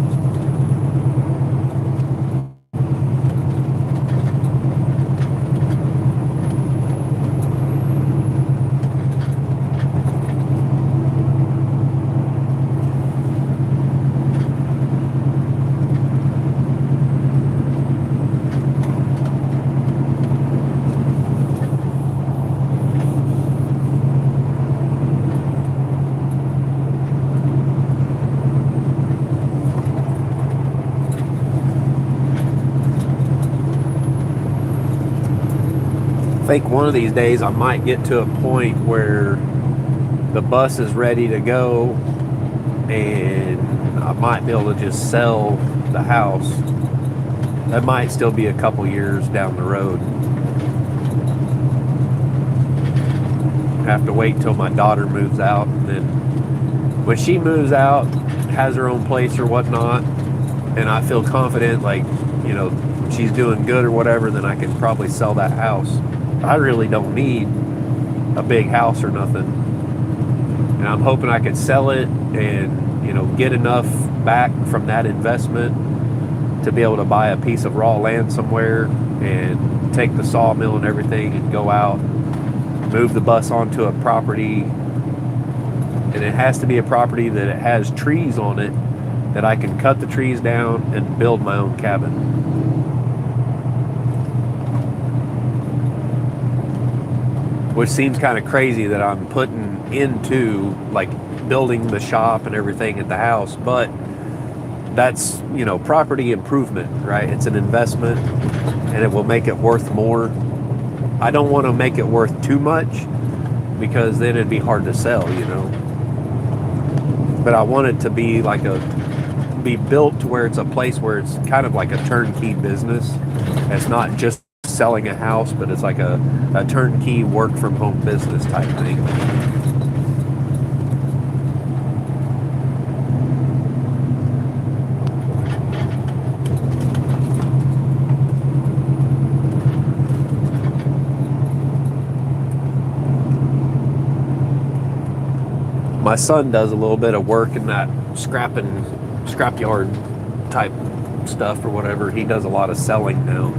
I think one of these days I might get to a point where the bus is ready to go and I might be able to just sell the house. That might still be a couple years down the road. I have to wait till my daughter moves out, and then when she moves out, has her own place or whatnot, and I feel confident, like, she's doing good or whatever, then I can probably sell that house. I really don't need a big house or nothing. And I'm hoping I can sell it and, get enough back from that investment to be able to buy a piece of raw land somewhere and take the sawmill and everything and go out, move the bus onto a property. And it has to be a property that it has trees on it, that I can cut the trees down and build my own cabin. Which seems kind of crazy that I'm putting into, like, building the shop and everything at the house, but that's, property improvement, right? It's an investment and it will make it worth more. I don't want to make it worth too much because then it'd be hard to sell, But I want it to be be built to where it's a place where it's kind of like a turnkey business. It's not just selling a house, but it's like a turnkey work from home business type thing. My son does a little bit of work in that scrapyard type stuff or whatever. He does a lot of selling now.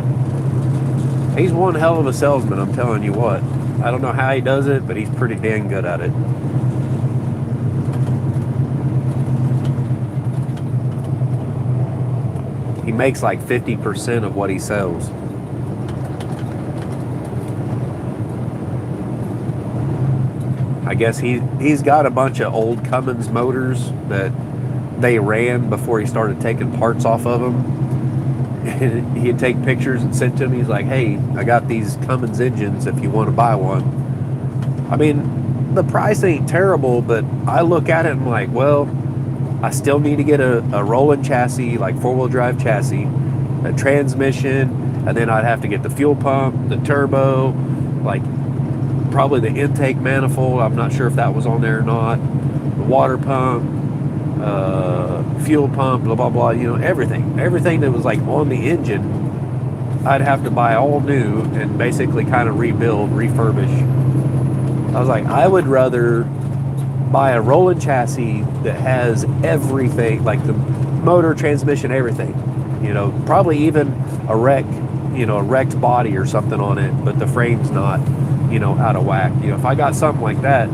He's one hell of a salesman, I'm telling you what. I don't know how he does it, but he's pretty dang good at it. He makes like 50% of what he sells. I guess he's got a bunch of old Cummins motors that they ran before he started taking parts off of them. And he'd take pictures and send to me. He's like, hey, I got these Cummins engines if you want to buy one. I mean, the price ain't terrible, but I look at it and I'm like, well, I still need to get a rolling chassis, like 4-wheel drive chassis, a transmission, and then I'd have to get the fuel pump, the turbo, like probably the intake manifold. I'm not sure if that was on there or not. The water pump, fuel pump, blah blah blah, everything that was like on the engine, I'd have to buy all new and basically kind of rebuild, refurbish. I was like, I would rather buy a rolling chassis that has everything, like the motor, transmission, everything. Probably even a wrecked body or something on it, but the frame's not, out of whack. If I got something like that,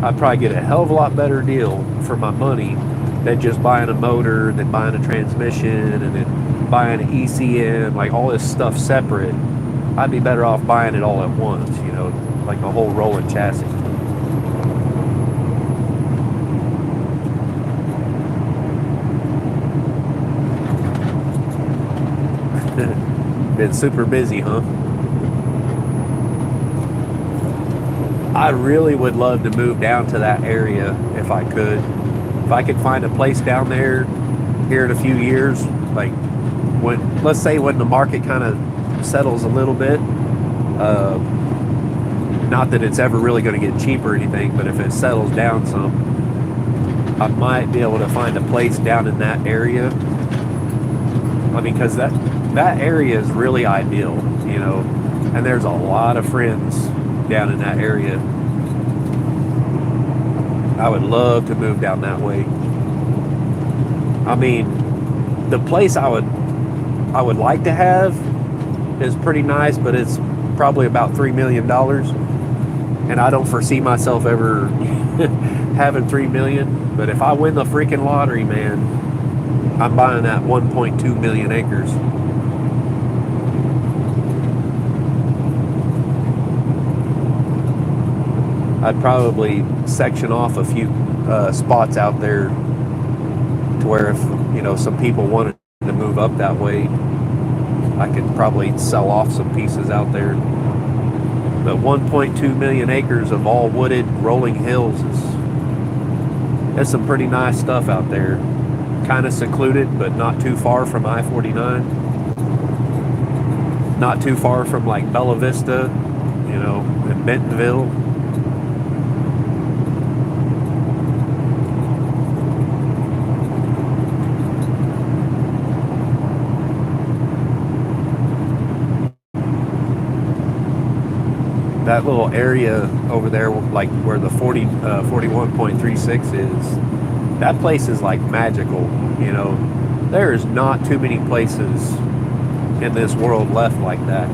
I'd probably get a hell of a lot better deal for my money than just buying a motor, and then buying a transmission, and then buying an ECM, like all this stuff separate. I'd be better off buying it all at once, like a whole rolling chassis. Been super busy, huh? I really would love to move down to that area if I could. If I could find a place down there here in a few years, like let's say when the market kind of settles a little bit, not that it's ever really going to get cheap or anything, but if it settles down some, I might be able to find a place down in that area. I mean, because that area is really ideal, and there's a lot of friends down in that area. I would love to move down that way. I mean, the place I would like to have is pretty nice, but it's probably about $3 million, and I don't foresee myself ever having $3 million. But if I win the freaking lottery, man, I'm buying that 1.2 million acres. I'd probably section off a few spots out there to where if some people wanted to move up that way, I could probably sell off some pieces out there. But 1.2 million acres of all wooded rolling hills is some pretty nice stuff out there. Kind of secluded, but not too far from I-49. Not too far from like Bella Vista, and Bentonville. That little area over there, like where the 41.36 is, that place is like magical. There is not too many places in this world left like that.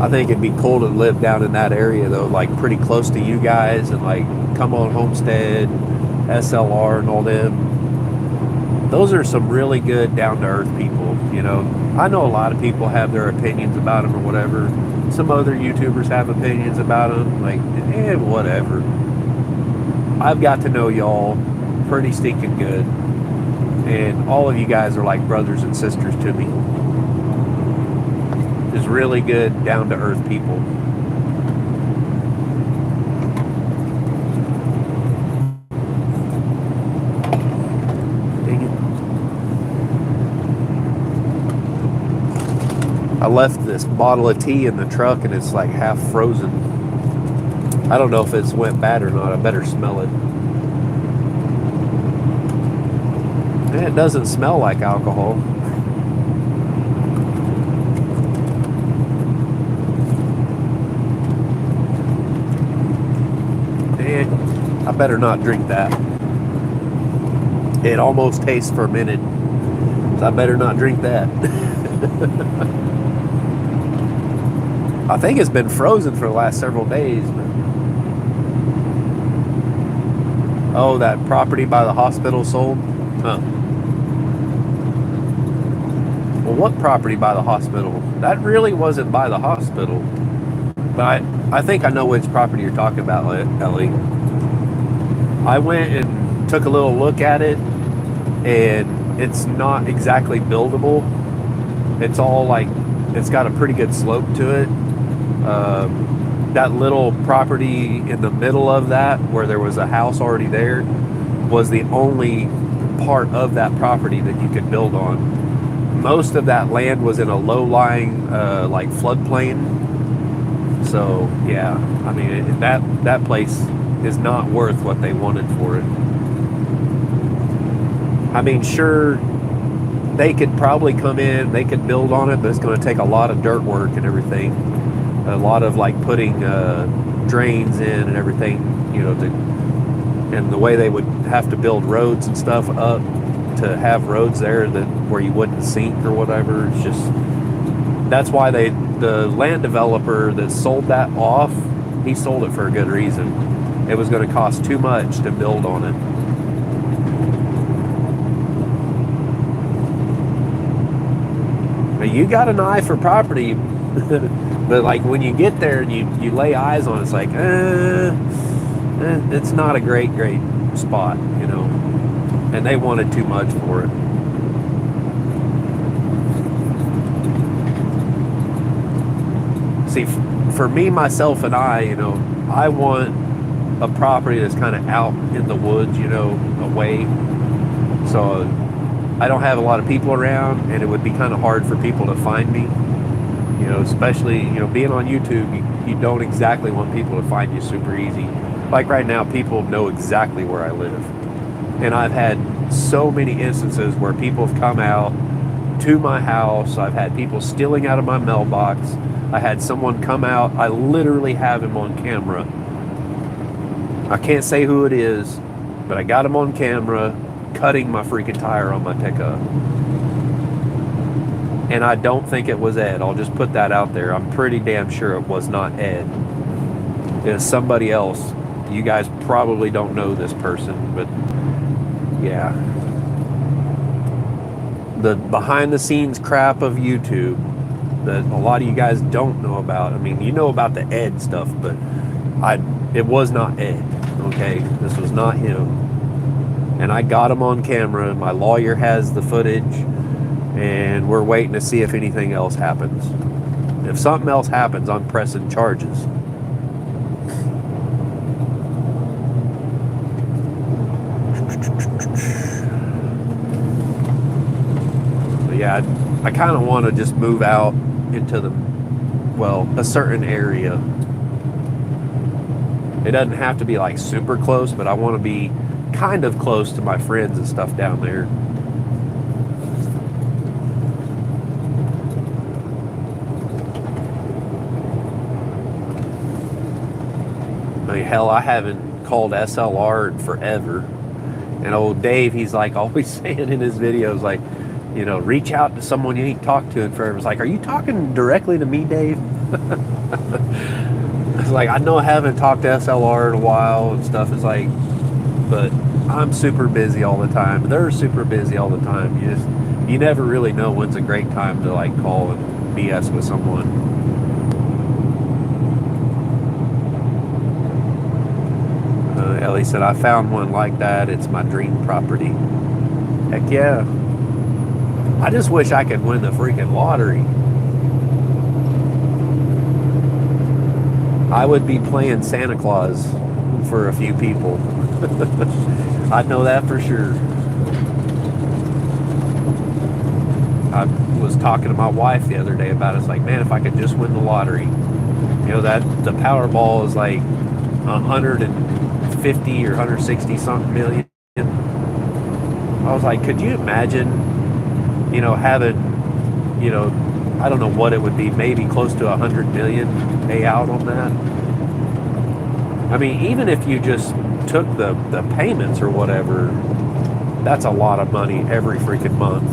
I think it'd be cool to live down in that area though, like pretty close to you guys, and like Come On Homestead, SLR, and all them. Those are some really good down-to-earth people. I know a lot of people have their opinions about them or whatever. Some other YouTubers have opinions about them, like, whatever. I've got to know y'all pretty stinking good, and all of you guys are like brothers and sisters to me. Just really good, down-to-earth people. I left this bottle of tea in the truck and it's like half frozen. I don't know if it's went bad or not. I better smell it. And it doesn't smell like alcohol. And I better not drink that. It almost tastes fermented. So I better not drink that. I think it's been frozen for the last several days. Oh, that property by the hospital sold? Huh. Well, what property by the hospital? That really wasn't by the hospital. But I think I know which property you're talking about, Ellie. I went and took a little look at it, and it's not exactly buildable. It's all like, it's got a pretty good slope to it. That little property in the middle of that, where there was a house already there, was the only part of that property that you could build on. Most of that land was in a low-lying like floodplain. So yeah, I mean that place is not worth what they wanted for it. I mean, sure, they could probably come in, they could build on it, but it's going to take a lot of dirt work and everything. A lot of like putting drains in and everything, and the way they would have to build roads and stuff up to have roads there that where you wouldn't sink or whatever. It's just, that's why the land developer that sold that off, he sold it for a good reason. It was going to cost too much to build on it. You got an eye for property, but like when you get there and you lay eyes on it, it's like, it's not a great spot, and they wanted too much for it. See, for me, myself, and I want a property that's kind of out in the woods, away. So I don't have a lot of people around, and it would be kind of hard for people to find me. Especially, being on YouTube, you don't exactly want people to find you super easy. Like right now, people know exactly where I live. And I've had so many instances where people have come out to my house. I've had people stealing out of my mailbox. I had someone come out. I literally have him on camera. I can't say who it is, but I got him on camera cutting my freaking tire on my pickup. And I don't think it was Ed. I'll just put that out there. I'm pretty damn sure it was not Ed. It was somebody else. You guys probably don't know this person, but yeah. The behind the scenes crap of YouTube that a lot of you guys don't know about. I mean, you know about the Ed stuff, but it was not Ed, okay? This was not him. And I got him on camera. My lawyer has the footage, and we're waiting to see if anything else happens. If something else happens, I'm pressing charges. But yeah, I kind of want to just move out into a certain area. It doesn't have to be like super close, but I want to be kind of close to my friends and stuff down there. I mean, hell, I haven't called SLR in forever. And old Dave, he's like always saying in his videos, like, reach out to someone you ain't talked to in forever. It's like, are you talking directly to me, Dave? It's like, I know I haven't talked to SLR in a while and stuff. It's like, but I'm super busy all the time. They're super busy all the time. You never really know when's a great time to like call and BS with someone. Ellie said, I found one like that. It's my dream property. Heck yeah. I just wish I could win the freaking lottery. I would be playing Santa Claus for a few people. I'd know that for sure. I was talking to my wife the other day about it. It's like, man, if I could just win the lottery. That the Powerball is like 150 or 160 something million. I was like, could you imagine, having, I don't know what it would be, maybe close to 100 million payout on that. I mean, even if you just took the payments or whatever, that's a lot of money every freaking month.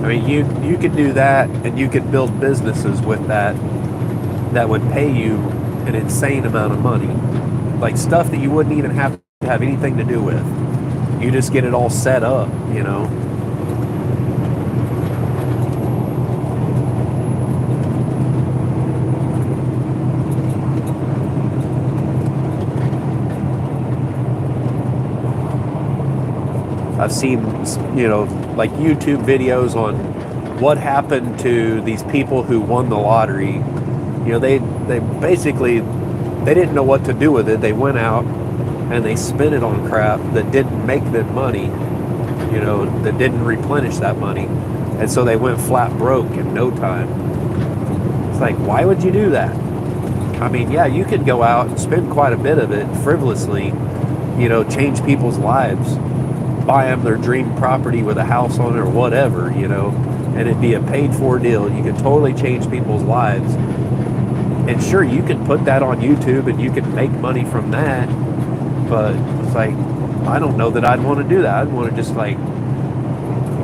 I mean, you could do that, and you could build businesses with that would pay you an insane amount of money. Like stuff that you wouldn't even have to have anything to do with. You just get it all set up, I've seen, like YouTube videos on what happened to these people who won the lottery. They basically, they didn't know what to do with it. They went out and they spent it on crap that didn't make them money, that didn't replenish that money. And so they went flat broke in no time. It's like, why would you do that? I mean, yeah, you could go out and spend quite a bit of it frivolously, change people's lives, buy them their dream property with a house on it or whatever, and it'd be a paid for deal. You could totally change people's lives. And sure, you can put that on YouTube and you can make money from that. But it's like, I don't know that I'd want to do that. I'd want to just like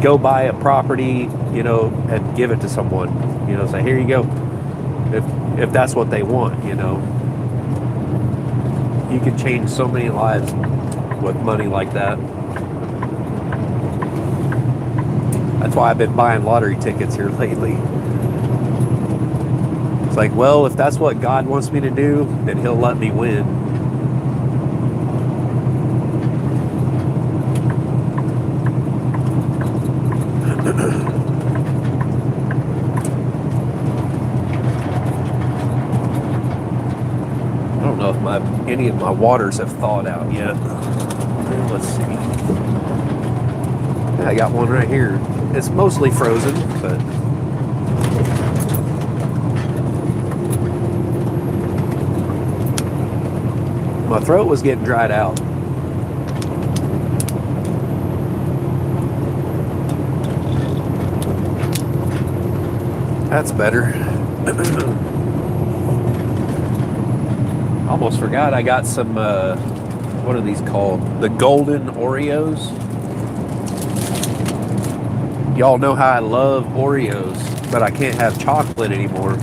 go buy a property, and give it to someone, say, here you go. If that's what they want, you can change so many lives with money like that. That's why I've been buying lottery tickets here lately. It's like, well, if that's what God wants me to do, then he'll let me win. I don't know if any of my waters have thawed out yet. Let's see. Yeah, I got one right here. It's mostly frozen, but my throat was getting dried out. That's better. Almost forgot I got some, what are these called? The golden Oreos. Y'all know how I love Oreos, but I can't have chocolate anymore.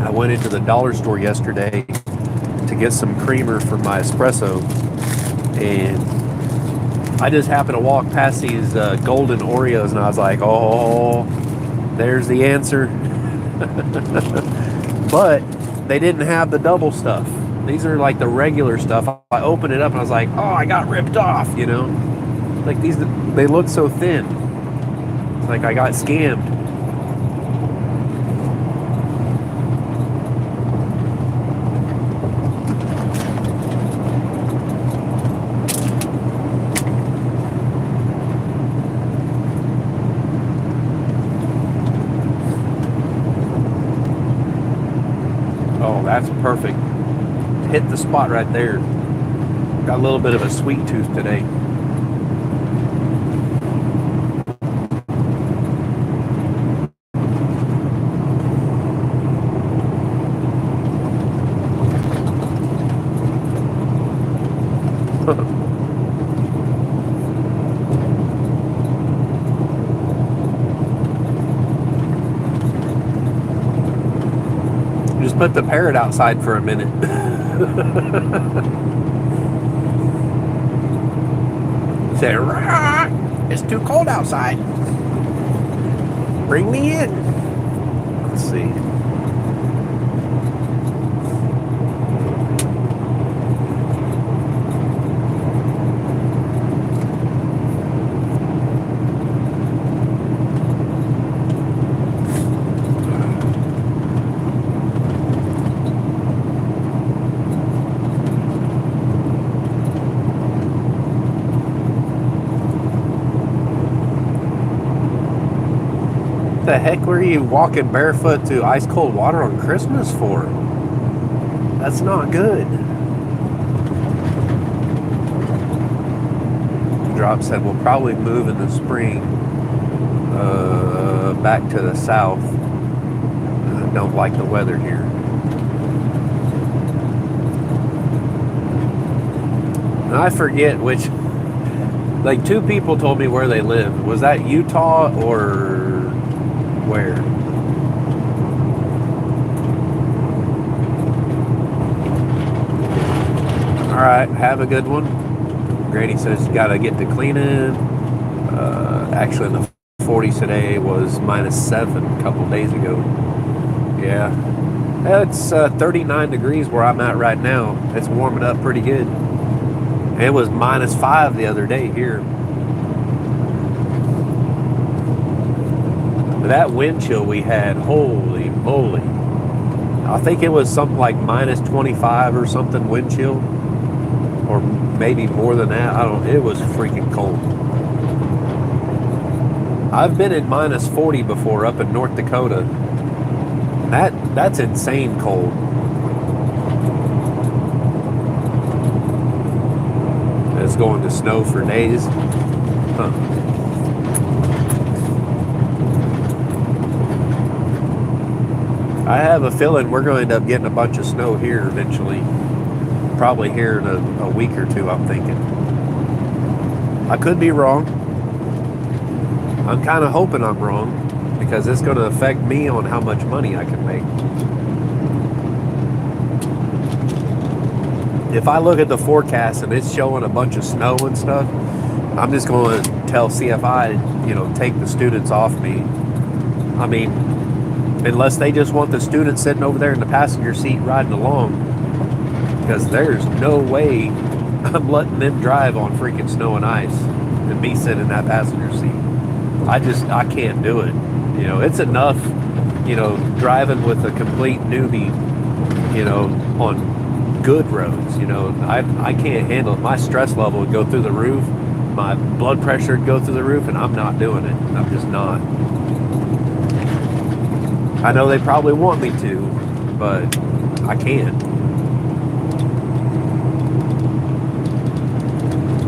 I went into the dollar store yesterday to get some creamer for my espresso, and I just happened to walk past these golden Oreos, and I was like, oh, there's the answer. But they didn't have the double stuff. These are like the regular stuff. I opened it up and I was like, oh, I got ripped off, Like these, they look so thin. It's like I got scammed. Oh, that's perfect. Hit the spot right there. Got a little bit of a sweet tooth today. Just put the parrot outside for a minute. Say, rah, it's too cold outside. Bring me in. Let's see. What the heck were you walking barefoot to ice cold water on Christmas for? That's not good. Drop said we'll probably move in the spring back to the south. I don't like the weather here. And I forget which, like two people told me where they live. Was that Utah or where? All right, have a good one. Granny says you gotta get to cleaning. Actually, in the 40s today was -7 a couple days ago. Yeah, it's 39 degrees where I'm at right now. It's warming up pretty good. It was -5 the other day here. That wind chill we had, holy moly. I think it was something like -25 or something wind chill. Or maybe more than that. It was freaking cold. I've been in minus 40 before up in North Dakota. That's insane cold. It's going to snow for days. Huh. I have a feeling we're going to end up getting a bunch of snow here eventually. Probably here in a week or two, I'm thinking. I could be wrong. I'm kind of hoping I'm wrong because it's going to affect me on how much money I can make. If I look at the forecast and it's showing a bunch of snow and stuff, I'm just going to tell CFI, take the students off me. I mean, unless they just want the students sitting over there in the passenger seat riding along, because there's no way I'm letting them drive on freaking snow and ice and me sitting in that passenger seat. I can't do it. It's enough, driving with a complete newbie, on good roads. I can't handle it. My stress level would go through the roof. My blood pressure would go through the roof, and I'm not doing it. I'm just not. I know they probably want me to, but I can't.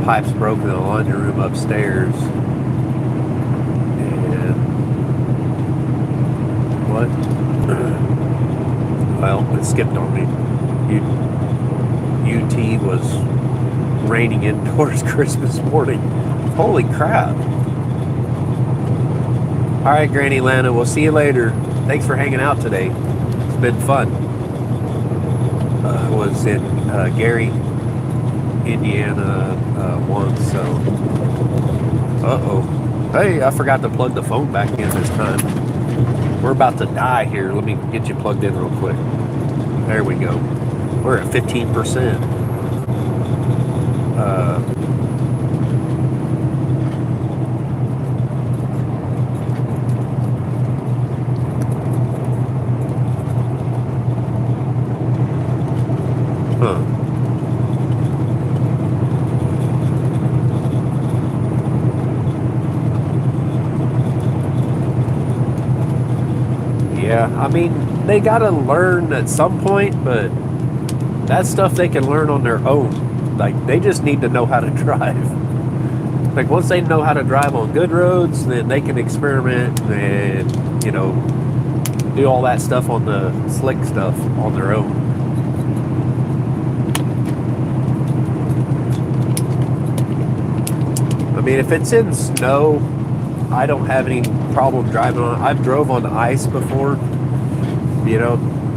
Pipes broke in the laundry room upstairs. And what? Well, it skipped on me. UT was raining indoors Christmas morning. Holy crap. All right, Granny Lana, we'll see you later. Thanks for hanging out today. It's been fun. I was in Gary, Indiana once, so. Uh-oh. Hey, I forgot to plug the phone back in this time. We're about to die here. Let me get you plugged in real quick. There we go. We're at 15%. Yeah, I mean, they gotta learn at some point, but that's stuff they can learn on their own. Like, they just need to know how to drive. Like, once they know how to drive on good roads, then they can experiment and, do all that stuff on the slick stuff on their own. I mean, if it's in snow, I don't have any problem driving on it. I've drove on ice before,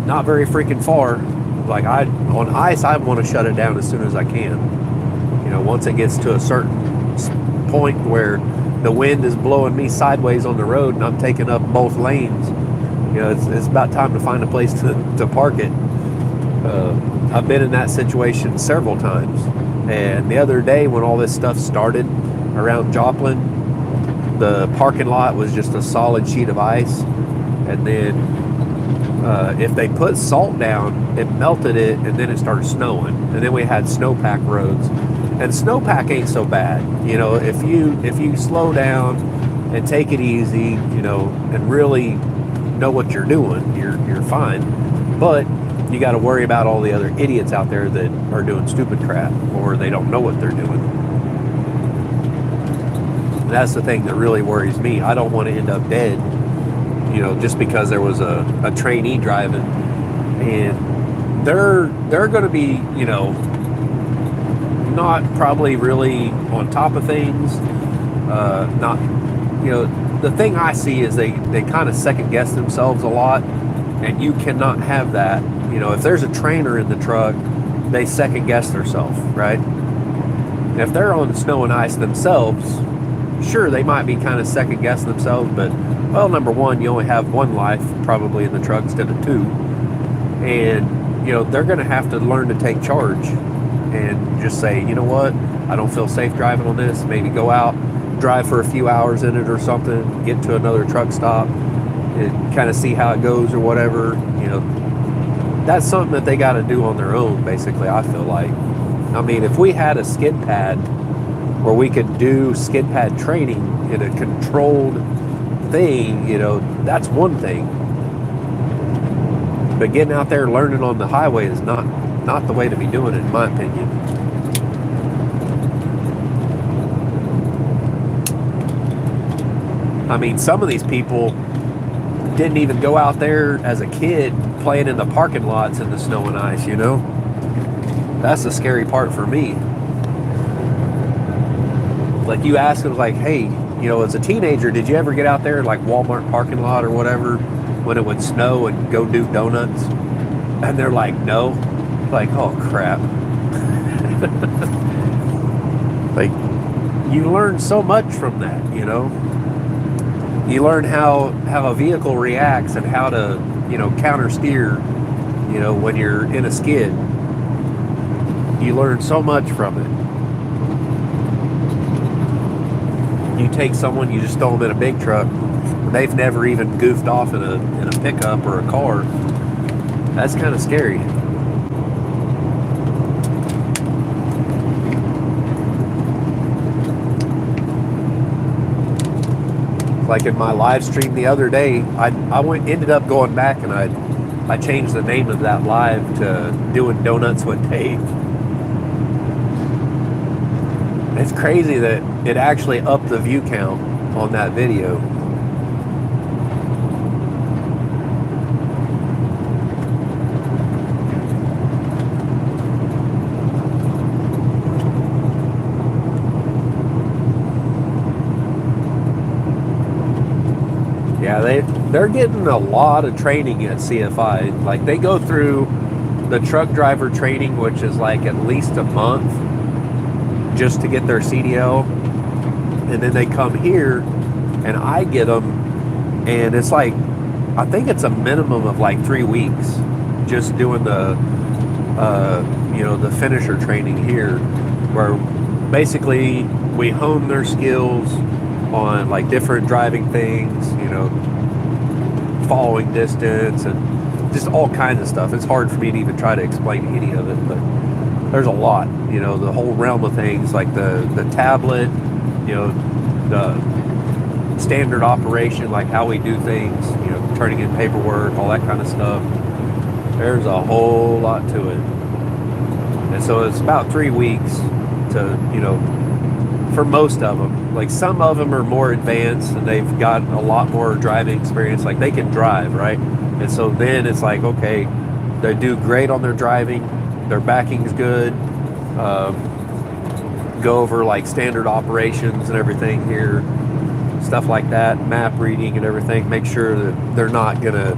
not very freaking far. Like, on ice, I want to shut it down as soon as I can. Once it gets to a certain point where the wind is blowing me sideways on the road and I'm taking up both lanes, it's about time to find a place to park it. I've been in that situation several times. And the other day when all this stuff started around Joplin, the parking lot was just a solid sheet of ice. And then if they put salt down, it melted it, and then it started snowing. And then we had snowpack roads. And snowpack ain't so bad. If you slow down and take it easy, and really know what you're doing, you're fine. But you got to worry about all the other idiots out there that are doing stupid crap, or they don't know what they're doing. And that's the thing that really worries me. I don't want to end up dead, just because there was a trainee driving, and they're going to be, not probably really on top of things. Not, the thing I see is they kind of second guess themselves a lot, and you cannot have that. If there's a trainer in the truck, they second guess themselves, right? And if they're on snow and ice themselves, sure, they might be kind of second guessing themselves, but, well, number one, you only have one life probably in the truck instead of two. And, they're going to have to learn to take charge and just say, you know what, I don't feel safe driving on this. Maybe go out, drive for a few hours in it or something, get to another truck stop and kind of see how it goes or whatever. That's something that they got to do on their own, basically, I feel like. I mean, if we had a skid pad where we could do skid pad training in a controlled thing, that's one thing. But getting out there learning on the highway is not the way to be doing it, in my opinion. I mean, some of these people didn't even go out there as a kid playing in the parking lots in the snow and ice, That's the scary part for me. Like, you ask them, like, hey, as a teenager, did you ever get out there, like Walmart parking lot or whatever, when it would snow and go do donuts? And they're like, no. Like, oh, crap. Like, you learn so much from that, You learn how a vehicle reacts and how to, counter steer, when you're in a skid. You learn so much from it. You take someone, you just throw them in a big truck, they've never even goofed off in a pickup or a car. That's kind of scary. Like in my live stream the other day, I ended up going back and I changed the name of that live to Doing Donuts with Dave. It's crazy that it actually upped the view count on that video. Yeah, they're getting a lot of training at CFI. Like, they go through the truck driver training, which is like at least a month just to get their CDL, and then they come here and I get them, and it's like, I think it's a minimum of like 3 weeks just doing the the finisher training here, where basically we hone their skills on like different driving things, following distance and just all kinds of stuff. It's hard for me to even try to explain any of it, but there's a lot, the whole realm of things, like the tablet, the standard operation, like how we do things, turning in paperwork, all that kind of stuff. There's a whole lot to it. And so it's about 3 weeks to, for most of them. Like, some of them are more advanced and they've got a lot more driving experience. Like, they can drive, right? And so then it's like, okay, they do great on their driving, their backing's good, go over like standard operations and everything here, stuff like that, map reading and everything, make sure that they're not gonna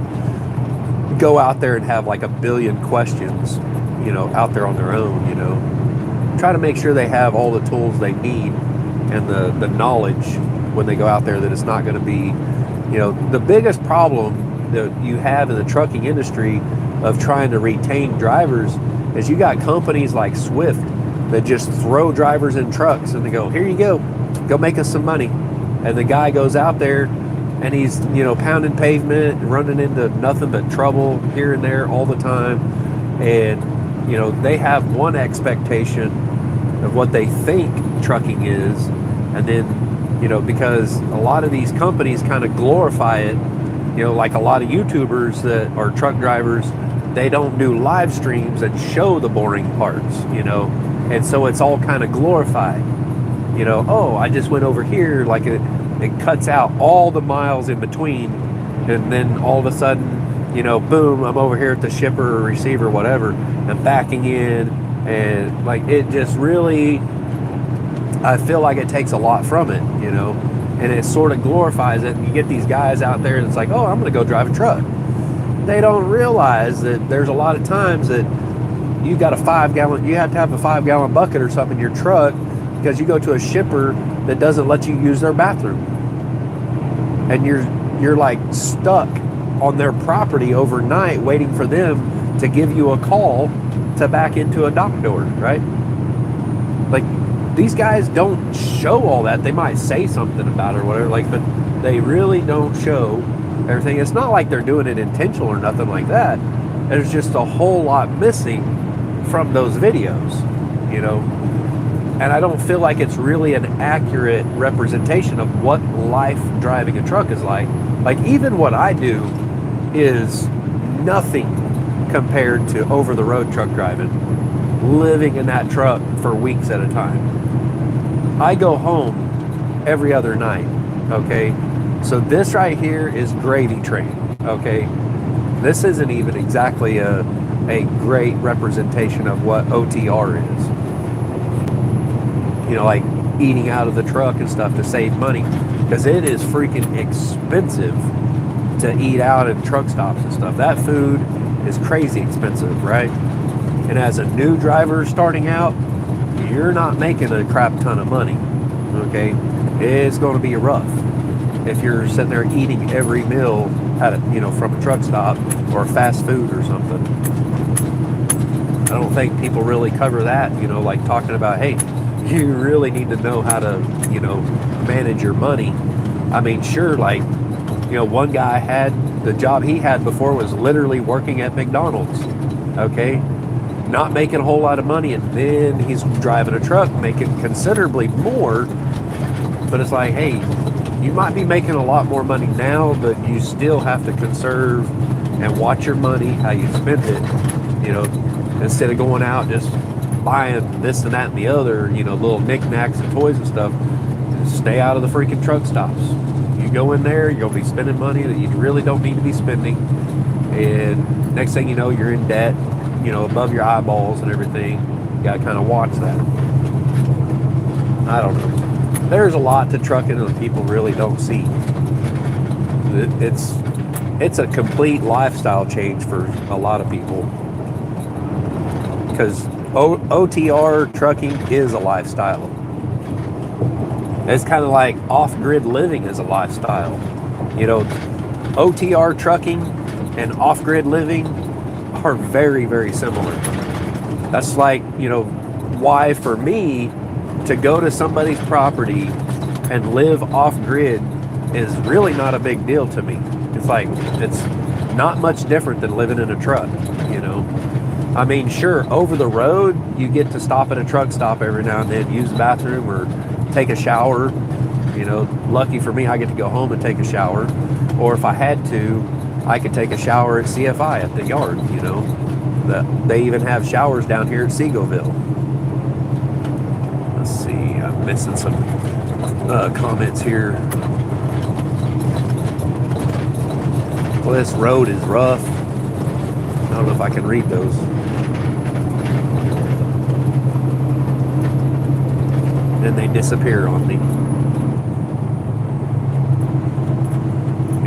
go out there and have like a billion questions, out there on their own. Try to make sure they have all the tools they need and the knowledge when they go out there, that it's not going to be, the biggest problem that you have in the trucking industry of trying to retain drivers is you got companies like Swift that just throw drivers in trucks and they go, here you go make us some money. And the guy goes out there and he's, pounding pavement and running into nothing but trouble here and there all the time. And, they have one expectation of what they think trucking is. And then, because a lot of these companies kind of glorify it, like a lot of YouTubers that are truck drivers, they don't do live streams and show the boring parts, and so it's all kind of glorified. Oh, I just went over here, like it cuts out all the miles in between, and then all of a sudden, boom, I'm over here at the shipper or receiver, whatever, and backing in, and like it just really, I feel like it takes a lot from it, and it sort of glorifies it. And you get these guys out there that's like, oh, I'm going to go drive a truck. They don't realize that there's a lot of times that you got you have to have a 5-gallon bucket or something in your truck because you go to a shipper that doesn't let you use their bathroom. And you're like stuck on their property overnight waiting for them to give you a call to back into a dock door, right? Like, these guys don't show all that. They might say something about it or whatever, like, but they really don't show everything. It's not like they're doing it intentional or nothing like that. There's just a whole lot missing from those videos, And I don't feel like it's really an accurate representation of what life driving a truck is like. Like, even what I do is nothing compared to over-the-road truck driving, living in that truck for weeks at a time. I go home every other night, okay? So this right here is gravy train, okay? This isn't even exactly a great representation of what OTR is. You know, like eating out of the truck and stuff to save money, because it is freaking expensive to eat out at truck stops and stuff. That food is crazy expensive, right? And as a new driver starting out, you're not making a crap ton of money, okay? It's going to be rough if you're sitting there eating every meal at a, you know, from a truck stop or fast food or something. I don't think people really cover that, you know, like talking about, hey, you really need to know how to, you know, manage your money. I mean, sure, like, you know, one guy had, the job he had before was literally working at McDonald's, okay? Not making a whole lot of money, and then he's driving a truck making considerably more. But it's like, hey, you might be making a lot more money now, but you still have to conserve and watch your money, how you spend it, you know, instead of going out just buying this and that and the other, you know, little knickknacks and toys and stuff. Just stay out of the freaking truck stops. You go in there, you'll be spending money that you really don't need to be spending, and next thing you know, you're in debt, you know, above your eyeballs and everything. You gotta kind of watch that. I don't know. There's a lot to trucking that people really don't see. It's a complete lifestyle change for a lot of people, because OTR trucking is a lifestyle. It's kind of like off-grid living is a lifestyle. You know, OTR trucking and off-grid living are very, very similar. That's like, you know, why for me to go to somebody's property and live off-grid is really not a big deal to me. It's like, it's not much different than living in a truck, you know. I mean, sure, over the road, you get to stop at a truck stop every now and then, use the bathroom or take a shower. You know, lucky for me, I get to go home and take a shower. Or if I had to, I could take a shower at CFI at the yard, you know. They even have showers down here at Seagoville. Let's see, I'm missing some comments here. Well, this road is rough. I don't know if I can read those. Then they disappear on me.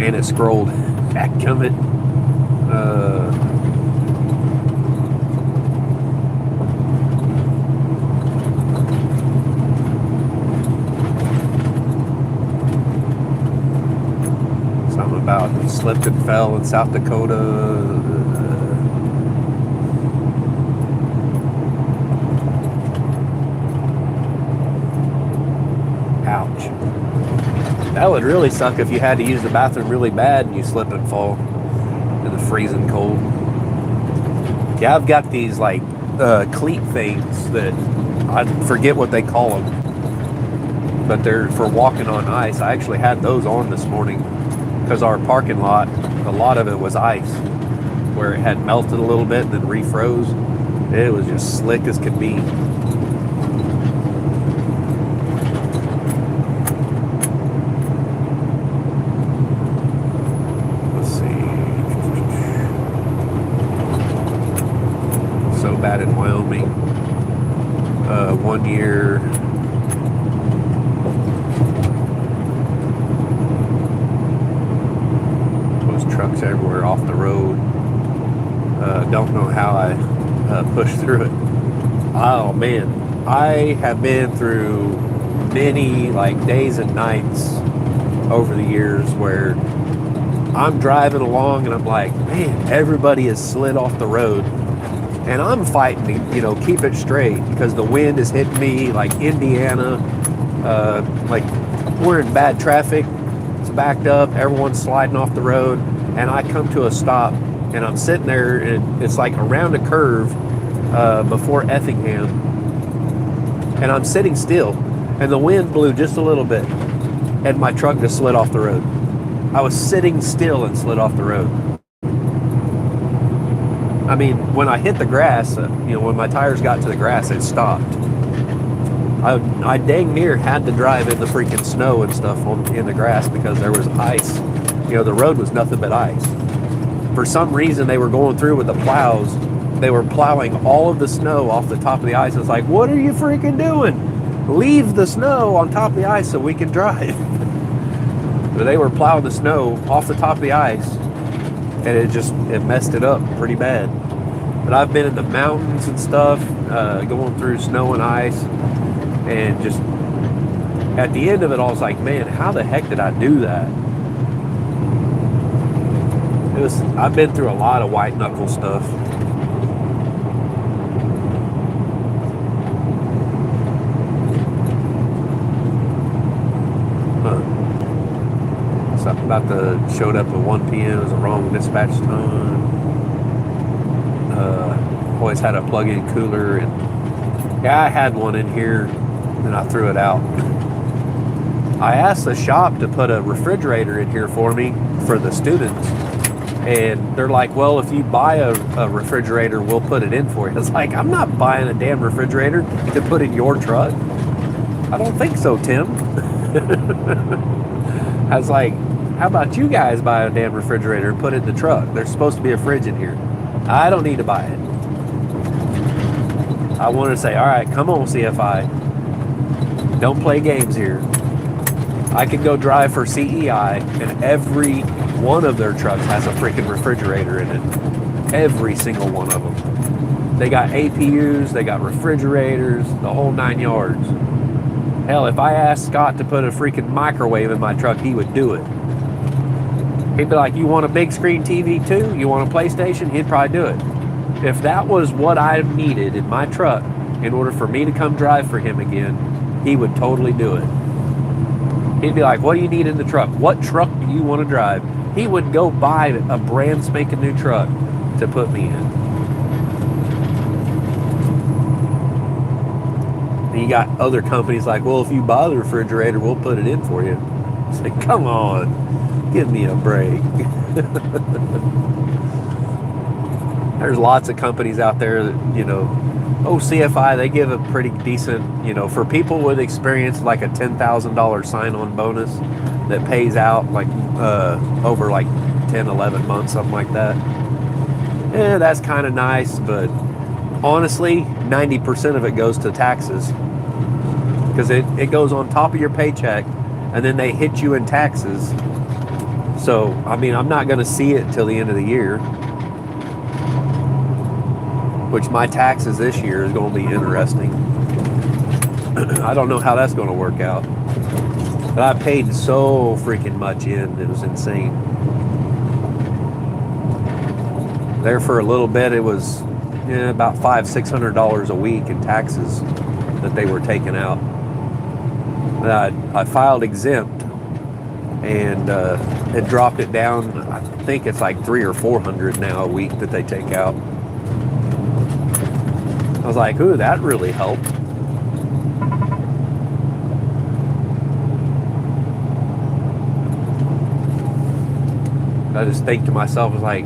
And it scrolled. Backgummit. Something about he slipped and fell in South Dakota. Ouch. That would really suck if you had to use the bathroom really bad and you slip and fall in the freezing cold. Yeah, I've got these like cleat things that I forget what they call them, but they're for walking on ice. I actually had those on this morning because our parking lot, a lot of it was ice, where it had melted a little bit and then refroze. It was just slick as could be. Bad in Wyoming. 1 year, was trucks everywhere off the road. Don't know how I pushed through it. Oh man, I have been through many like days and nights over the years where I'm driving along and I'm like, man, everybody has slid off the road. And I'm fighting to, you know, keep it straight because the wind is hitting me like Indiana. Like we're in bad traffic. It's backed up. Everyone's sliding off the road. And I come to a stop and I'm sitting there and it's like around a curve before Effingham. and I'm sitting still, and the wind blew just a little bit, and my truck just slid off the road. I was sitting still and slid off the road. I mean, when I hit the grass, when my tires got to the grass, it stopped. I dang near had to drive in the freaking snow and stuff in the grass because there was ice. The road was nothing but ice. For some reason, they were going through with the plows. They were plowing all of the snow off the top of the ice. It's like, what are you freaking doing? Leave the snow on top of the ice so we can drive. But they were plowing the snow off the top of the ice, and it messed it up pretty bad. But I've been in the mountains and stuff, going through snow and ice, and just at the end of it all, it's like, man, how the heck did I do that? I've been through a lot of white knuckle stuff. Something about showed up at 1 p.m. It was a wrong dispatch time. Always had a plug-in cooler, and yeah, I had one in here, and I threw it out. I asked the shop to put a refrigerator in here for me for the students, and they're like, well, if you buy a refrigerator, we'll put it in for you. It's like, I'm not buying a damn refrigerator to put in your truck. I don't think so, Tim. I was like, how about you guys buy a damn refrigerator and put it in the truck? There's supposed to be a fridge in here. I don't need to buy it. I wanted to say, all right, come on, CFI. Don't play games here. I could go drive for CEI, and every one of their trucks has a freaking refrigerator in it. Every single one of them. They got APUs, they got refrigerators, the whole 9 yards. Hell, if I asked Scott to put a freaking microwave in my truck, he would do it. He'd be like, you want a big screen TV too? You want a PlayStation? He'd probably do it. If that was what I needed in my truck in order for me to come drive for him again, he would totally do it. He'd be like, what do you need in the truck? What truck do you want to drive? He would go buy a brand spanking new truck to put me in. And you got other companies like, well, if you buy the refrigerator, we'll put it in for you. It's like, come on, give me a break. There's lots of companies out there that, CFI, they give a pretty decent, for people with experience, like a $10,000 sign-on bonus that pays out like over like 10, 11 months, something like that. Yeah, that's kind of nice, but honestly, 90% of it goes to taxes because it goes on top of your paycheck and then they hit you in taxes. So, I mean, I'm not going to see it till the end of the year, which my taxes this year is going to be interesting. I don't know how that's going to work out. But I paid so freaking much in, it was insane. There for a little bit, it was about $500-600 a week in taxes that they were taking out. I filed exempt, and it dropped it down. I think it's like $300 or $400 now a week that they take out. I was like, ooh, that really helped. I just think to myself, I was like,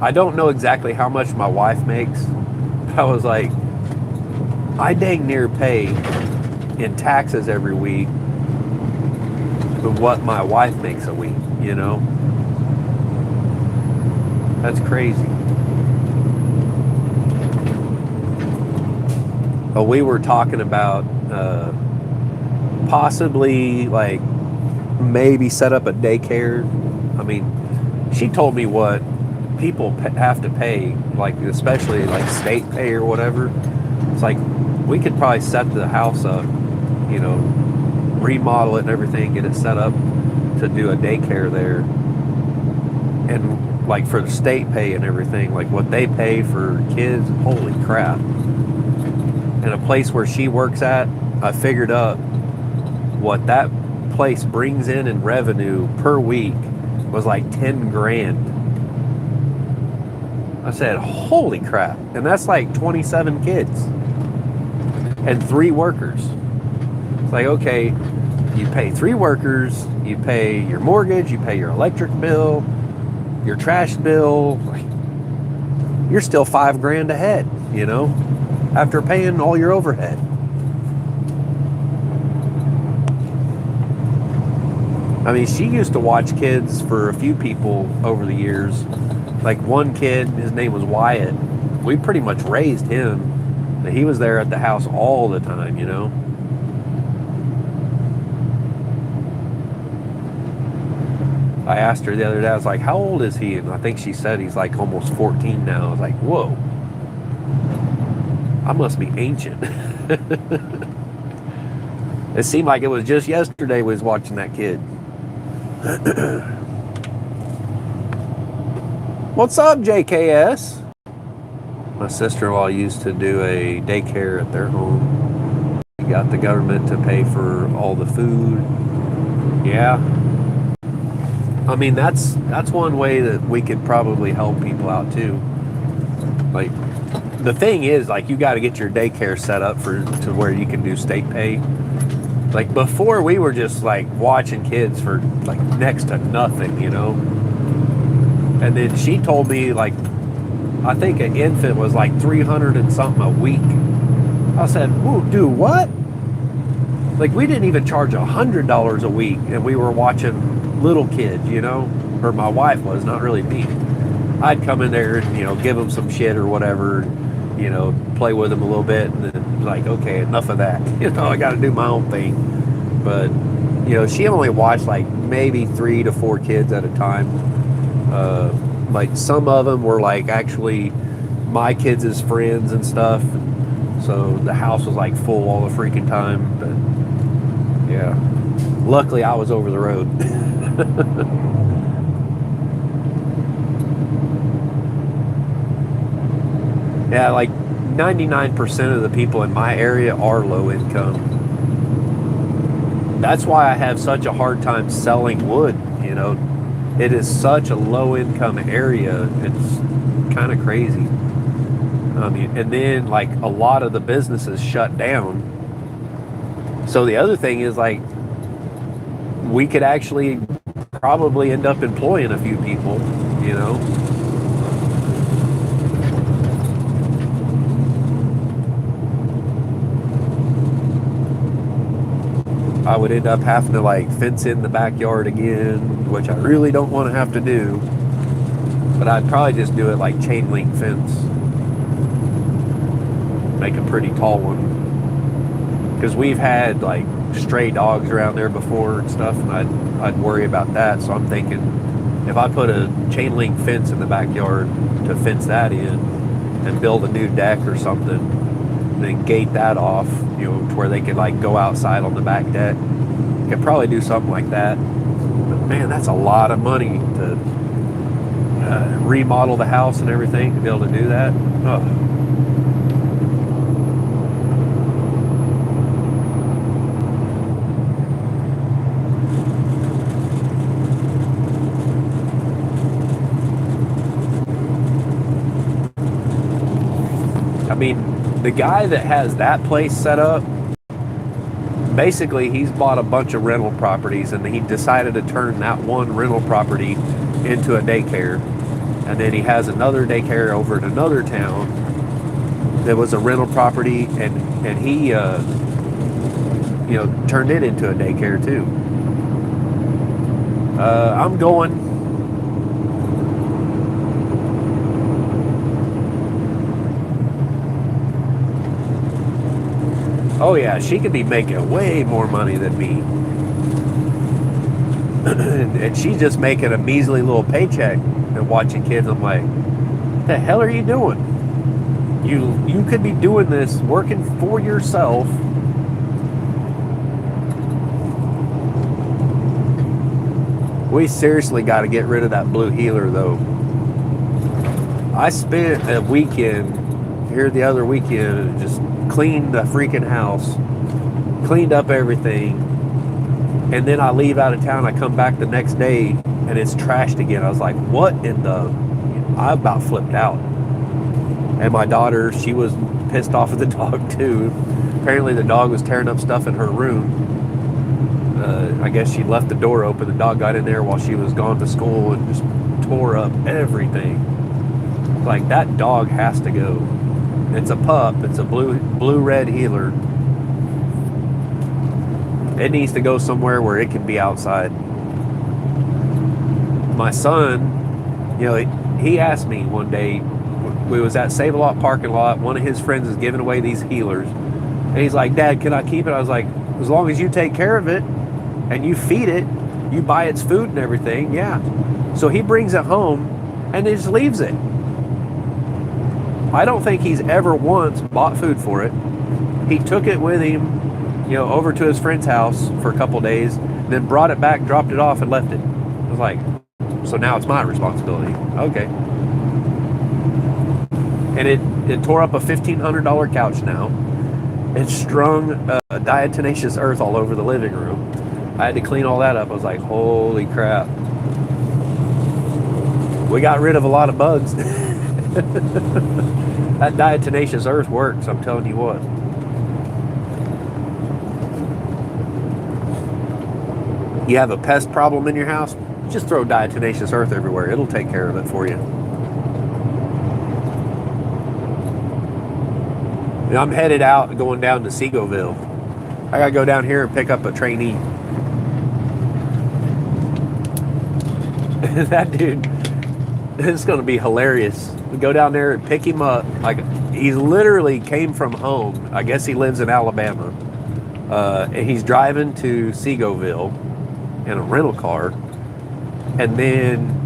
I don't know exactly how much my wife makes. But I was like, I dang near pay in taxes every week with what my wife makes a week, That's crazy. We were talking about possibly like maybe set up a daycare. I mean, she told me what people have to pay, like especially like state pay or whatever. It's like we could probably set the house up, remodel it and everything, get it set up to do a daycare there. And like for the state pay and everything, like what they pay for kids, holy crap. And a place where she works at, I figured up what that place brings in revenue per week was like 10 grand. I said, holy crap. And that's like 27 kids. and 3 workers. It's like, okay, you pay 3 workers, you pay your mortgage, you pay your electric bill, your trash bill. You're still $5,000 ahead, after paying all your overhead. I mean, she used to watch kids for a few people over the years. Like one kid, his name was Wyatt. We pretty much raised him. He was there at the house all the time, I asked her the other day, I was like, how old is he? And I think she said he's like almost 14 now. I was like, whoa. I must be ancient. It seemed like it was just yesterday we was watching that kid. What's up, JKS? My sister-in-law used to do a daycare at their home. She got the government to pay for all the food. Yeah. I mean, that's one way that we could probably help people out too. Like, the thing is, like, you got to get your daycare set up to where you can do state pay. Like, before, we were just like watching kids for like next to nothing, And then she told me, like, I think an infant was like 300 and something a week. I said, "Ooh, dude, what?" Like, we didn't even charge $100 a week, and we were watching little kids, or my wife was, not really me. I'd come in there and give them some shit or whatever, play with them a little bit, and then like, okay, enough of that. I got to do my own thing. But she only watched like maybe 3 to 4 kids at a time. Like, some of them were like actually my kids' friends and stuff. So the house was like full all the freaking time. But yeah, luckily I was over the road. Yeah, like 99% of the people in my area are low income. That's why I have such a hard time selling wood. It is such a low income area. It's kind of crazy. I mean, and then like a lot of the businesses shut down. So the other thing is, like, we could actually probably end up employing a few people, I would end up having to like fence in the backyard again, which I really don't want to have to do. But I'd probably just do it like chain link fence. Make a pretty tall one. Because we've had like stray dogs around there before and stuff, and I'd worry about that. So I'm thinking, if I put a chain link fence in the backyard to fence that in and build a new deck or something, then gate that off, to where they could like go outside on the back deck. Could probably do something like that. But man, that's a lot of money to remodel the house and everything to be able to do that. Oh. I mean, the guy that has that place set up, basically he's bought a bunch of rental properties, and he decided to turn that one rental property into a daycare. And then he has another daycare over in another town that was a rental property, and he turned it into a daycare too. I'm going. Oh yeah, she could be making way more money than me. And she's just making a measly little paycheck and watching kids. I'm like, what the hell are you doing? You could be doing this, working for yourself. We seriously got to get rid of that blue heeler though. I spent a weekend here the other weekend and just cleaned the freaking house, cleaned up everything, and then I leave out of town. I come back the next day and it's trashed again. I was like, what in the... I about flipped out. And my daughter, she was pissed off at the dog too. apparently the dog was tearing up stuff in her room. I guess she left the door open. The dog got in there while she was gone to school and just tore up everything. Like, that dog has to go. It's a pup. It's a blue-red heeler. It needs to go somewhere where it can be outside. My son, you know, he asked me one day, we was at Save-A-Lot parking lot. One of his friends is giving away these heelers. And he's like, Dad, can I keep it? I was like, as long as you take care of it and you feed it, you buy its food and everything, yeah. So he brings it home and he just leaves it. I don't think he's ever once bought food for it. He took it with him, you know, over to his friend's house for a couple days, then brought it back, dropped it off, and left it. I was like, so now it's my responsibility. Okay. And it tore up a $1,500 couch now. It strung diatomaceous earth all over the living room. I had to clean all that up. I was like, holy crap. We got rid of a lot of bugs. That diatomaceous earth works, I'm telling you what. You have a pest problem in your house, just throw diatomaceous earth everywhere. It'll take care of it for you. I'm headed out, going down to Seagoville. I gotta go down here and pick up a trainee. That dude, it's gonna be hilarious. We go down there and pick him up. Like, he literally came from home. I guess he lives in Alabama. And he's driving to Seagoville in a rental car. And then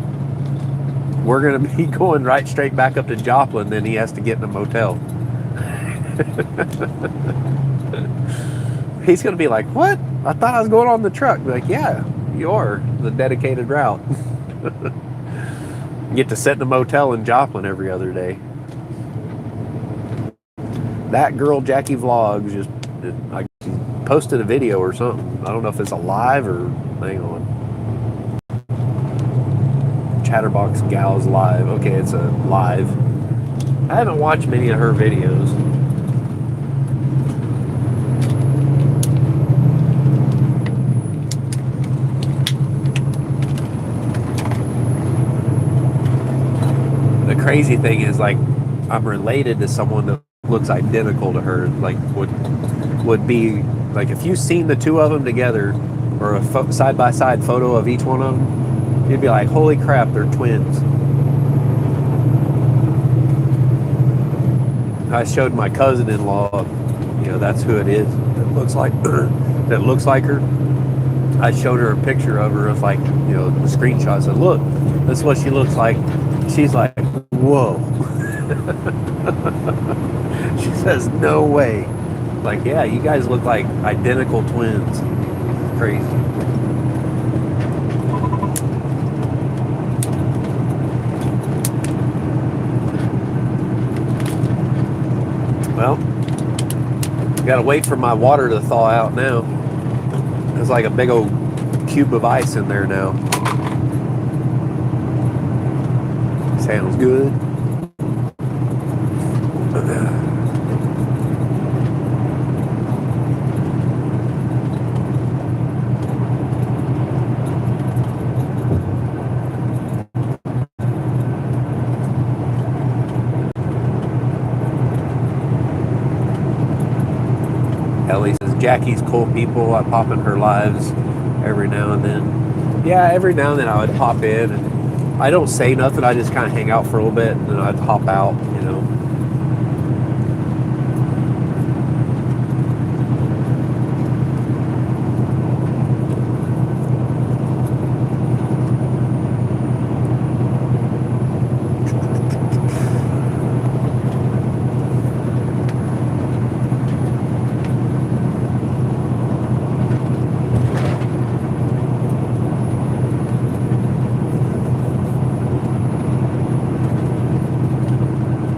we're gonna be going right straight back up to Joplin. Then he has to get in a motel. He's gonna be like, what? I thought I was going on the truck. Be like, yeah, you are. The dedicated route. You get to sit in a motel in Joplin every other day. That girl Jackie Vlogs just posted a video or something. I don't know if it's a live or hang on. Chatterbox Gals Live. Okay, it's a live. I haven't watched many of her videos. The crazy thing is, like, I'm related to someone that looks identical to her. Like, would be like, if you've seen the two of them together, or a side-by-side photo of each one of them, you'd be like, holy crap, they're twins. I showed my cousin-in-law, you know, that's who it is. It looks like that looks like her. I showed her a picture of her of, like, you know, the screenshot. I said, look, that's what she looks like. She's like, whoa. She says, no way. Like, yeah, you guys look like identical twins. Crazy. Well, gotta wait for my water to thaw out now. There's like a big old cube of ice in there now. Sounds good. Ellie says, Jackie's cool people. I pop in her lives every now and then. Yeah, every now and then I would pop in, and I don't say nothing. I just kind of hang out for a little bit, and then I'd hop out, you know.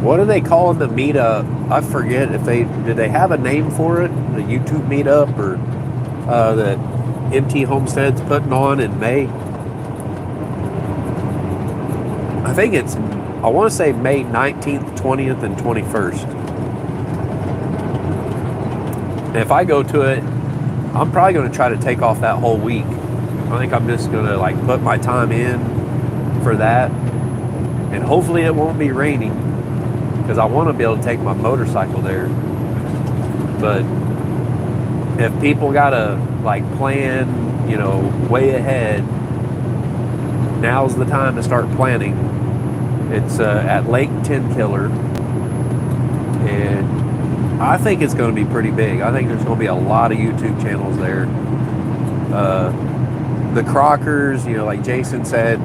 What are they calling the meetup? I forget if did they have a name for it? The YouTube meetup, or that MT Homestead's putting on in May? I think it's, I want to say May 19th, 20th, and 21st. And if I go to it, I'm probably going to try to take off that whole week. I think I'm just going to like put my time in for that. And hopefully it won't be raining, because I want to be able to take my motorcycle there. But if people got to like plan, you know, way ahead, now's the time to start planning. It's at Lake Tenkiller, and I think it's going to be pretty big. I think there's going to be a lot of YouTube channels there. The Crockers, you know, like Jason said,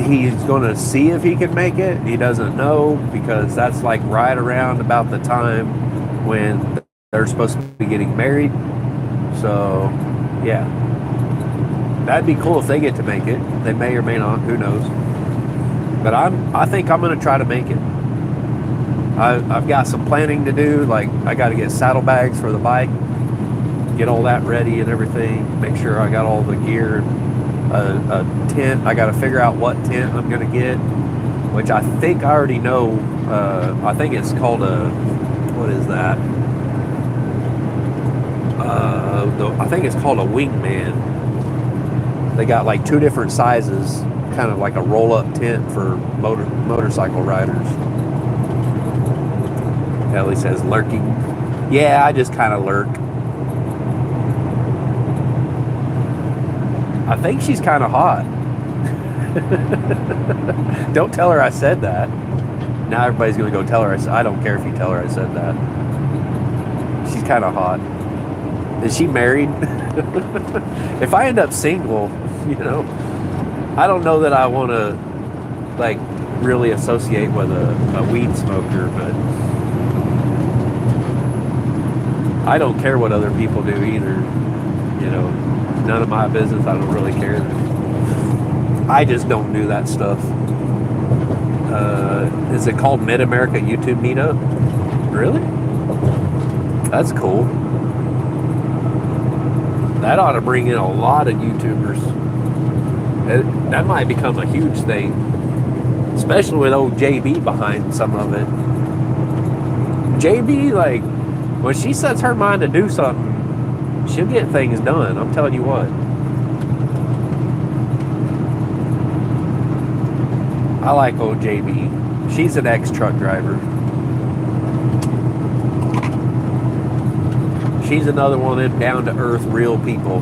he's going to see if he can make it. He doesn't know, because that's like right around about the time when they're supposed to be getting married. So, yeah. That'd be cool if they get to make it. They may or may not, who knows. But I think I'm going to try to make it. I've got some planning to do. Like, I got to get saddlebags for the bike, get all that ready and everything, make sure I got all the gear. A tent, I got to figure out what tent I'm going to get, which I think I already know. I think it's called what is that? I think it's called a Wingman. They got like 2 different sizes, kind of like a roll-up tent for motorcycle riders. Ellie says lurking. Yeah, I just kind of lurk. I think she's kind of hot. Don't tell her I said that. Now everybody's going to go tell her I don't care if you tell her I said that. She's kind of hot. Is she married? If I end up single, you know, I don't know that I want to like really associate with a weed smoker, but I don't care what other people do either. You know, none of my business. I don't really care. I just don't do that stuff. Is it called Mid-America YouTube Meetup? Really? That's cool. That ought to bring in a lot of YouTubers. That might become a huge thing, especially with old JB behind some of it. JB, like, when she sets her mind to do something, she'll get things done. I'm telling you what. I like old JB. She's an ex-truck driver. She's another one of them down-to-earth, real people.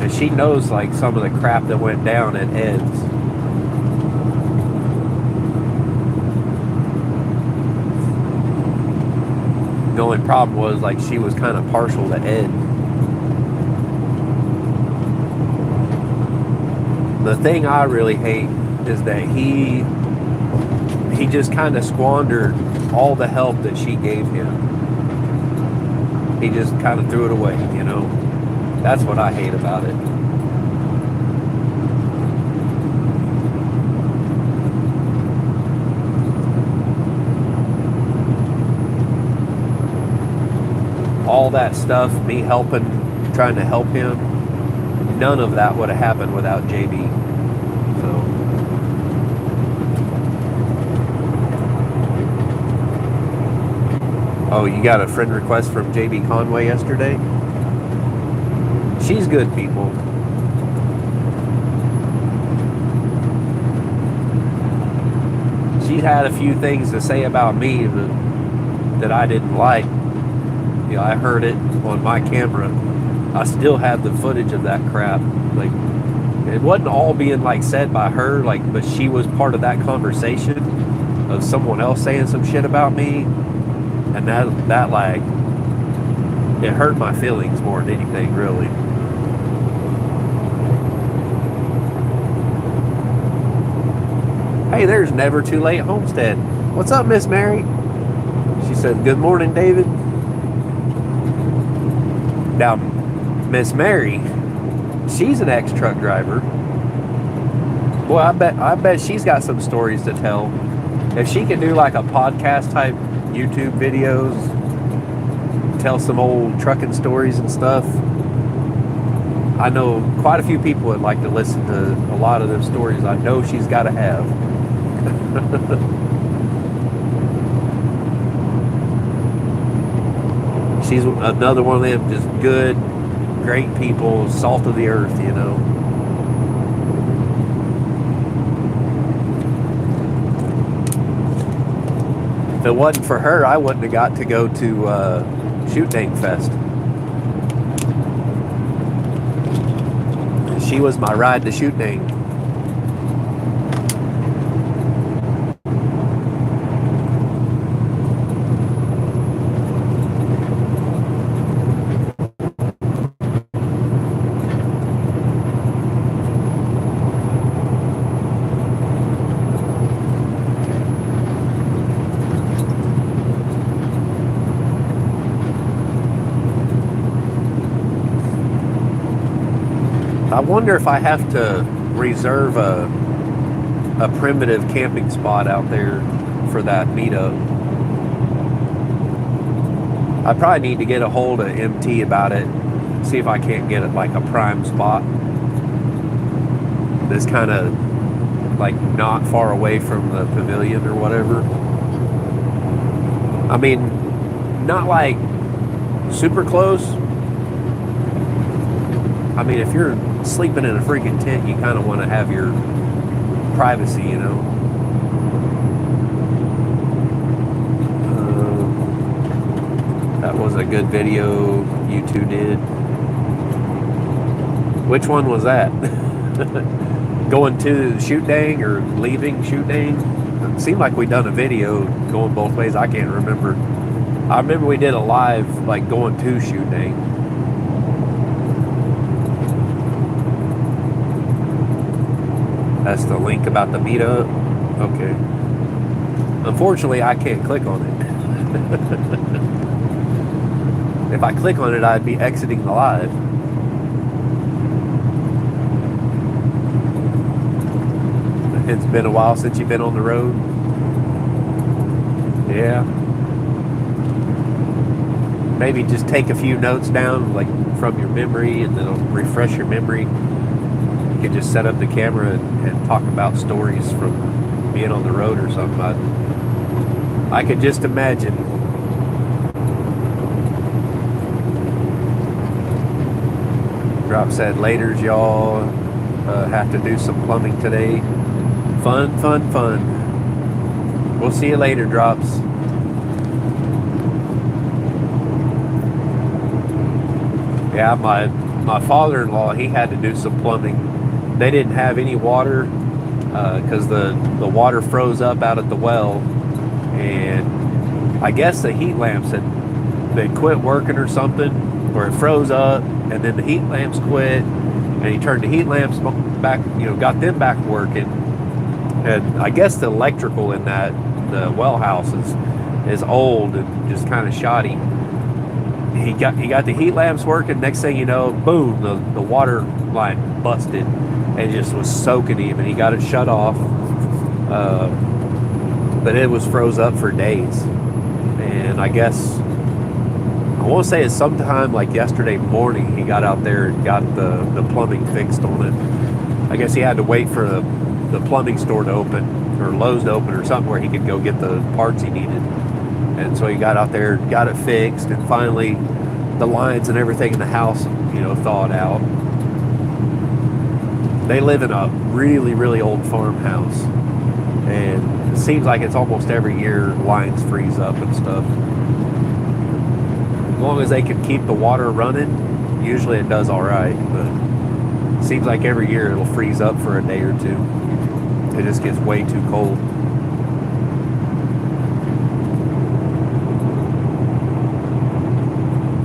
And she knows, like, some of the crap that went down at Ed's. The only problem was, like, she was kind of partial to Ed. The thing I really hate is that he just kind of squandered all the help that she gave him. He just kind of threw it away, you know? That's what I hate about it. All that stuff, me helping, trying to help him, none of that would have happened without JB. So, oh, you got a friend request from JB Conway yesterday? She's good, people. She's had a few things to say about me that I didn't like. You know, I heard it on my camera. I still have the footage of that crap. Like, it wasn't all being like said by her, like, but she was part of that conversation of someone else saying some shit about me, and that like, it hurt my feelings more than anything, really. Hey, there's Never Too Late Homestead. What's up, Miss Mary? She said, "Good morning, David." Now, Miss Mary, she's an ex-truck driver. Boy, I bet she's got some stories to tell. If she could do like a podcast type YouTube videos, tell some old trucking stories and stuff, I know quite a few people would like to listen to a lot of those stories I know she's got to have. She's another one of them just good, great people, salt of the earth, you know. If it wasn't for her, I wouldn't have got to go to Shoot Dang Fest. She was my ride to Shoot Dang. I wonder if I have to reserve a primitive camping spot out there for that meetup. I probably need to get a hold of MT about it, see if I can't get it like a prime spot that's kind of like not far away from the pavilion or whatever. I mean, not like super close. I mean, if you're sleeping in a freaking tent, you kind of want to have your privacy, you know. That was a good video you two did. Which one was that? Going to Shoot Dang or leaving Shoot Dang? It seemed like we done a video going both ways. I can't remember. I remember we did a live like going to Shoot Dang. That's the link about the meetup. Okay. Unfortunately, I can't click on it. If I click on it, I'd be exiting the live. It's been a while since you've been on the road. Yeah. Maybe just take a few notes down, like from your memory, and then it'll refresh your memory. You can just set up the camera and talk about stories from being on the road or something. I could just imagine. Drop said, laters, y'all. Have to do some plumbing today. Fun, fun, fun. We'll see you later, Drops. Yeah, my father-in-law, he had to do some plumbing. They didn't have any water because the water froze up out at the well, and I guess the heat lamps had quit working or something, or it froze up, and then the heat lamps quit, and he turned the heat lamps back, you know, got them back working. And I guess the electrical in the well house is old and just kind of shoddy. He got the heat lamps working. Next thing you know, boom, the water line busted and just was soaking him, and he got it shut off. But it was froze up for days. And I guess, I want to say it's sometime like yesterday morning, he got out there and got the plumbing fixed on it. I guess he had to wait for the plumbing store to open, or Lowe's to open or something, where he could go get the parts he needed. And so he got out there, got it fixed, and finally the lines and everything in the house, you know, thawed out. They live in a really, really old farmhouse, and it seems like it's almost every year lines freeze up and stuff. As long as they can keep the water running, usually it does all right, but it seems like every year it'll freeze up for a day or two. It just gets way too cold.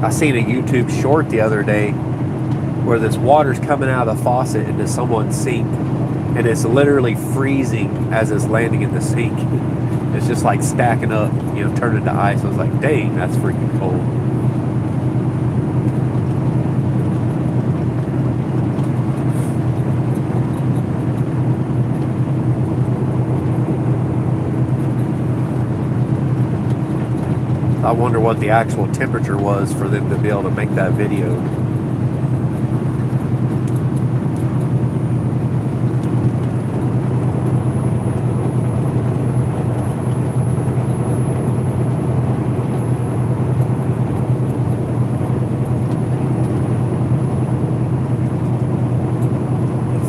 I seen a YouTube short the other day where this water's coming out of the faucet into someone's sink, and it's literally freezing as it's landing in the sink. It's just like stacking up, you know, turning to ice. I was like, dang, that's freaking cold. I wonder what the actual temperature was for them to be able to make that video.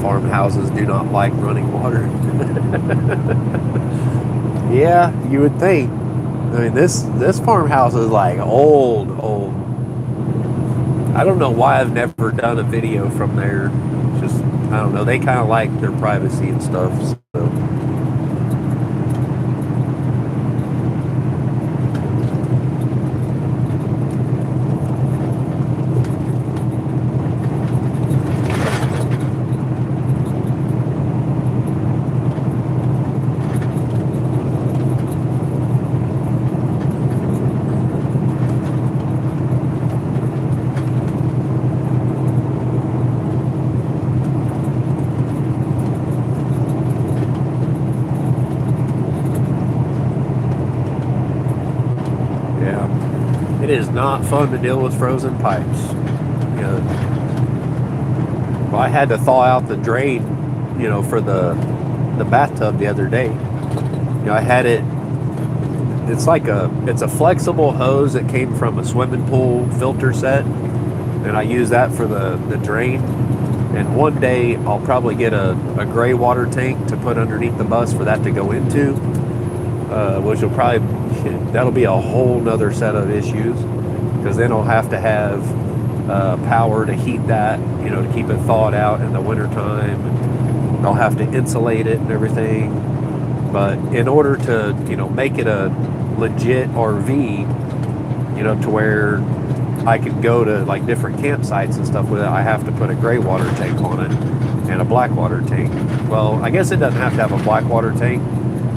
farmhouses do not like running water. Yeah, you would think. I mean, this farmhouse is like old. I don't know why I've never done a video from there. Just, I don't know. They kind of like their privacy and stuff. So. It is not fun to deal with frozen pipes. You know, well, I had to thaw out the drain, for the bathtub the other day. I had it. It's a flexible hose that came from a swimming pool filter set, and I use that for the drain. And one day I'll probably get a gray water tank to put underneath the bus for that to go into, which will probably. That'll be a whole nother set of issues, because then I'll have to have power to heat that, to keep it thawed out in the wintertime. And I'll have to insulate it and everything. But in order to, make it a legit RV, to where I could go to like different campsites and stuff with it, I have to put a gray water tank on it and a black water tank. Well, I guess it doesn't have to have a black water tank,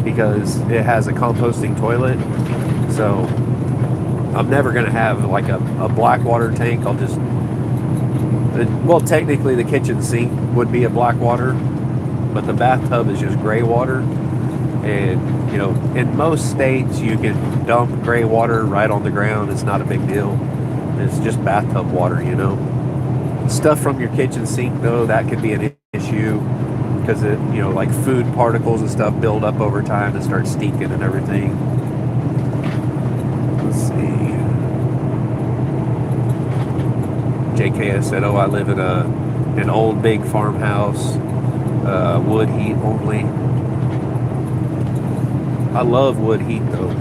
because it has a composting toilet. So I'm never going to have like a black water tank. I'll just, well, technically the kitchen sink would be a black water, but the bathtub is just gray water. And, in most states you can dump gray water right on the ground. It's not a big deal. It's just bathtub water, Stuff from your kitchen sink, though, that could be an issue, because it, like food particles and stuff build up over time and start stinking and everything. Let's see. JK said, "Oh, I live in an old big farmhouse, wood heat only." I love wood heat though.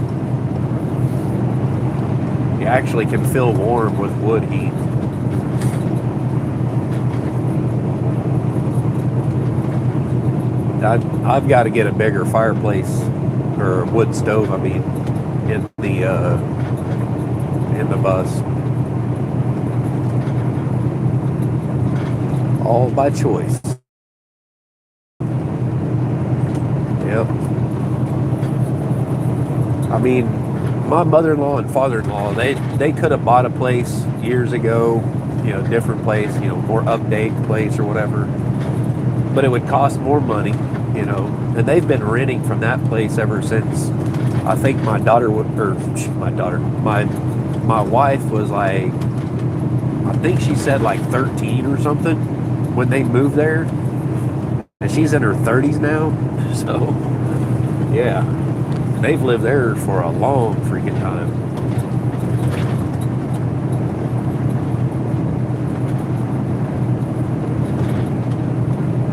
You actually can feel warm with wood heat. I've got to get a bigger fireplace, or a wood stove, I mean, in the bus. All by choice. Yep. I mean, my mother-in-law and father-in-law, they could have bought a place years ago, different place, more update place or whatever. But it would cost more money, and they've been renting from that place ever since. I think my wife was like, I think she said like 13 or something when they moved there, and she's in her 30s now. So yeah, they've lived there for a long freaking time.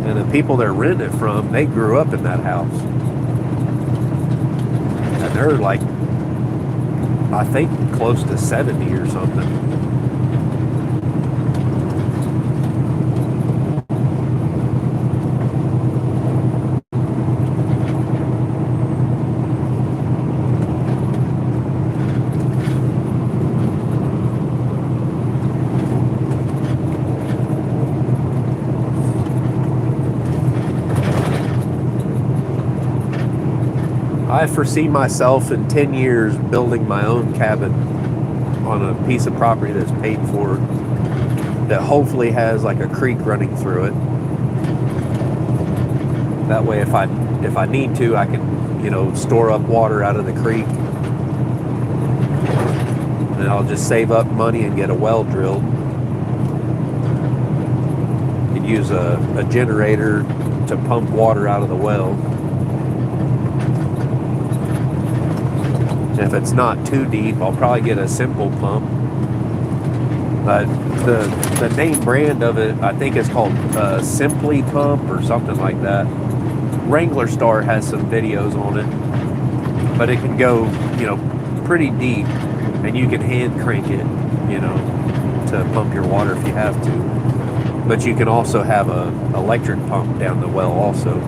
And the people they're renting it from, they grew up in that house. And they're like, I think close to 70 or something. I foresee myself in 10 years building my own cabin on a piece of property that's paid for, that hopefully has like a creek running through it. That way, if I need to, I can, store up water out of the creek. And I'll just save up money and get a well drilled. Could use a generator to pump water out of the well. If it's not too deep, I'll probably get a simple pump. Uh, the the name brand of it, I think it's called Simply Pump or something like that. Wrangler Star has some videos on it, but it can go, pretty deep, and you can hand crank it, to pump your water if you have to. But you can also have a electric pump down the well also.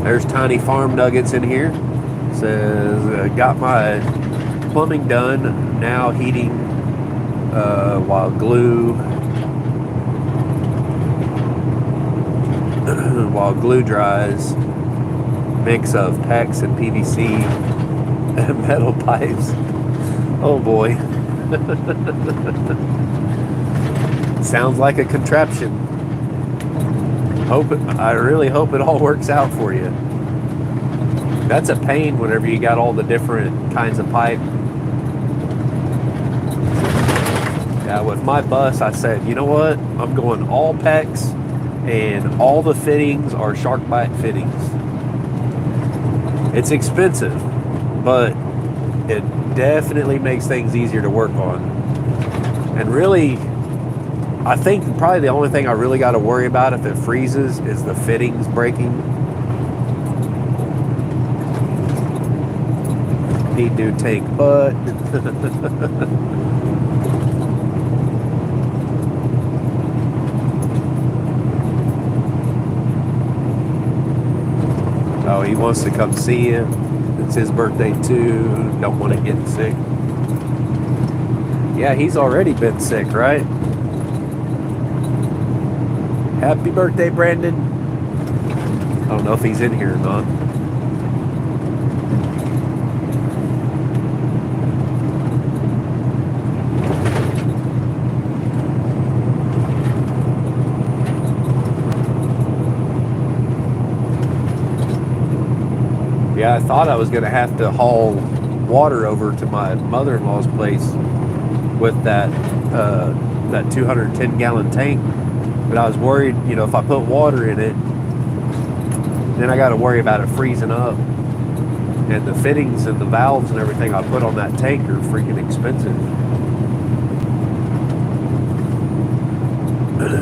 There's Tiny Farm Nuggets in here. Says, got my plumbing done, now heating while glue dries. Mix of PEX and PVC and metal pipes. Oh boy. Sounds like a contraption. I really hope it all works out for you. That's a pain whenever you got all the different kinds of pipe. Yeah, with my bus, I said, you know what? I'm going all PEX, and all the fittings are SharkBite fittings. It's expensive, but it definitely makes things easier to work on. And really, I think probably the only thing I really got to worry about if it freezes is the fittings breaking. Need new tank butt. Oh, he wants to come see you. It's his birthday too. Don't want to get sick. Yeah, he's already been sick, right? Happy birthday, Brandon. I don't know if he's in here or not. Yeah, I thought I was going to have to haul water over to my mother-in-law's place with that 210-gallon tank. But I was worried, if I put water in it, then I got to worry about it freezing up. And the fittings and the valves and everything I put on that tank are freaking expensive.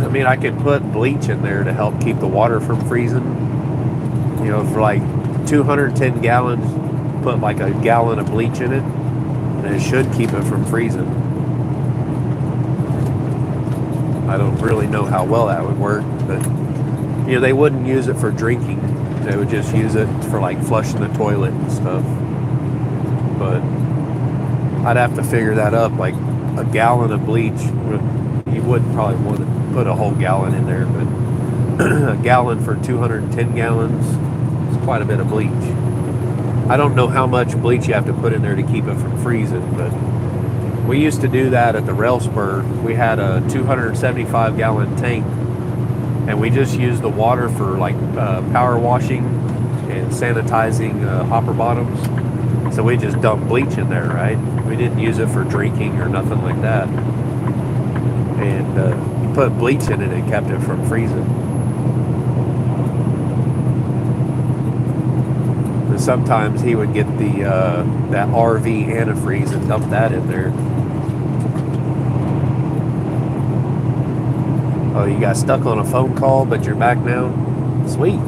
I mean, I could put bleach in there to help keep the water from freezing. For like 210 gallons, put like a gallon of bleach in it, and it should keep it from freezing. I don't really know how well that would work, but they wouldn't use it for drinking. They would just use it for like flushing the toilet and stuff. But I'd have to figure that up. Like a gallon of bleach, you wouldn't probably want to put a whole gallon in there, but a gallon for 210 gallons is quite a bit of bleach. I don't know how much bleach you have to put in there to keep it from freezing, but we used to do that at the rail spur. We had a 275 gallon tank, and we just used the water for like power washing and sanitizing hopper bottoms. So we just dumped bleach in there, right? We didn't use it for drinking or nothing like that. And you put bleach in it and kept it from freezing. And sometimes he would get that RV antifreeze and dump that in there. Oh, you got stuck on a phone call, but you're back now? Sweet.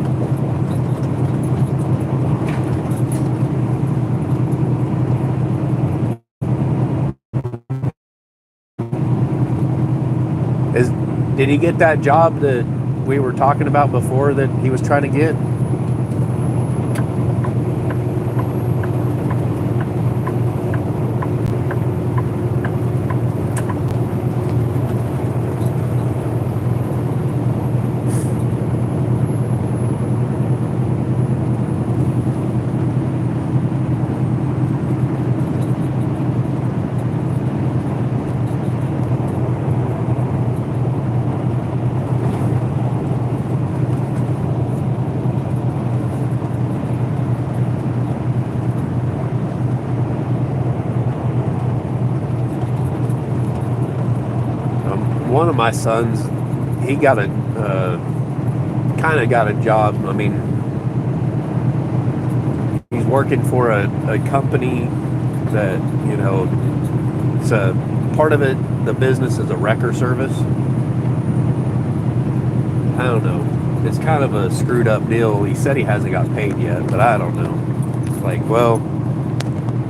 Did he get that job that we were talking about before that he was trying to get? One of my sons, he got kind of got a job. I mean, he's working for a company that, it's a part of it, the business is a wrecker service. I don't know. It's kind of a screwed up deal. He said he hasn't got paid yet, but I don't know. It's like, well,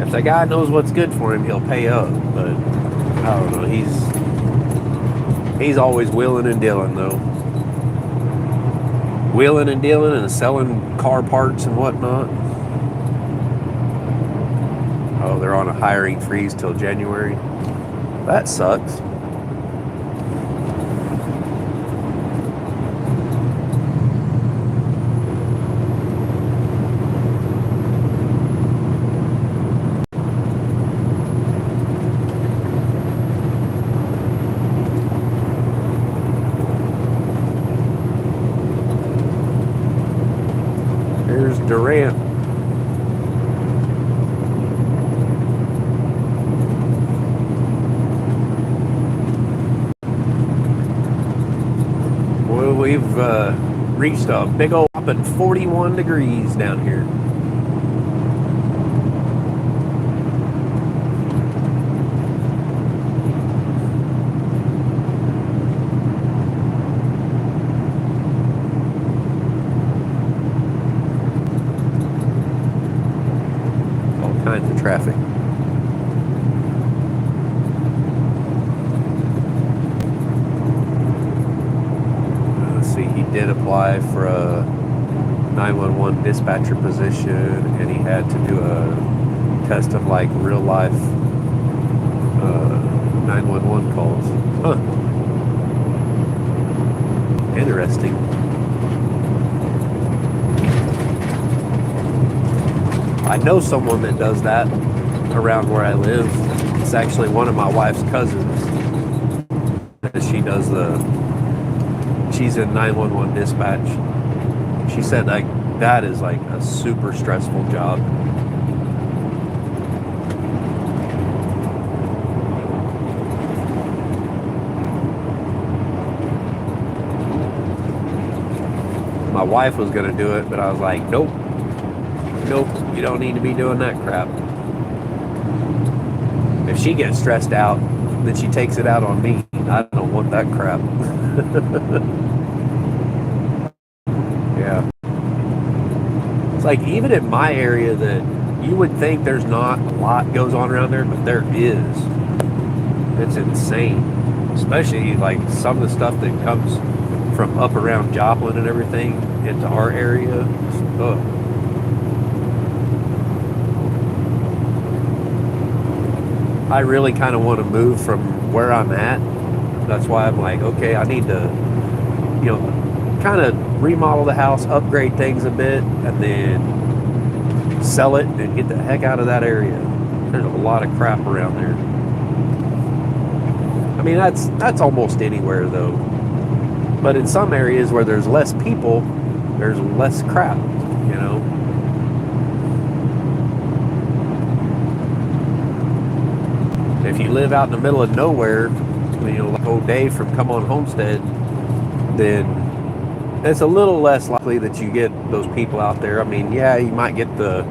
if the guy knows what's good for him, he'll pay up. But I don't know. He's always wheeling and dealing, though. Wheeling and dealing and selling car parts and whatnot. Oh, they're on a hiring freeze till January. That sucks. Here's Durant. Well, we've reached a big old up at 41 degrees down here. Kinds of traffic. Let's see, he did apply for a 911 dispatcher position, and he had to do a test of like real life 911 calls. Huh. Interesting. I know someone that does that around where I live. It's actually one of my wife's cousins. She's in 911 dispatch. She said like that is like a super stressful job. My wife was gonna do it, but I was like, nope, you don't need to be doing that crap. If she gets stressed out, then she takes it out on me. I don't want that crap. Yeah. It's like even in my area that you would think there's not a lot goes on around there, but there is. It's insane. Especially like some of the stuff that comes from up around Joplin and everything into our area. Ugh. I really kind of want to move from where I'm at. That's why I'm like, okay, I need to, kind of remodel the house, upgrade things a bit, and then sell it and get the heck out of that area. There's a lot of crap around there. I mean, that's almost anywhere though. But in some areas where there's less people, there's less crap, If you live out in the middle of nowhere, like old Dave from Come On Homestead, then it's a little less likely that you get those people out there. I mean, yeah, you might get the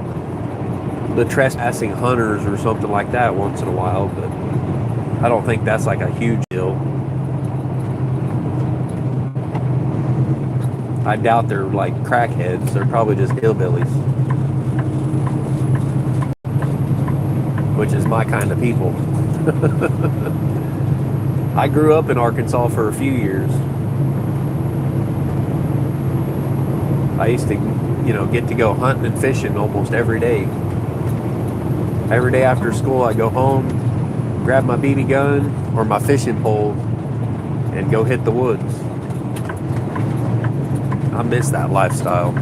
trespassing hunters or something like that once in a while, but I don't think that's like a huge deal. I doubt they're like crackheads. They're probably just hillbillies, which is my kind of people. I grew up in Arkansas for a few years. I used to, get to go hunting and fishing almost every day. Every day after school, I go home, grab my BB gun or my fishing pole, and go hit the woods. I miss that lifestyle.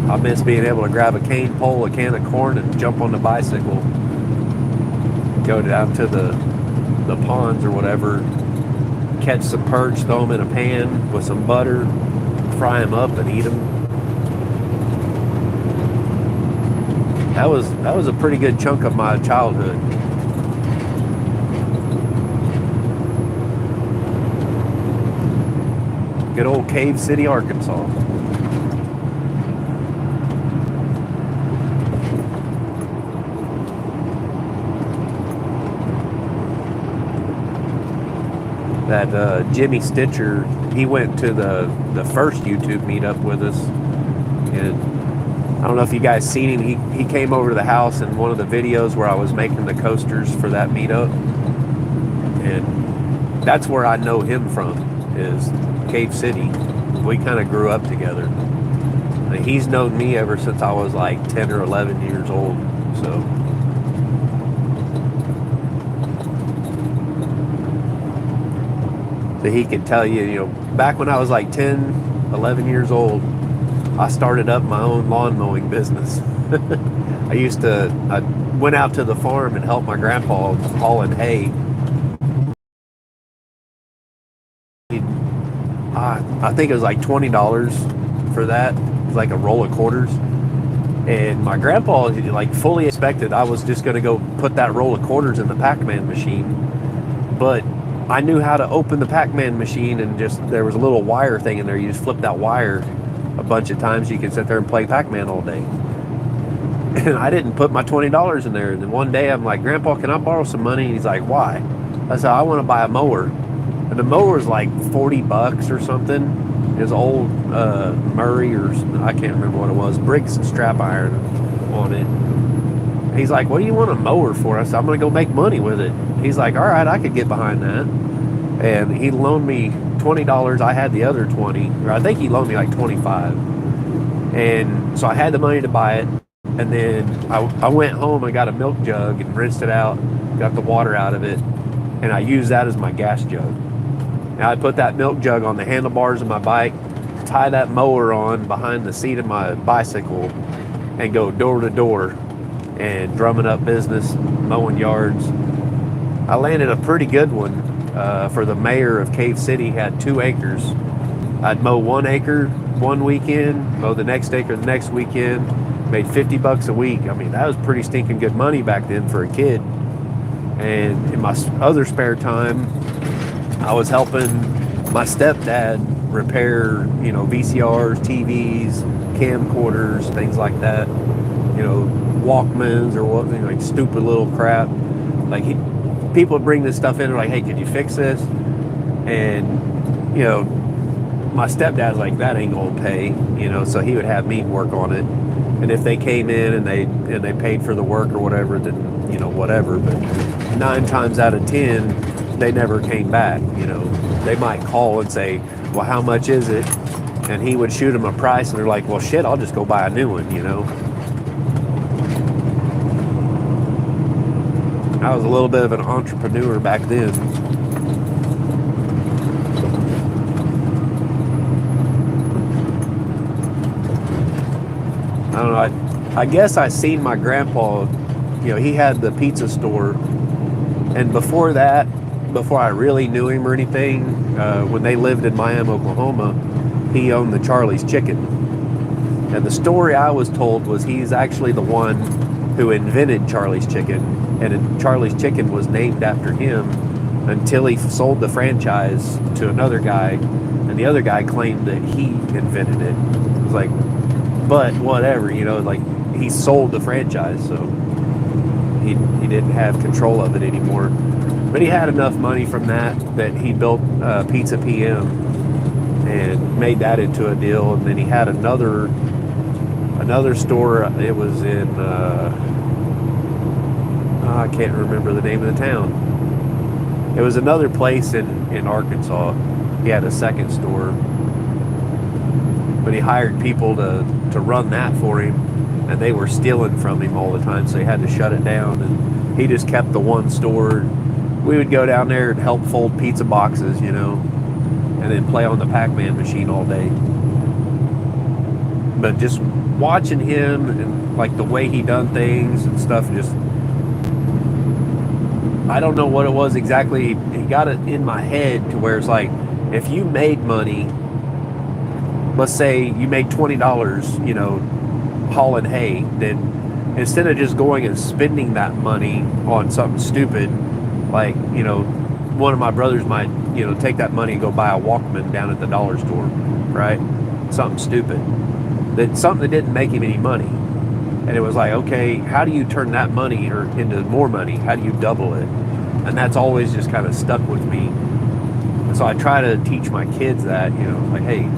I miss being able to grab a cane pole, a can of corn, and jump on the bicycle. Go down to the ponds or whatever, catch some perch, throw them in a pan with some butter, fry them up and eat them. That was a pretty good chunk of my childhood. Good old Cave City, Arkansas. that Jimmy Stitcher, he went to the first YouTube meetup with us, and I don't know if you guys seen him. He came over to the house in one of the videos where I was making the coasters for that meetup, and that's where I know him from, is Cave City. We kind of grew up together. And he's known me ever since I was like 10 or 11 years old. So he could tell you, you know, back when I was like 10, 11 years old, I started up my own lawn mowing business. I went out to the farm and helped my grandpa hauling hay. I think it was like $20 for that. It was like a roll of quarters. And my grandpa, like, fully expected I was just going to go put that roll of quarters in the Pac-Man machine. But I knew how to open the Pac-Man machine, and just, there was a little wire thing in there. You just flip that wire a bunch of times. You can sit there and play Pac-Man all day. And I didn't put my $20 in there. And then one day I'm like, Grandpa, can I borrow some money? And he's like, why? I said, I want to buy a mower. And the mower was like $40 or something. His old Murray, or I can't remember what it was, Briggs strap iron on it. And he's like, what do you want a mower for? I said, I'm going to go make money with it. He's like, all right, I could get behind that. And he loaned me $20. I had the other 20, or I think he loaned me like 25. And so I had the money to buy it. And then I went home and got a milk jug and rinsed it out, got the water out of it, and I used that as my gas jug. Now I put that milk jug on the handlebars of my bike, tie that mower on behind the seat of my bicycle, and go door to door and drumming up business, mowing yards. I landed a pretty good one for the mayor of Cave City. Had 2 acres. I'd mow 1 acre one weekend, mow the next acre the next weekend, made $50 a week. I mean, that was pretty stinking good money back then for a kid. And in my other spare time, I was helping my stepdad repair, you know, VCRs, TVs, camcorders, things like that. You know, Walkmans or what, like stupid little crap. Like people would bring this stuff in and like, hey, could you fix this? And, you know, my stepdad's like, that ain't gonna pay, you know, so he would have me work on it. And if they came in and they paid for the work or whatever, then, you know, whatever. But 9 times out of 10, they never came back. You know, they might call and say, well, how much is it? And he would shoot them a price, and they're like, well, shit, I'll just go buy a new one, you know. I was a little bit of an entrepreneur back then. I don't know, I guess I seen my grandpa, you know, he had the pizza store, and before that, before I really knew him or anything, when they lived in Miami, Oklahoma, he owned the Charlie's Chicken. And the story I was told was he's actually the one who invented Charlie's Chicken, and Charlie's Chicken was named after him until he sold the franchise to another guy, and the other guy claimed that he invented it. It was like, but whatever, you know, like, he sold the franchise, so he didn't have control of it anymore. But he had enough money from that he built Pizza PM and made that into a deal. And then he had another store. It was in I can't remember the name of the town. It was another place in Arkansas. He had a second store, but he hired people to run that for him, and they were stealing from him all the time, so he had to shut it down. And he just kept the one store. We would go down there and help fold pizza boxes, you know, and then play on the Pac-Man machine all day. But just watching him and like the way he done things and stuff, just, I don't know what it was exactly. He got it in my head to where it's like, if you made money, let's say you made $20, you know, hauling hay, then instead of just going and spending that money on something stupid, like, you know, one of my brothers might, you know, take that money and go buy a Walkman down at the dollar store, right? Something stupid. Something that didn't make him any money. And it was like, okay, how do you turn that money into more money? How do you double it? And that's always just kind of stuck with me. So I try to teach my kids that, like, hey,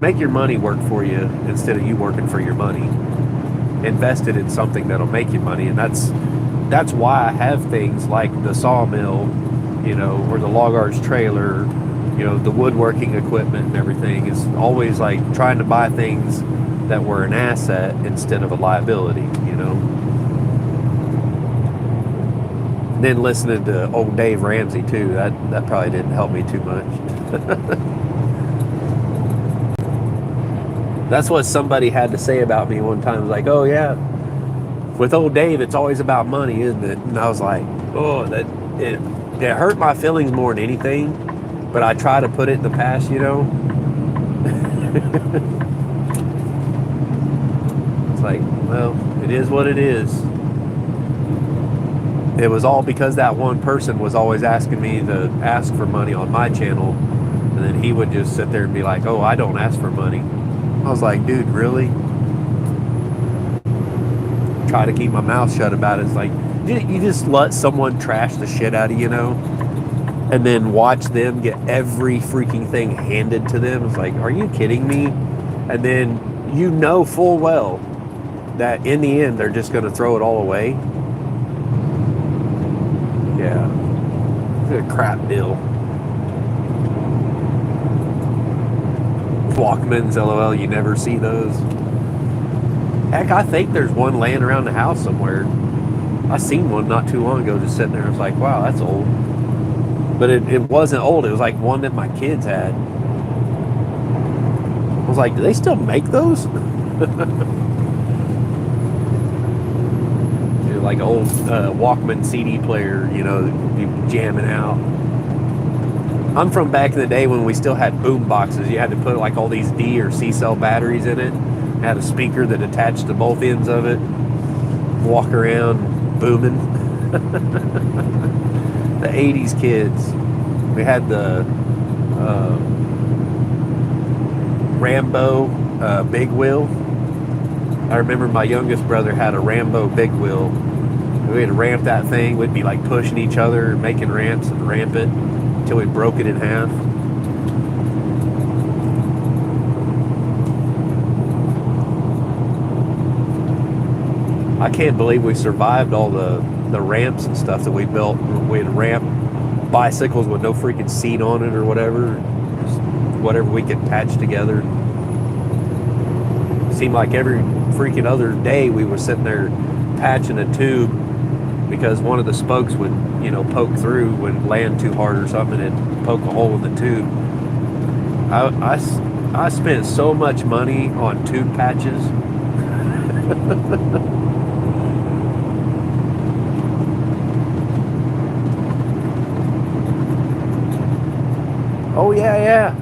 make your money work for you instead of you working for your money. Invest it in something that'll make you money, and that's why I have things like the sawmill, or the log arch trailer, the woodworking equipment and everything is always like trying to buy things that were an asset instead of a liability, Then listening to old Dave Ramsey too, that probably didn't help me too much. That's what somebody had to say about me one time. It was like, oh yeah, with old Dave, it's always about money, isn't it? And I was like, oh, it hurt my feelings more than anything, but I try to put it in the past, It's like, well, it is what it is. It was all because that one person was always asking me to ask for money on my channel, and then he would just sit there and be like, oh, I don't ask for money. I was like, dude, really? Try to keep my mouth shut about it. It's like, you just let someone trash the shit out of you, and then watch them get every freaking thing handed to them. It's like, are you kidding me? And then full well that in the end they're just going to throw it all away. Yeah, it's a crap deal. Walkmans, LOL, you never see those. Heck, I think there's one laying around the house somewhere. I seen one not too long ago just sitting there. I was like, wow, that's old. But it wasn't old. It was like one that my kids had. I was like, do they still make those? Like an old Walkman CD player, you jamming out. I'm from back in the day when we still had boom boxes. You had to put like all these D or C cell batteries in it. It had a speaker that attached to both ends of it. Walk around booming. The 80s kids. We had the Rambo big wheel. I remember my youngest brother had a Rambo big wheel. We had to ramp that thing. We'd be like pushing each other, making ramps and ramp it until we broke it in half. I can't believe we survived all the ramps and stuff that we built. We had ramp bicycles with no freaking seat on it or whatever. Just whatever we could patch together. Seemed like every freaking other day we were sitting there patching a tube because one of the spokes would, poke through, would land too hard or something, and it'd poke a hole in the tube. I spent so much money on tube patches. Oh yeah.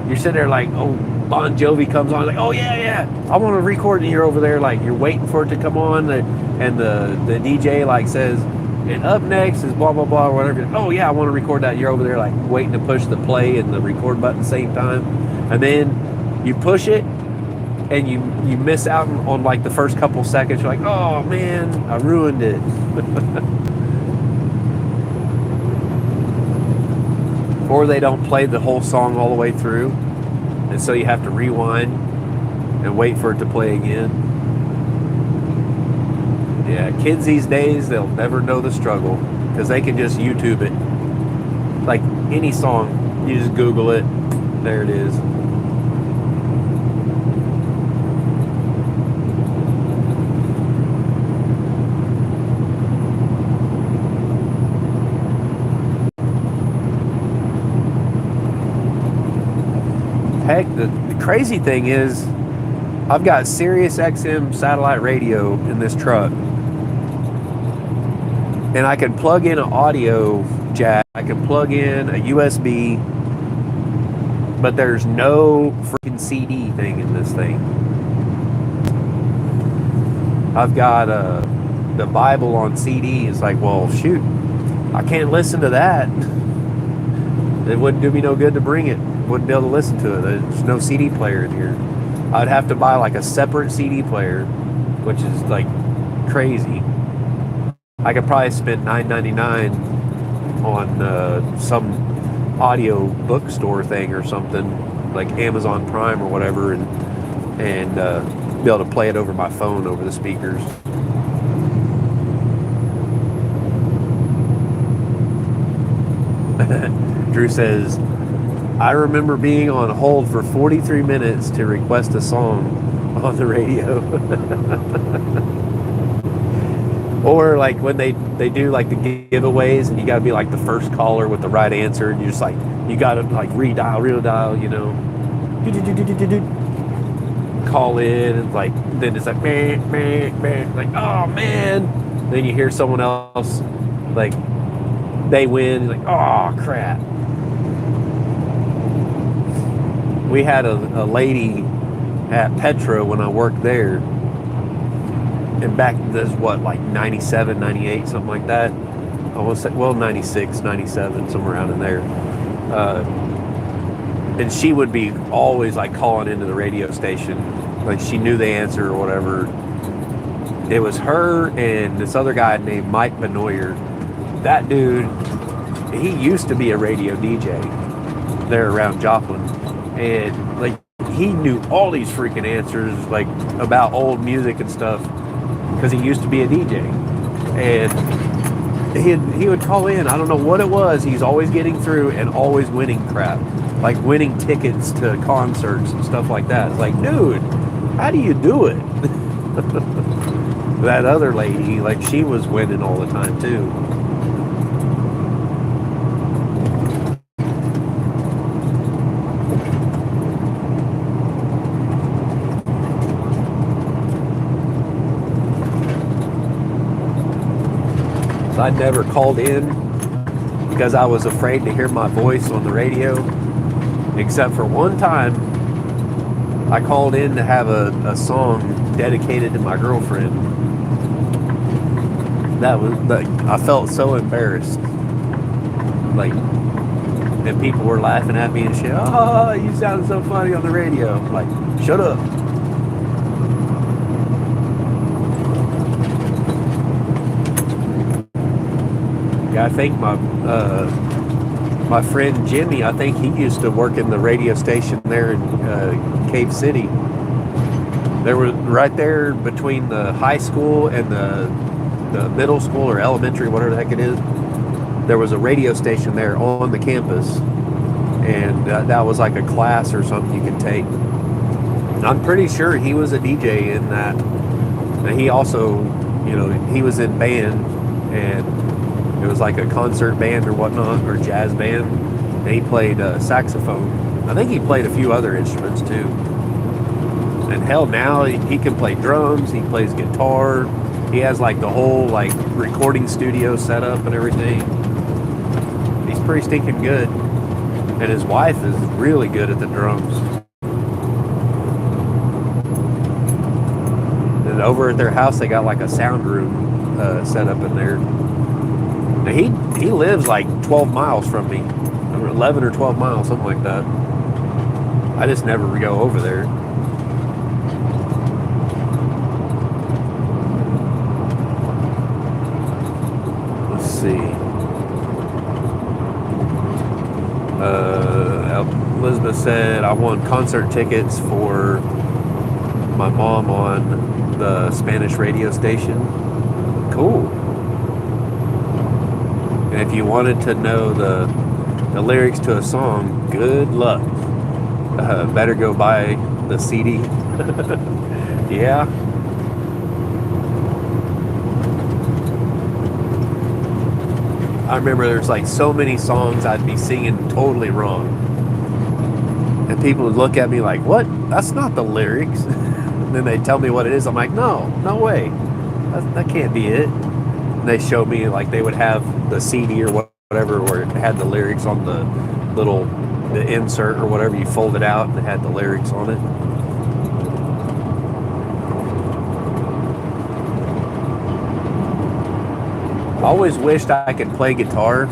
You're sitting there like, oh, Bon Jovi comes on, like, oh yeah, I want to record, and you're over there like you're waiting for it to come on, and the DJ like says, and up next is blah blah blah or whatever. Oh yeah, I want to record that. You're over there like waiting to push the play and the record button at the same time, and then you push it and you miss out on like the first couple seconds. You're like, oh man, I ruined it. Or they don't play the whole song all the way through, and so you have to rewind and wait for it to play again. Yeah, kids these days, they'll never know the struggle because they can just YouTube it. Like any song, you just Google it, there it is. Heck, the crazy thing is, I've got Sirius XM satellite radio in this truck, and I can plug in an audio jack, I can plug in a USB, but there's no freaking CD thing in this thing. I've got the Bible on CD. It's like, well, shoot, I can't listen to that. It wouldn't do me no good to bring it. Wouldn't be able to listen to it. There's no CD player in here. I'd have to buy like a separate CD player, which is like crazy. I could probably spend $9.99 on some audio bookstore thing or something, like Amazon Prime or whatever, and be able to play it over my phone over the speakers. Drew says, I remember being on hold for 43 minutes to request a song on the radio. Or like when they do like the giveaways and you gotta be like the first caller with the right answer, and you just like, you gotta like redial, you know. Call in and like, then it's like, meh, meh, meh. Like, oh man. Then you hear someone else, like, they win, like, oh crap. We had a lady at Petra when I worked there, and back this what, like 97, 98, something like that. I want to say, well, 96, 97, somewhere around in there. And she would be always like calling into the radio station, like she knew the answer or whatever. It was her and this other guy named Mike Benoyer. That dude, he used to be a radio DJ there around Joplin, and like he knew all these freaking answers, like about old music and stuff, because he used to be a DJ. And he would call in, I don't know what it was, he's always getting through and always winning crap, like winning tickets to concerts and stuff like that. It's like, dude, how do you do it? That other lady, like, she was winning all the time too. I never called in because I was afraid to hear my voice on the radio, except for one time I called in to have a song dedicated to my girlfriend. That was, like, I felt so embarrassed, like, and people were laughing at me and shit. Oh, you sound so funny on the radio. I'm like, shut up. I think my friend Jimmy, I think he used to work in the radio station there in Cave City. There was, right there between the high school and the middle school or elementary, whatever the heck it is, there was a radio station there on the campus, and that was like a class or something you could take. I'm pretty sure he was a DJ in that. And he also, you know, he was in band, and it was like a concert band or whatnot, or jazz band, and he played saxophone. I think he played a few other instruments too. And hell, now he can play drums, he plays guitar, he has like the whole like recording studio set up and everything. He's pretty stinking good. And his wife is really good at the drums. And over at their house they got like a sound room set up in there. Now he lives like 12 miles from me, 11 or 12 miles, something like that. I just never go over there. Let's see. Elizabeth said, I won concert tickets for my mom on the Spanish radio station. Cool. And if you wanted to know the lyrics to a song, good luck. Better go buy the CD. Yeah. I remember there's like so many songs I'd be singing totally wrong. And people would look at me like, what? That's not the lyrics. And then they tell me what it is. I'm like, no way. That can't be it. And they showed me, like, they would have the CD or whatever where it had the lyrics on the insert or whatever. You fold it out and it had the lyrics on it. I always wished I could play guitar.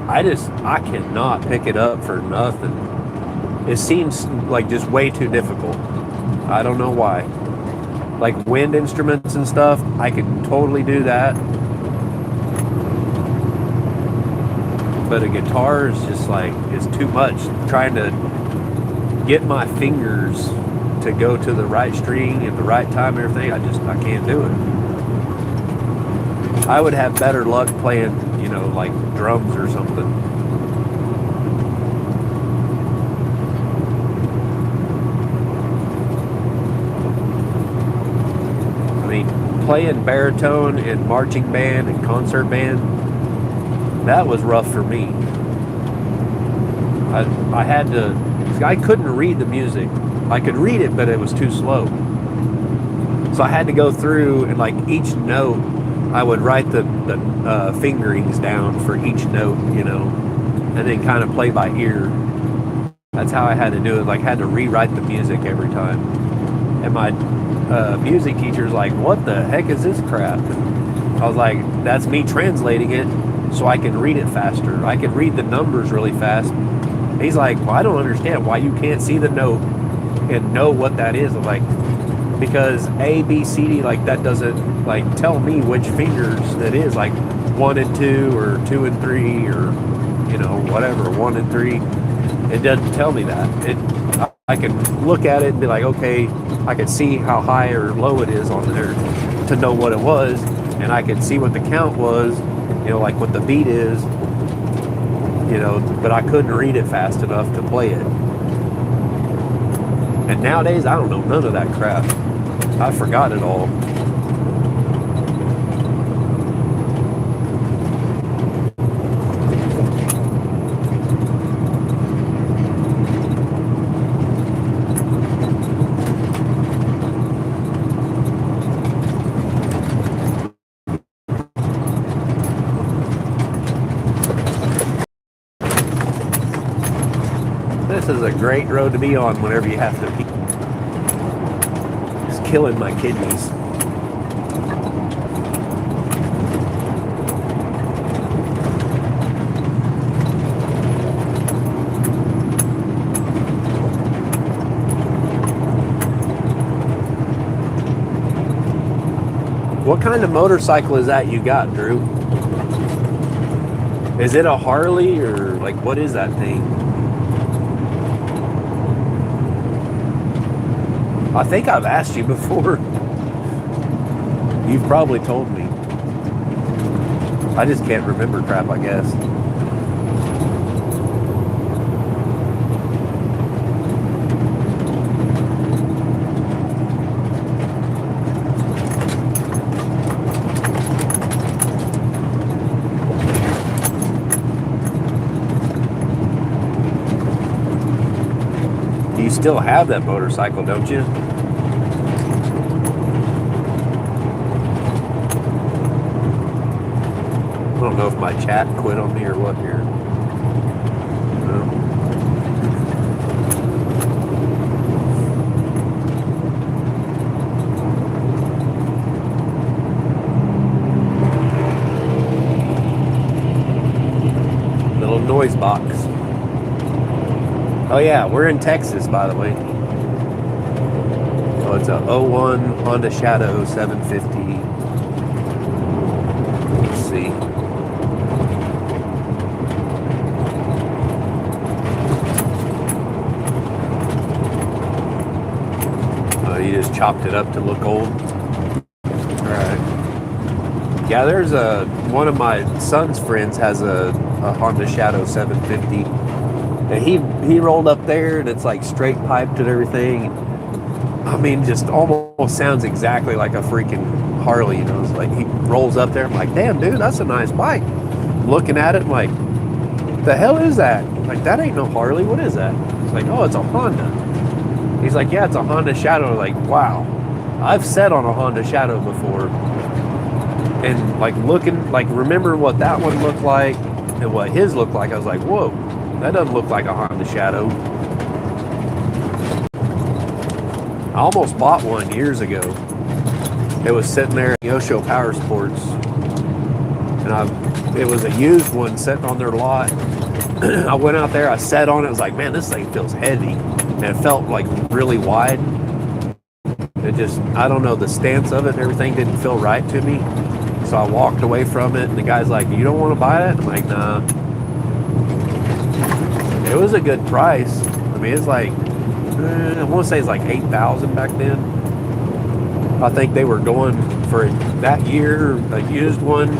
I cannot pick it up for nothing. It seems like just way too difficult. I don't know why. Like wind instruments and stuff, I could totally do that. but a guitar is just like, it's too much. Trying to get my fingers to go to the right string at the right time and everything, I can't do it. I would have better luck playing, like drums or something. I mean, playing baritone and marching band and concert band, that was rough for me. I couldn't read the music. I could read it, but it was too slow. So I had to go through and like each note, I would write the fingerings down for each note, and then kind of play by ear. That's how I had to do it. Like, I had to rewrite the music every time. And my music teacher's like, "What the heck is this crap?" I was like, "That's me translating it so I can read it faster. I can read the numbers really fast." He's like, "Well, I don't understand why you can't see the note and know what that is." I'm like, because A, B, C, D, like that doesn't like tell me which fingers that is, like 1 and 2 or 2 and 3 or whatever, 1 and 3. It doesn't tell me that. I can look at it and be like, okay, I can see how high or low it is on there to know what it was, and I can see what the count was, like what the beat is, but I couldn't read it fast enough to play it. And nowadays, I don't know none of that crap. I forgot it all. This is a great road to be on whenever you have to be. It's killing my kidneys. What kind of motorcycle is that you got, Drew? Is it a Harley or like what is that thing? I think I've asked you before. You've probably told me. I just can't remember crap, I guess. You still have that motorcycle, don't you? I don't know if my chat quit on me or what here. No. Little noise box. Oh yeah, we're in Texas, by the way. Oh, it's a 01 Honda Shadow 750. Let's see. Oh, you just chopped it up to look old. All right. Yeah, there's one of my son's friends has a Honda Shadow 750. And he rolled up there, and it's like straight piped and everything. I mean, just almost sounds exactly like a freaking Harley, It's like he rolls up there. I'm like, damn, dude, that's a nice bike. Looking at it, I'm like, the hell is that? Like, that ain't no Harley. What is that? It's like, oh, it's a Honda. He's like, yeah, it's a Honda Shadow. I'm like, wow, I've sat on a Honda Shadow before. And like looking, like remember what that one looked like and what his looked like. I was like, whoa. That doesn't look like a Honda Shadow. I almost bought one years ago. It was sitting there at Yosho Power Sports. And it was a used one sitting on their lot. I went out there, I sat on it, I was like, man, this thing feels heavy. And it felt like really wide. It just, I don't know, the stance of it and everything didn't feel right to me. So I walked away from it, and the guy's like, you don't want to buy it? I'm like, nah. It was a good price. I mean, it's like I want to say it's like 8,000 back then. I think they were going for that year a used one.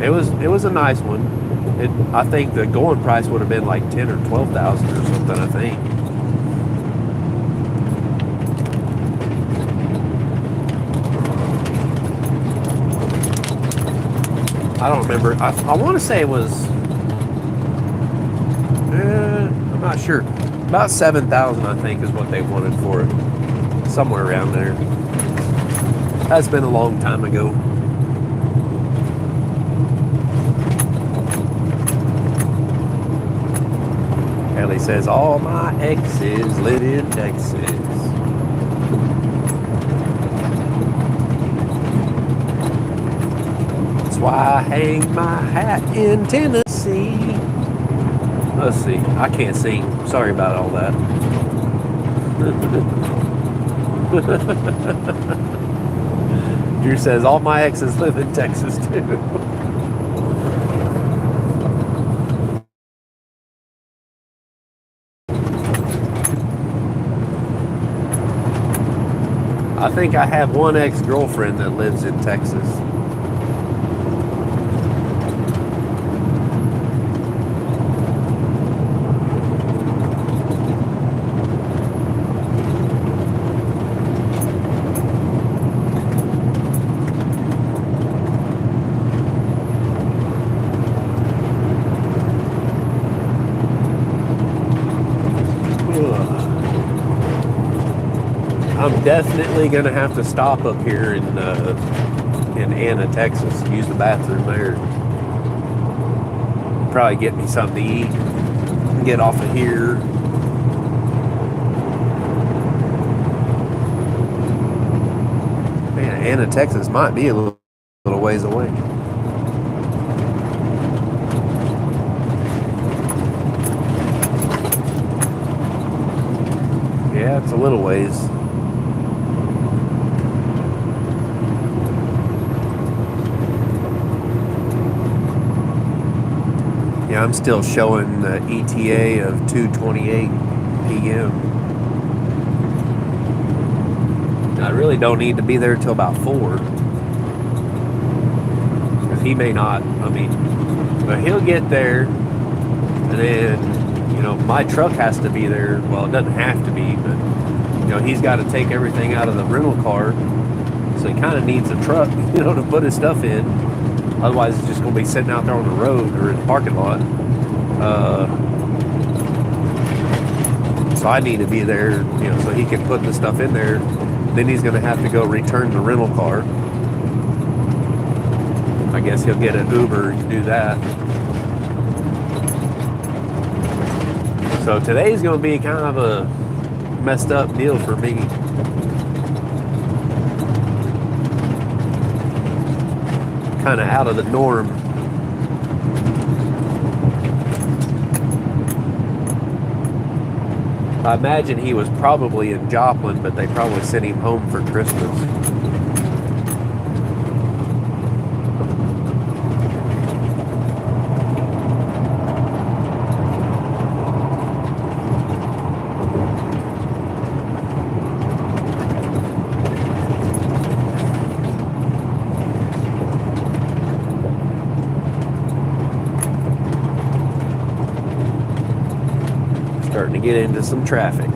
It was a nice one. I think the going price would have been like 10 or 12,000 or something. I think. I don't remember. I want to say it was. I'm not sure. About 7,000, I think, is what they wanted for it. Somewhere around there. That's been a long time ago. Ellie says, all my exes live in Texas. That's why I hang my hat in Tennessee. Let's see. I can't sing. Sorry about all that. Drew says, all my exes live in Texas, too. I think I have one ex-girlfriend that lives in Texas. I'm definitely going to have to stop up here in Anna, Texas. Use the bathroom there. Probably get me something to eat. Get off of here. Man, Anna, Texas might be a little ways away. Yeah, it's a little ways. Yeah, I'm still showing the ETA of 2:28 p.m. I really don't need to be there till about 4. Because he may not, but he'll get there, and then, my truck has to be there. Well, it doesn't have to be, but, he's got to take everything out of the rental car. So he kind of needs a truck, to put his stuff in. Otherwise, it's just going to be sitting out there on the road or in the parking lot. So I need to be there, so he can put the stuff in there. Then he's going to have to go return the rental car. I guess he'll get an Uber to do that. So today's going to be kind of a messed up deal for me. Kind of out of the norm. I imagine he was probably in Joplin, but they probably sent him home for Christmas. Starting to get into some traffic.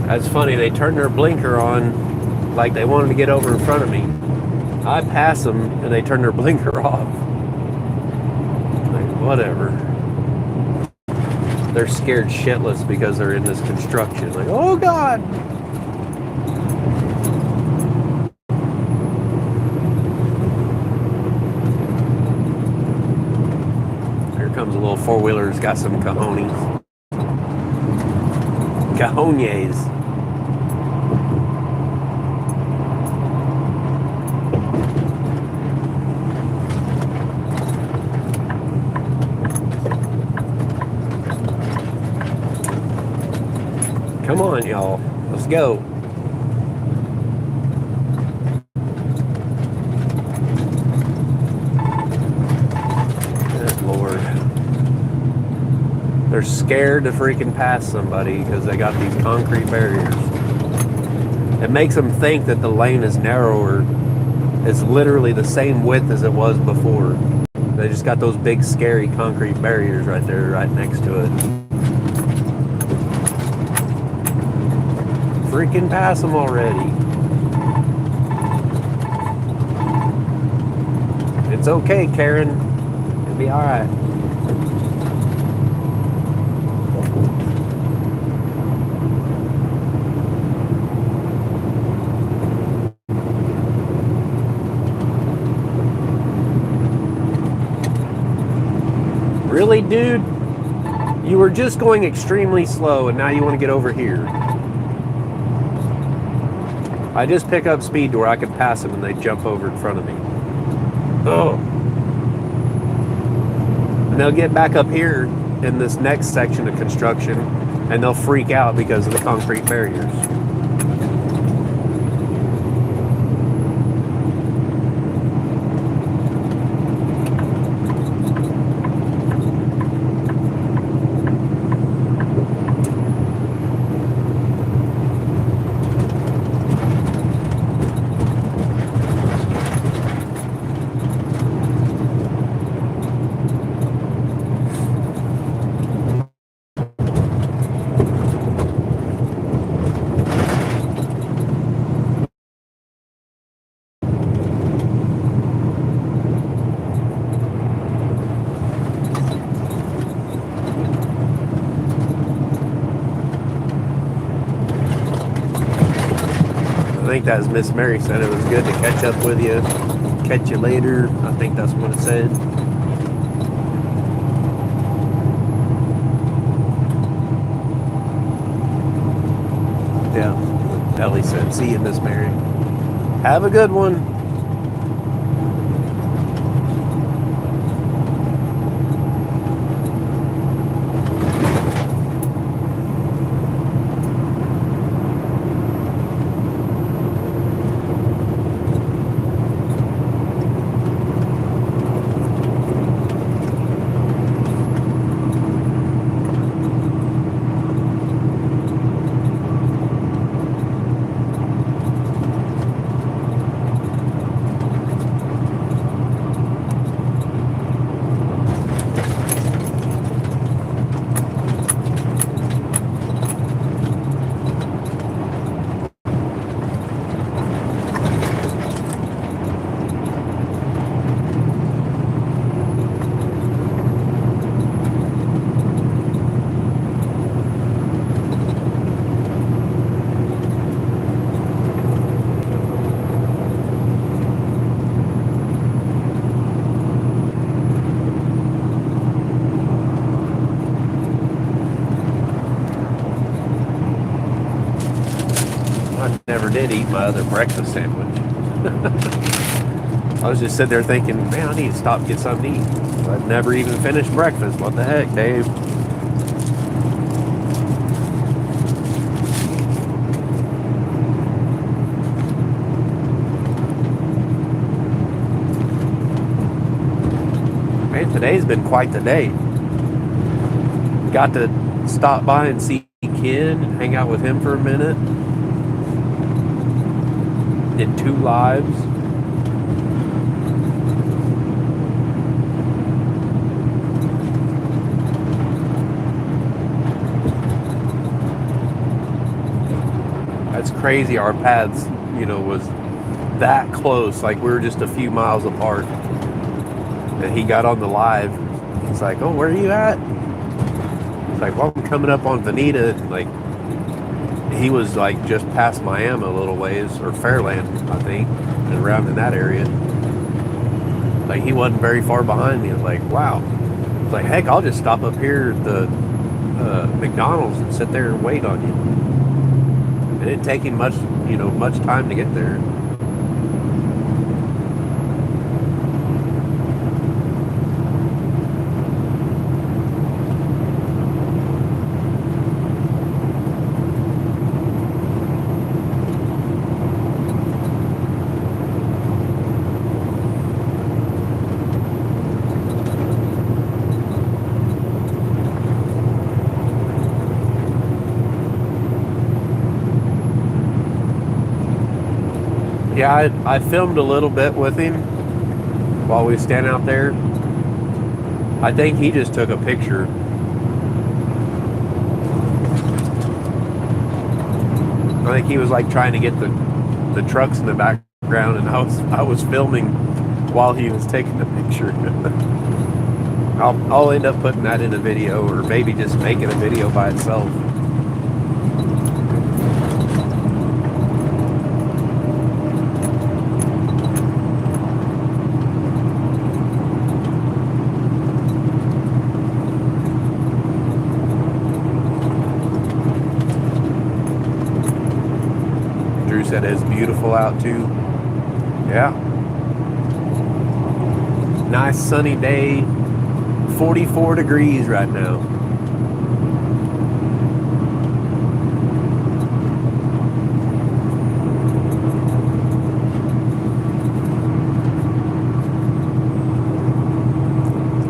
That's funny. They turned their blinker on like they wanted to get over in front of me. I pass them and they turn their blinker off. Like, whatever. They're scared shitless because they're in this construction. Like, oh God. Here comes a little four-wheeler that's got some cojones. Cajones. Come on, y'all. Let's go. Good Lord. They're scared to freaking pass somebody because they got these concrete barriers. It makes them think that the lane is narrower. It's literally the same width as it was before. They just got those big, scary concrete barriers right there, right next to it. Freaking pass them already. It's okay, Karen. It'll be alright. Really, dude? You were just going extremely slow and now you want to get over here. I just pick up speed to where I can pass them and they jump over in front of me. Oh. And they'll get back up here in this next section of construction and they'll freak out because of the concrete barriers. I think that was Miss Mary said it was good to catch up with you. Catch you later. I think that's what it said. Yeah. Ellie said, see you, Miss Mary. Have a good one. Did eat my other breakfast sandwich. I was just sitting there thinking, man, I need to stop and get something to eat. I've never even finished breakfast. What the heck, Dave? Man, today's been quite the day. Got to stop by and see Ken and hang out with him for a minute. Did 2 lives. That's crazy. Our paths, was that close. Like we were just a few miles apart. And he got on the live. He's like, "Oh, where are you at?" He's like, "Well, I'm coming up on Veneta." Like he was like just past Miami a little ways, or Fairland, I think, and around in that area. Like he wasn't very far behind me. I was like, wow. It's like, heck, I'll just stop up here at the McDonald's and sit there and wait on you. It didn't take him much time to get there. Yeah, I filmed a little bit with him while we were standing out there. I think he just took a picture. I think he was like trying to get the trucks in the background, and I was filming while he was taking the picture. I'll end up putting that in a video, or maybe just making a video by itself. Said it's beautiful out too. Yeah. Nice sunny day. 44 degrees right now.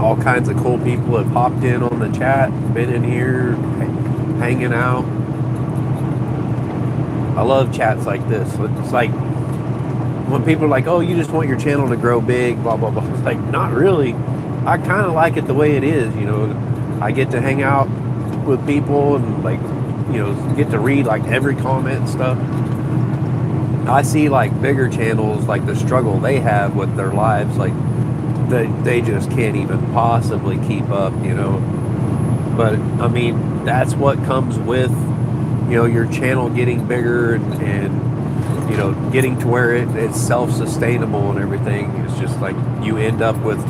All kinds of cool people have hopped in on the chat, been in here, hanging out. I love chats like this. It's like when people are like, "Oh, you just want your channel to grow big, blah blah blah." It's like, not really. I kind of like it the way it is. I get to hang out with people and get to read like every comment and stuff. I see like bigger channels, like the struggle they have with their lives, like they just can't even possibly keep up. But I mean, that's what comes with your channel getting bigger and getting to where it's self-sustainable and everything. It's just like you end up with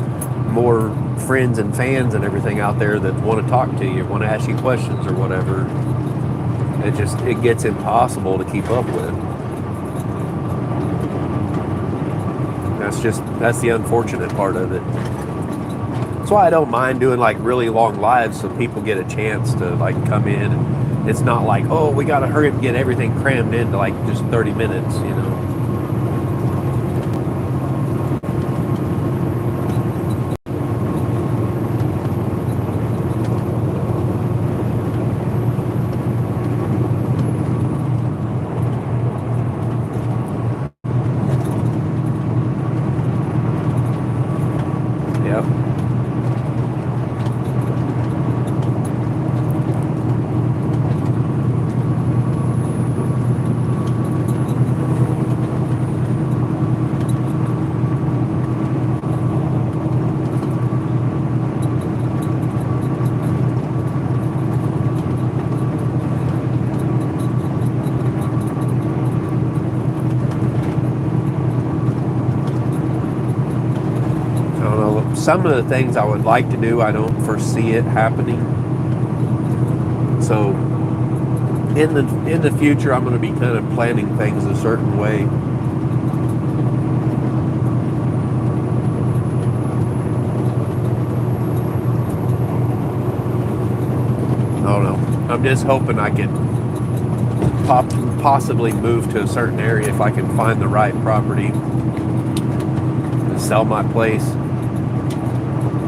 more friends and fans and everything out there that want to talk to you, want to ask you questions or whatever. It gets impossible to keep up with. That's the unfortunate part of it. That's why I don't mind doing like really long lives so people get a chance to like come in. It's not like, oh, we got to hurry up and get everything crammed into like just 30 minutes, Yep. Some of the things I would like to do, I don't foresee it happening. So in the future, I'm going to be kind of planning things a certain way. I don't know. I'm just hoping I can possibly move to a certain area if I can find the right property to sell my place.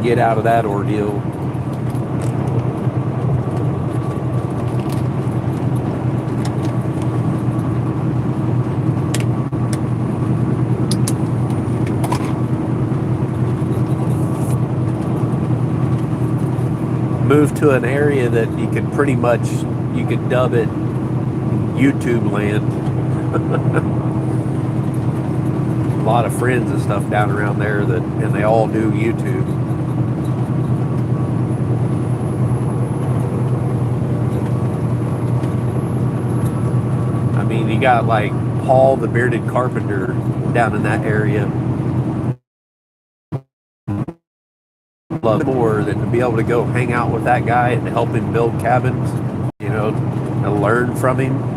Get out of that ordeal. Move to an area that you could dub it YouTube land. A lot of friends and stuff down around there and they all do YouTube. I mean, you got like Paul the Bearded Carpenter down in that area. Love more than to be able to go hang out with that guy and help him build cabins, and learn from him.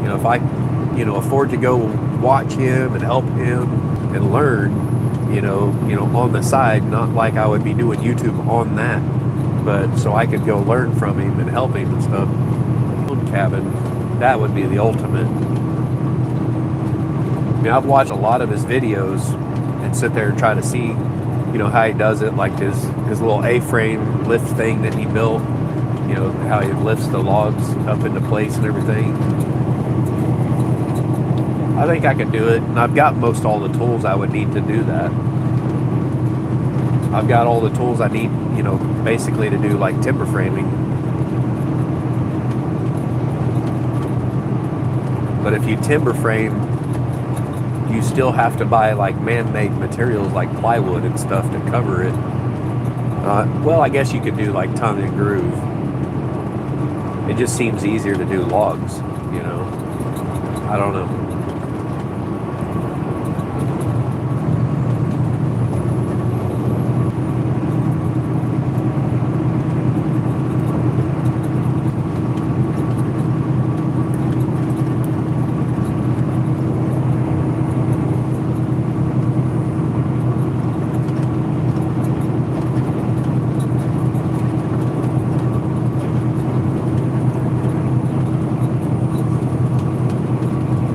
If I, afford to go watch him and help him and learn, on the side, not like I would be doing YouTube on that, but so I could go learn from him and help him and stuff. Cabin, that would be the ultimate. I mean, I've watched a lot of his videos and sit there and try to see, how he does it, like his little A-frame lift thing that he built, how he lifts the logs up into place and everything. I think I could do it, and I've got most all the tools I would need to do that. I've got all the tools I need, basically to do like timber framing. But if you timber frame, you still have to buy like man-made materials like plywood and stuff to cover it. Well, I guess you could do like tongue and groove. It just seems easier to do logs, I don't know.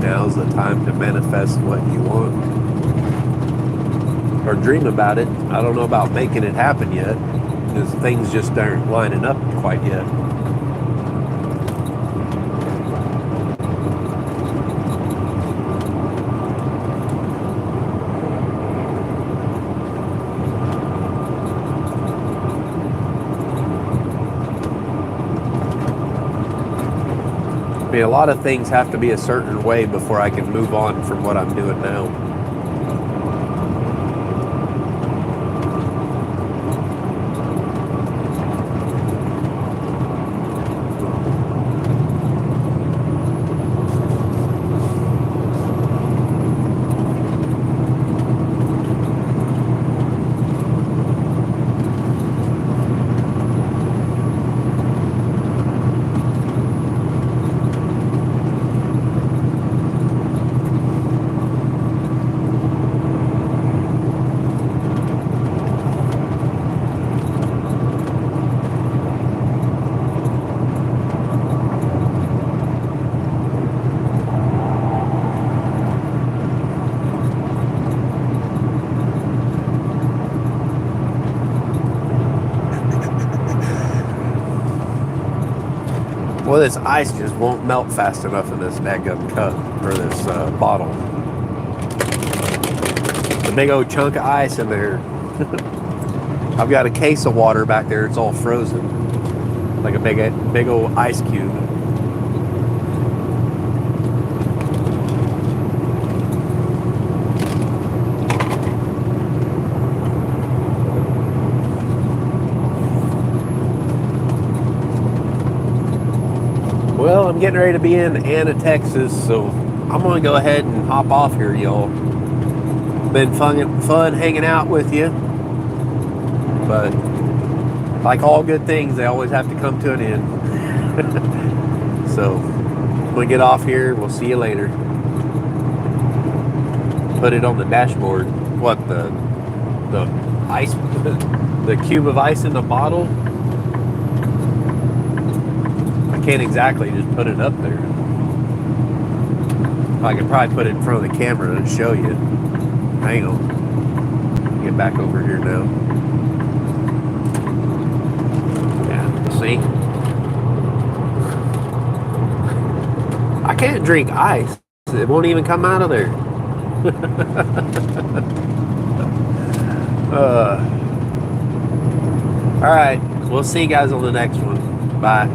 Now's the time to manifest what you want or dream about it. I don't know about making it happen yet because things just aren't lining up quite yet. I mean, a lot of things have to be a certain way before I can move on from what I'm doing now. Well, this ice just won't melt fast enough in this dadgum cup, or this bottle. The big old chunk of ice in there. I've got a case of water back there, it's all frozen. Like a big old ice cube. Well, I'm getting ready to be in Anna, Texas, so I'm going to go ahead and hop off here, y'all. Been fun hanging out with you. But like all good things, they always have to come to an end. So I'm going to get off here. We'll see you later. Put it on the dashboard. What, the ice, the cube of ice in the bottle? Can't exactly just put it up there. I could probably put it in front of the camera and show you. Hang on. Get back over here now. Yeah, see? I can't drink ice. It won't even come out of there. All right. We'll see you guys on the next one. Bye.